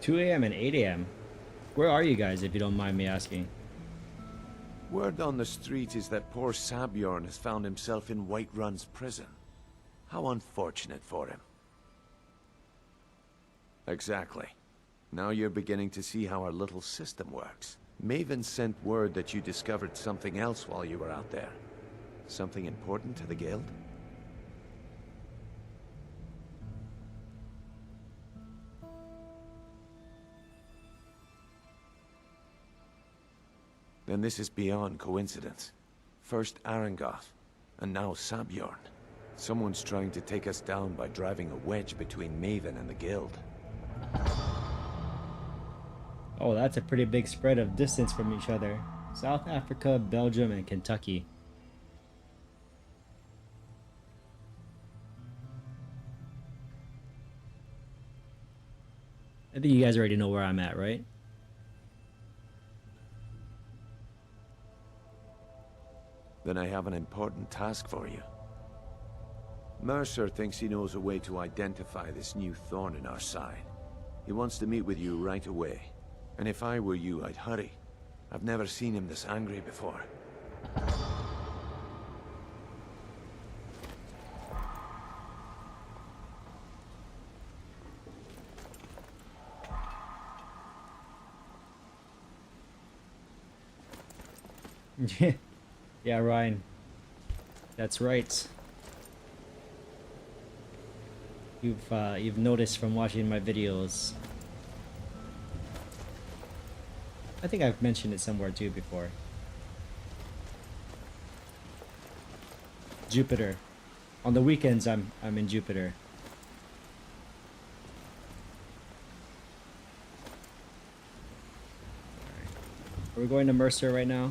2 a.m. and 8 a.m. Where are you guys, if you don't mind me asking? Word on the street is that poor Sabjorn has found himself in Whiterun's prison. How unfortunate for him. Exactly. Now you're beginning to see how our little system works. Maven sent word that you discovered something else while you were out there. Something important to the guild? Then this is beyond coincidence. First Arangoth, and now Sabjorn. Someone's trying to take us down by driving a wedge between Maven and the guild. Oh, that's a pretty big spread of distance from each other. South Africa, Belgium, and Kentucky. I think you guys already know where I'm at, right? Then I have an important task for you. Mercer thinks he knows a way to identify this new thorn in our side. He wants to meet with you right away. And if I were you, I'd hurry. I've never seen him this angry before. Yeah, Ryan. That's right. You've noticed from watching my videos. I think I've mentioned it somewhere too before. Jupiter. On the weekends I'm in Jupiter. Right. Are we going to Mercer right now?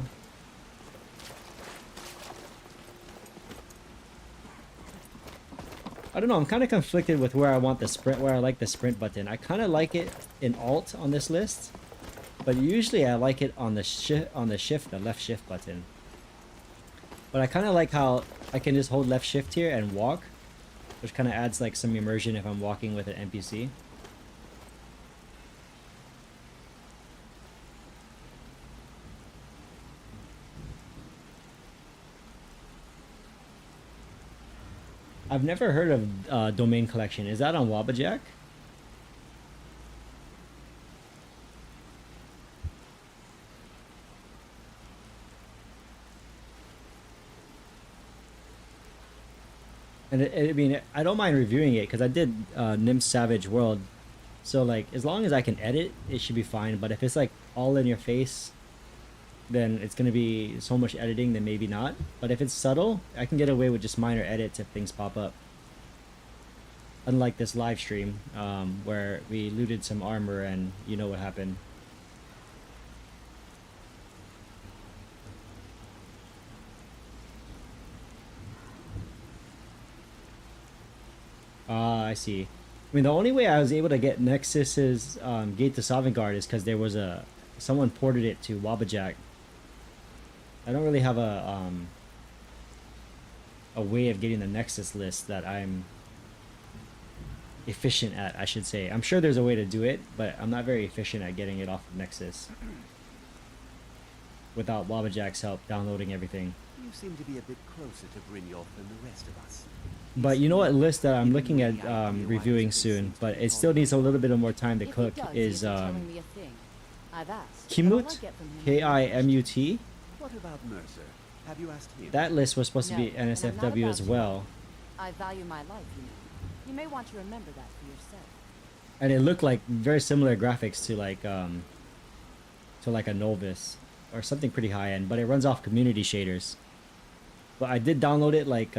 I don't know, I'm kind of conflicted with where I want the sprint, where I like the sprint button. I kind of like it in alt on this list, but usually I like it on the the left shift button. But I kind of like how I can just hold left shift here and walk, which kind of adds like some immersion if I'm walking with an NPC. I've never heard of domain collection. Is that on Wabbajack? And I mean, I don't mind reviewing it because I did Nim Savage World, so like as long as I can edit, it should be fine. But if it's like all in your face, then it's gonna be so much editing, then maybe not. But if it's subtle, I can get away with just minor edits if things pop up. Unlike this live stream, where we looted some armor and you know what happened. I see. I mean, the only way I was able to get Nexus's Gate to Sovngarde is because there was someone ported it to Wabbajack. I don't really have a way of getting the Nexus list that I'm efficient at, I should say. I'm sure there's a way to do it, but I'm not very efficient at getting it off of Nexus without Wabbajack's help downloading everything. You seem to be a bit closer to Brynjolf than the rest of us. But you know what list that I'm looking at reviewing soon, but it still needs a little bit of more time to cook, is Kimut, K-I-M-U-T. What about Mercer? Have you asked him? That list was supposed to be NSFW as well. I value my life, you know. You may want to remember that for yourself. And it looked like very similar graphics to like a Nolvus or something pretty high end, but it runs off community shaders. But I did download it like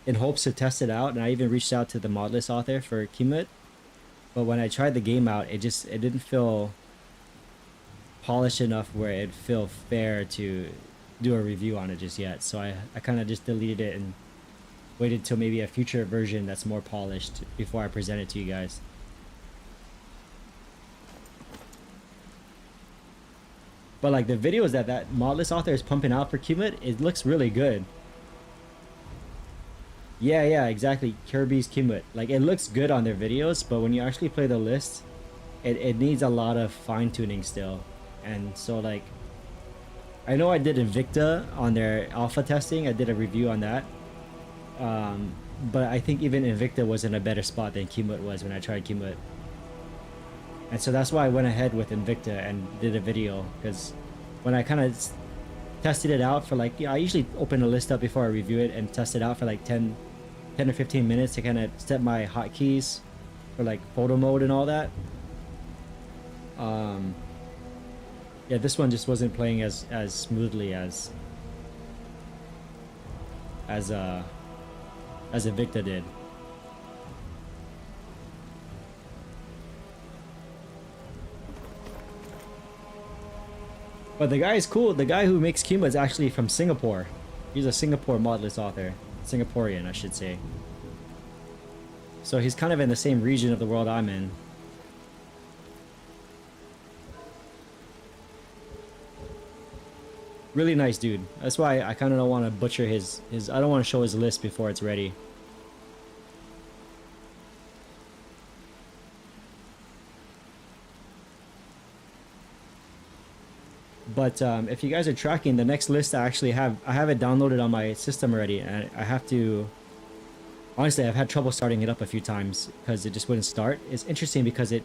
in hopes to test it out, and I even reached out to the modlist author for Kimut. But when I tried the game out, it didn't feel polished enough where it'd feel fair to do a review on it just yet. So I kind of just deleted it and waited till maybe a future version that's more polished before I present it to you guys. But like the videos that modlist author is pumping out for Qmut, it looks really good. Yeah, exactly. Kirby's Qmut. Like it looks good on their videos, but when you actually play the list, it needs a lot of fine tuning still. And so like, I know I did Invicta on their alpha testing. I did a review on that. But I think even Invicta was in a better spot than Qmut was when I tried Qmut. And so that's why I went ahead with Invicta and did a video, because when I kind of tested it out for like, I usually open a list up before I review it and test it out for like 10 or 15 minutes to kind of set my hotkeys for like photo mode and all that. Yeah, this one just wasn't playing as smoothly as Invicta did. But the guy is cool. The guy who makes Qmut is actually from Singapore. He's a Singapore modlist author. Singaporean, I should say. So he's kind of in the same region of the world I'm in. Really nice dude. That's why I kind of don't want to butcher his I don't want to show his list before it's ready. But if you guys are tracking, the next list I have it downloaded on my system already, and I have to, honestly, I've had trouble starting it up a few times because it just wouldn't start. It's interesting because the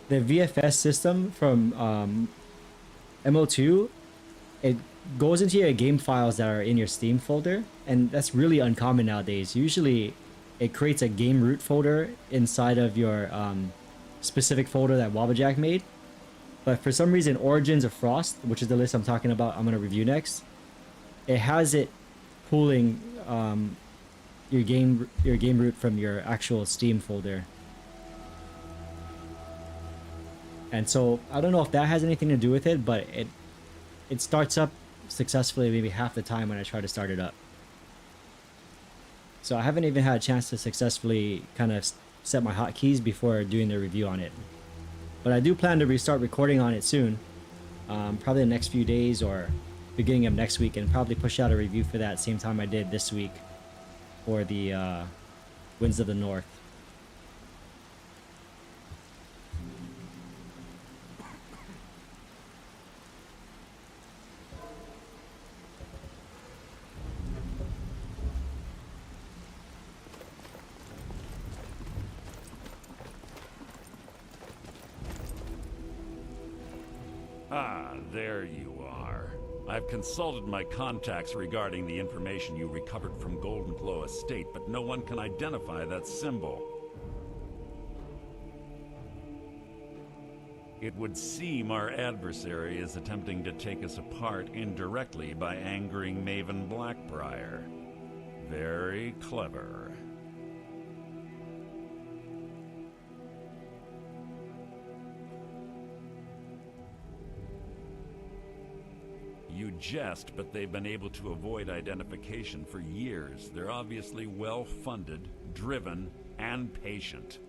VFS system from MO2, it goes into your game files that are in your Steam folder, and that's really uncommon nowadays. Usually it creates a game root folder inside of your specific folder that Wabbajack made. But for some reason, Origins of Frost, which is the list I'm talking about, I'm going to review next, it has it pulling your game root from your actual Steam folder. And so I don't know if that has anything to do with it, but it starts up successfully maybe half the time when I try to start it up. So I haven't even had a chance to successfully kind of set my hotkeys before doing the review on it. But I do plan to restart recording on it soon, probably the next few days or beginning of next week, and probably push out a review for that same time I did this week for the Winds of the North. Ah, there you are. I've consulted my contacts regarding the information you recovered from Golden Glow Estate, but no one can identify that symbol. It would seem our adversary is attempting to take us apart indirectly by angering Maven Black-Briar. Very clever. You jest, but they've been able to avoid identification for years. They're obviously well-funded, driven, and patient.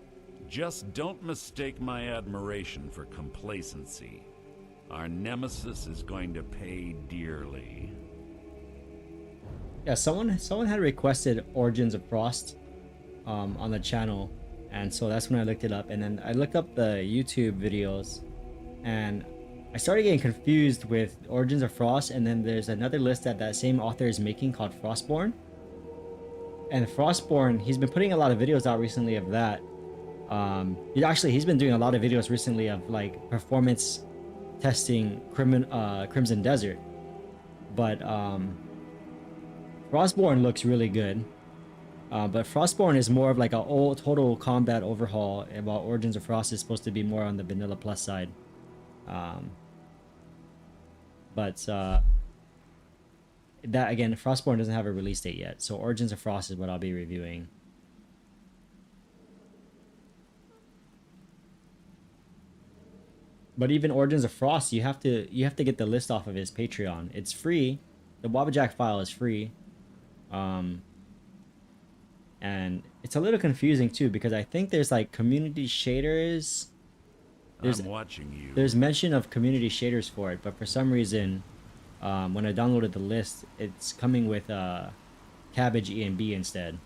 Just don't mistake my admiration for complacency. Our nemesis is going to pay dearly. Yeah, someone had requested Origins of Frost on the channel, and so that's when I looked it up. And then I looked up the YouTube videos, and I started getting confused with Origins of Frost, and then there's another list that same author is making called Frostborn. And Frostborn, he's been putting a lot of videos out recently of that. He's been doing a lot of videos recently of like performance testing Crimson Desert. But Frostborn looks really good. But Frostborn is more of like a old total combat overhaul, while Origins of Frost is supposed to be more on the vanilla plus side. That again, Frostborn doesn't have a release date yet, so Origins of Frost is what I'll be reviewing. But even Origins of Frost, you have to get the list off of his Patreon. It's free. The Wabbajack file is free. And it's a little confusing too, because I think there's like community shaders. I'm watching you. There's mention of community shaders for it, but for some reason, when I downloaded the list, it's coming with Cabbage ENB instead.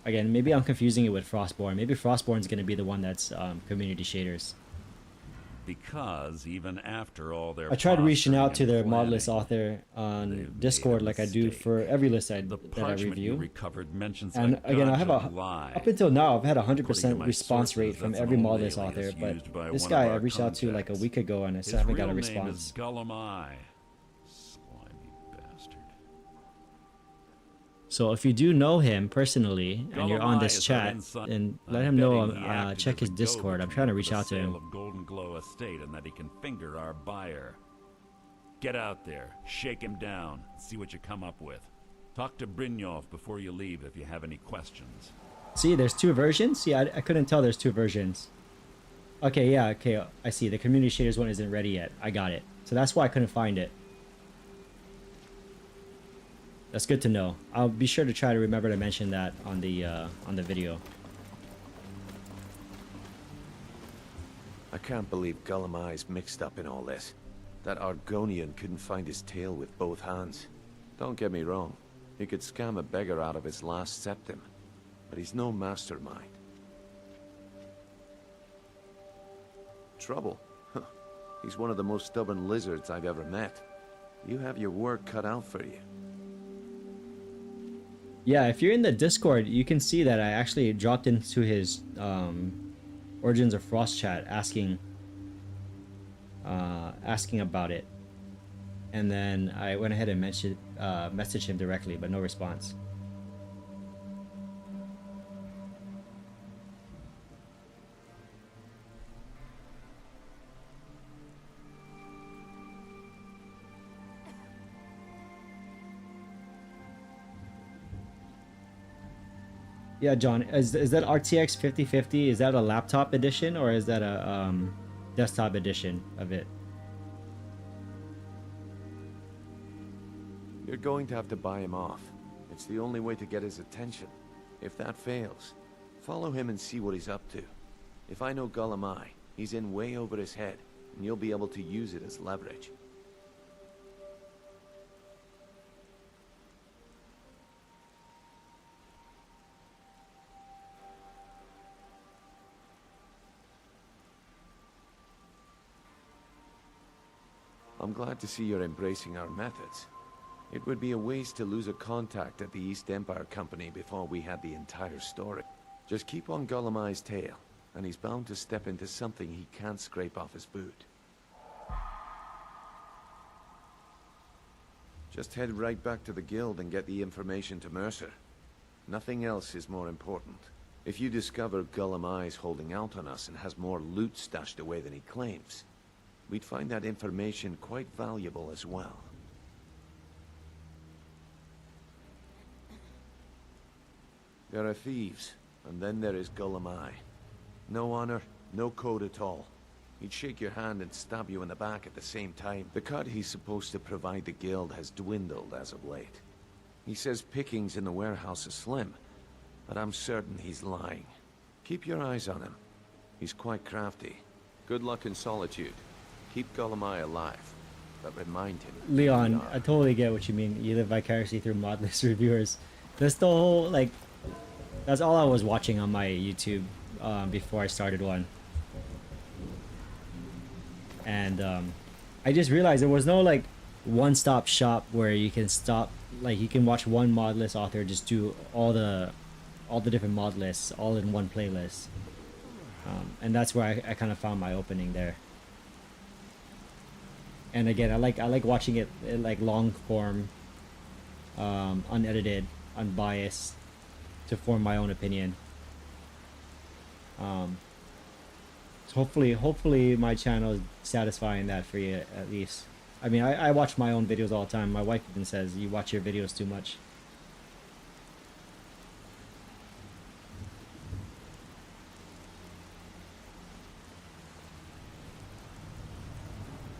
Again, maybe I'm confusing it with Frostborn. Maybe Frostborn's going to be the one that's community shaders. Because even after all their I tried reaching out to their planning, mod list author on Discord like I do for every list that I review. Recovered mentions And again, I have lie. up until now I've had a 100% my response rate sources, from that's every an mod old list alias author, used by but this one guy of I our reached out to like a week ago and I still haven't got a response. His real name is Gollum Slimy bastard. So if you do know him personally and you're on this chat, then let him know. Check his Discord. I'm trying to reach out to him. Of Golden Glow Estate, and that he can finger our buyer. Get out there, shake him down, see what you come up with. Talk to Brynjolf before you leave if you have any questions. See, there's two versions. See, I couldn't tell there's two versions. Okay, yeah, okay, I see. The community shaders one isn't ready yet. I got it. So that's why I couldn't find it. That's good to know. I'll be sure to try to remember to mention that on the video. I can't believe Gollum Eye's mixed up in all this. That Argonian couldn't find his tail with both hands. Don't get me wrong. He could scam a beggar out of his last septim. But he's no mastermind. Trouble? Huh. He's one of the most stubborn lizards I've ever met. You have your work cut out for you. Yeah, if you're in the Discord, you can see that I actually dropped into his Origins of Frost chat asking about it. And then I went ahead and messaged him directly, but no response. Yeah, John, is that RTX 5050? Is that a laptop edition or is that a desktop edition of it? You're going to have to buy him off. It's the only way to get his attention. If that fails, follow him and see what he's up to. If I know Gollum Eye, he's in way over his head, and you'll be able to use it as leverage. I'm glad to see you're embracing our methods. It would be a waste to lose a contact at the East Empire Company before we had the entire story. Just keep on Gollum Eye's tail, and he's bound to step into something he can't scrape off his boot. Just head right back to the guild and get the information to Mercer. Nothing else is more important. If you discover Gollum Eye's holding out on us and has more loot stashed away than he claims, we'd find that information quite valuable as well. There are thieves, and then there is Gollum Eye. No honor, no code at all. He'd shake your hand and stab you in the back at the same time. The cut he's supposed to provide the guild has dwindled as of late. He says pickings in the warehouse are slim, but I'm certain he's lying. Keep your eyes on him. He's quite crafty. Good luck in solitude. Keep Gollum Eye alive, but remind him... Leon, I totally get what you mean. You live vicariously through modlist reviewers. That's the whole, like... That's all I was watching on my YouTube before I started one. And I just realized there was no, like, one-stop shop where you can stop... Like, you can watch one modlist author just do all the different mod lists all in one playlist. And that's where I kind of found my opening there. And again, I like watching it in, like, long form, unedited, unbiased, to form my own opinion. So hopefully my channel is satisfying that for you at least. I mean, I watch my own videos all the time. My wife even says you watch your videos too much.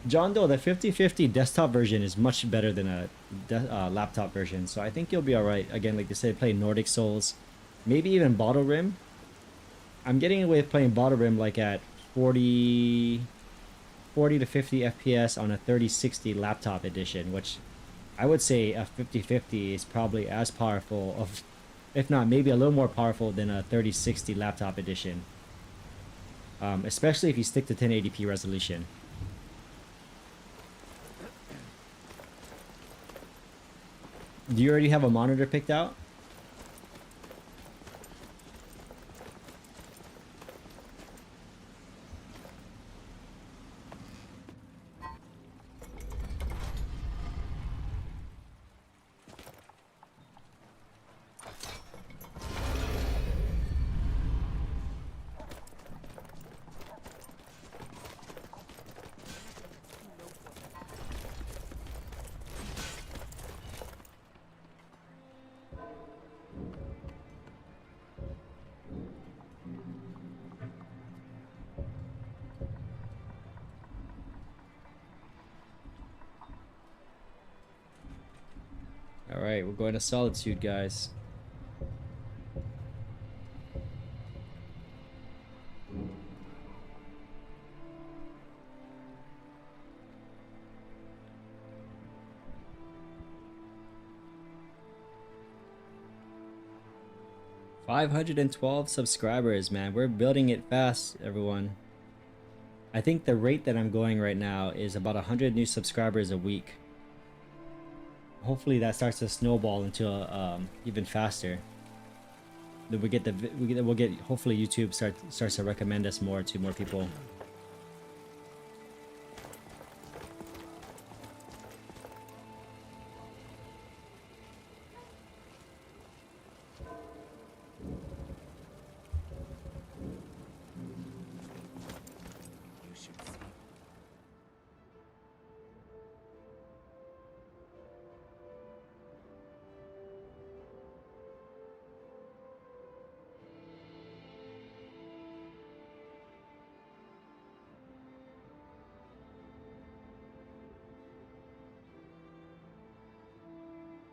John Doe, the 5050 desktop version is much better than a laptop version, so I think you'll be alright. Again, like they say, play Nordic Souls, maybe even bottle rim. I'm getting away with playing bottle rim like at 40 to 50 FPS on a 3060 laptop edition, which I would say a 5050 is probably as powerful of, if not maybe a little more powerful than a 3060 laptop edition. Especially if you stick to 1080p resolution. Do you already have a monitor picked out? Alright, we're going to Solitude, guys. $512 subscribers, man. We're building it fast, everyone. I think the rate that I'm going right now is about 100 new subscribers a week. Hopefully that starts to snowball into even faster. Then we'll get hopefully YouTube starts to recommend us more to more people.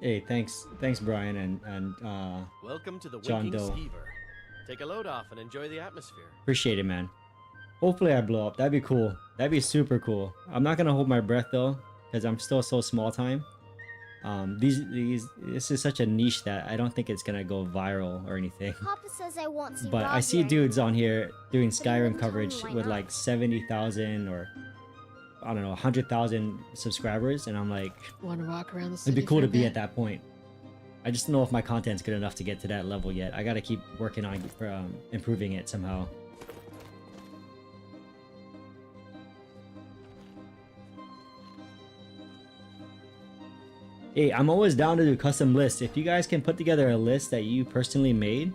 Hey, thanks Brian and welcome to the John Winking Doe. Skeever. Take a load off and enjoy the atmosphere. Appreciate it, man. Hopefully I blow up. That'd be cool. That'd be super cool. I'm not gonna hold my breath though, because I'm still so small time. This is such a niche that I don't think it's gonna go viral or anything. Papa says I won't see But I see dudes on here doing Skyrim coverage with like 70,000 or I don't know 100,000 subscribers, and I'm like, Want to walk around the city? it'd be cool for to a be bit? at that point. I just don't know if my content's good enough to get to that level yet. I gotta keep working on improving it somehow. Hey, I'm always down to do custom lists. If you guys can put together a list that you personally made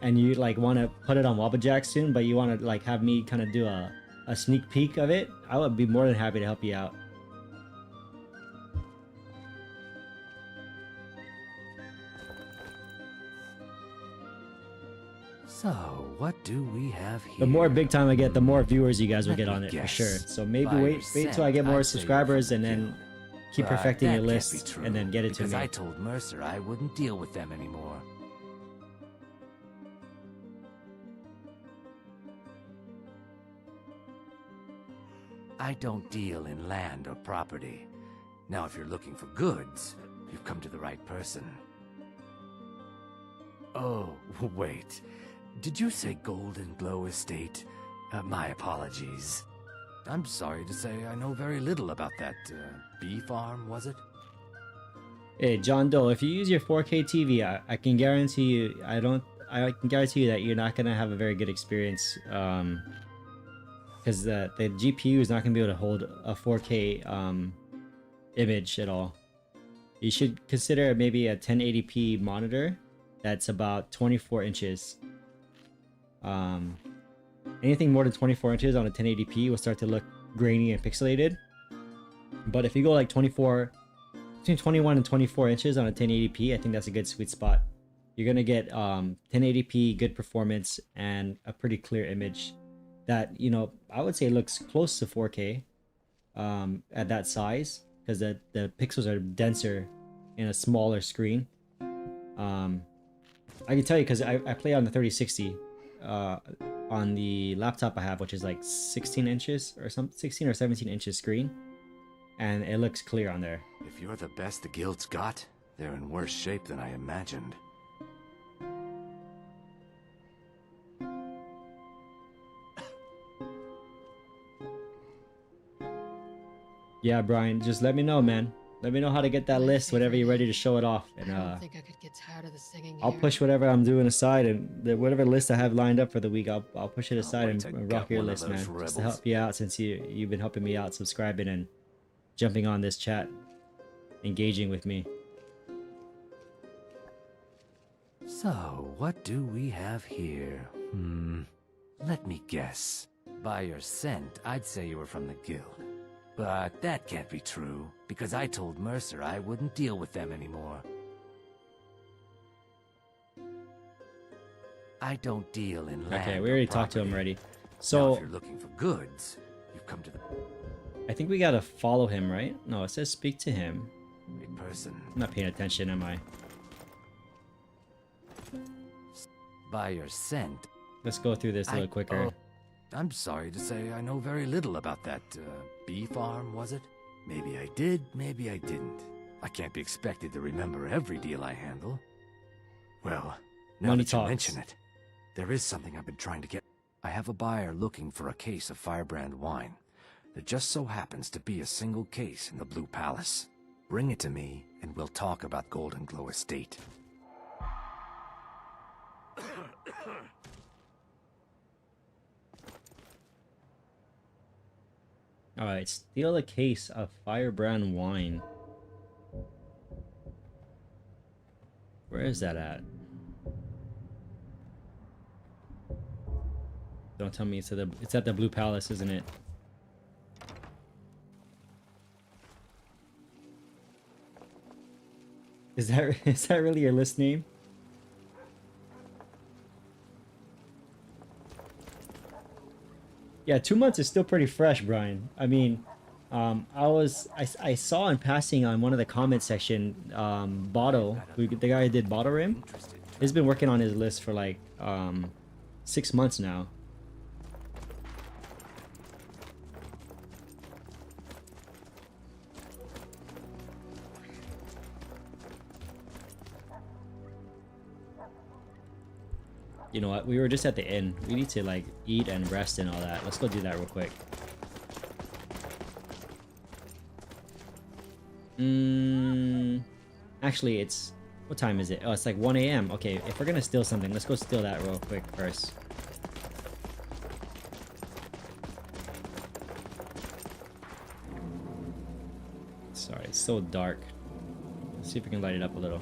and you like want to put it on Wobblejack soon, but you want to like have me kind of do a sneak peek of it, I would be more than happy to help you out. So, what do we have here? The more big time I get, the more viewers you guys will Let get me on it for guess. sure. So maybe By wait till I get percent, more I'd say subscribers you're and from the then guild. keep But perfecting that your can't list be true, and then get it to because me. I told Mercer I wouldn't deal with them anymore. I don't deal in land or property. Now, if you're looking for goods, you've come to the right person. Oh, wait. Did you say Golden Glow Estate? My apologies. I'm sorry to say I know very little about that, bee farm, was it? Hey, John Doe, if you use your 4K TV, I can guarantee you, I can guarantee you that you're not gonna have a very good experience, because the GPU is not gonna be able to hold a 4K image at all. You should consider maybe a 1080p monitor that's about 24 inches. Anything more than 24 inches on a 1080p will start to look grainy and pixelated. But if you go like between 21 and 24 inches on a 1080p, I think that's a good sweet spot. You're gonna get 1080p, good performance, and a pretty clear image that, you know, I would say looks close to 4K at that size, because the pixels are denser in a smaller screen. I can tell you because I play on the 3060 on the laptop I have, which is like 16 inches or some 16 or 17 inches screen, and it looks clear on there. If you're the best the guild's got, they're in worse shape than I imagined. Yeah, Brian, just let me know, man. Let me know how to get that list whenever you're ready to show it off, and I don't think I could get tired of the singing I'll here. push whatever I'm doing aside, and whatever list I have lined up for the week, I'll push it aside and rock your list, man. Just to help you out, since you've been helping me out, subscribing and jumping on this chat, engaging with me. So, what do we have here? Let me guess. By your scent, I'd say you were from the guild. But that can't be true, because I told Mercer I wouldn't deal with them anymore. I don't deal in land. Okay, we already talked to him already. Now, So if you're looking for goods, you've come to the I think we gotta follow him, right? No, it says speak to him. right person. I'm not paying attention, am I? By your scent. Let's go through this a little quicker. I'm sorry to say I know very little about that bee farm, was it? Maybe I did, maybe I didn't. I can't be expected to remember every deal I handle. Well, now Money that you talks. mention it, there is something I've been trying to get. I have a buyer looking for a case of firebrand wine. There just so happens to be a single case in the Blue Palace. Bring it to me, and we'll talk about Golden Glow Estate. Alright, steal a case of firebrand wine. Where is that at? Don't tell me it's at the Blue Palace, isn't it? Is that really your list name? Yeah, 2 months is still pretty fresh, Brian. I mean, I saw in passing on one of the comment section, Botto, the guy who did Botto Rim, he's been working on his list for like 6 months now. You know what? We were just at the inn. We need to like eat and rest and all that. Let's go do that real quick. Actually, it's... What time is it? Oh, it's like 1 a.m. Okay, if we're gonna steal something, let's go steal that real quick first. Sorry, it's so dark. Let's see if we can light it up a little.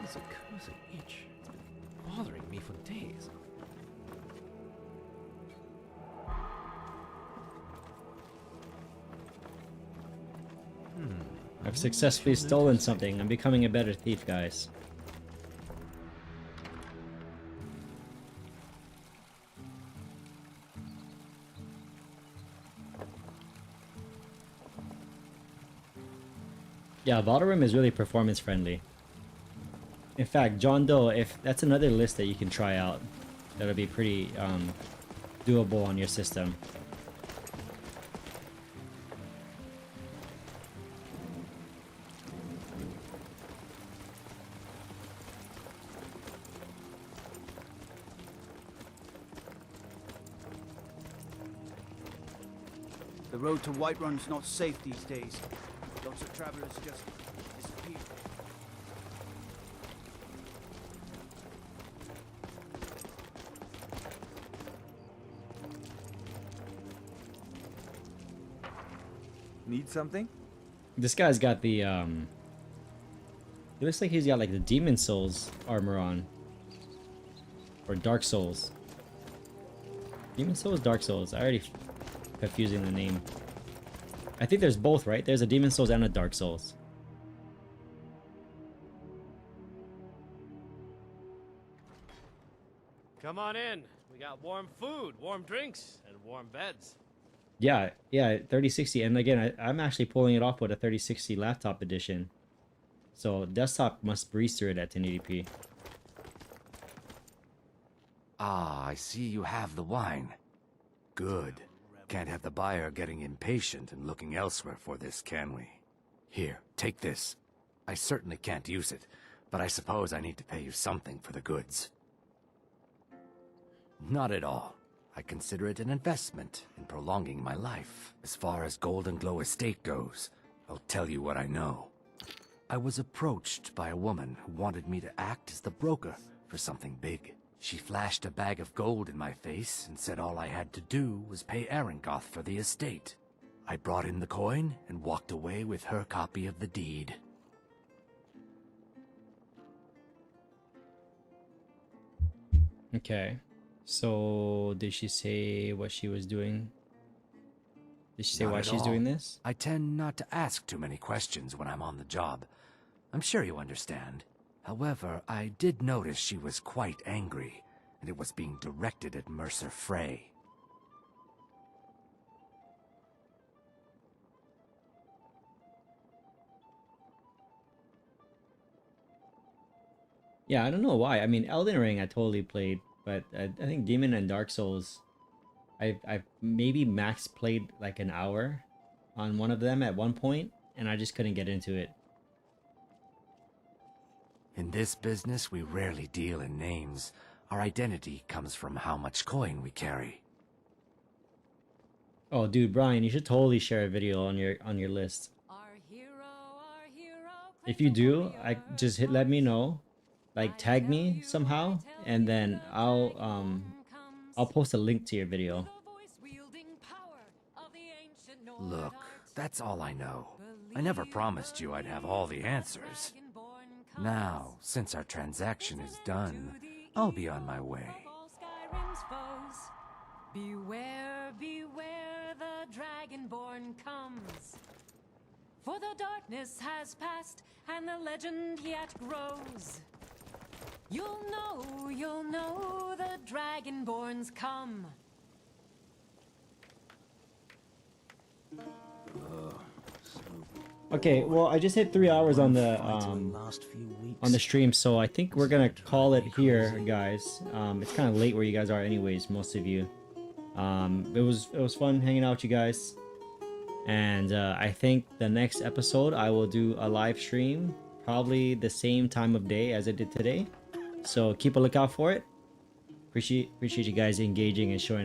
It's a cozy itch. It's been bothering me for days. I've successfully stolen something. I'm becoming a better thief, guys. Yeah, Valderim is really performance friendly. In fact, John Doe, if that's another list that you can try out, that'll be pretty doable on your system. road to Whiterun's not safe these days. Lots of travelers just disappear. Need something? This guy's got the it looks like he's got like the Demon Souls armor on. Or Dark Souls. Demon Souls, Dark Souls. I already confusing the name. I think there's both, right? There's a Demon Souls and a Dark Souls. Come on in. We got warm food, warm drinks, and warm beds. Yeah, 3060. And again, I'm actually pulling it off with a 3060 laptop edition. So desktop must breeze through it at 1080p. Ah, I see you have the wine. Good. Can't have the buyer getting impatient and looking elsewhere for this, can we? Here, take this. I certainly can't use it, but I suppose I need to pay you something for the goods. Not at all. I consider it an investment in prolonging my life. As far as Golden Glow Estate goes, I'll tell you what I know. I was approached by a woman who wanted me to act as the broker for something big. She flashed a bag of gold in my face and said all I had to do was pay Arangoth for the estate. I brought in the coin and walked away with her copy of the deed. Okay. So did she say what she was doing? Did she say why she's doing this? I tend not to ask too many questions when I'm on the job. I'm sure you understand. However, I did notice she was quite angry, and it was being directed at Mercer Frey. Yeah, I don't know why. I mean, Elden Ring I totally played, but I think Demon and Dark Souls, I've maybe max played like an hour on one of them at one point, and I just couldn't get into it. In this business, we rarely deal in names. Our identity comes from how much coin we carry. Oh, dude, Brian, you should totally share a video on your list. If you do, just let me know, like tag me somehow, and then I'll post a link to your video. Look, that's all I know. I never promised you I'd have all the answers. Now, since our transaction is done, I'll be on my way. Beware, beware, the Dragonborn comes. For the darkness has passed, and the legend yet grows. You'll know, the Dragonborns come. Okay, well, I just hit 3 hours on the stream, so I think we're gonna call it here, guys. It's kind of late where you guys are, anyways, most of you. It was fun hanging out with you guys, and I think the next episode I will do a live stream, probably the same time of day as I did today. So keep a lookout for it. Appreciate you guys engaging and showing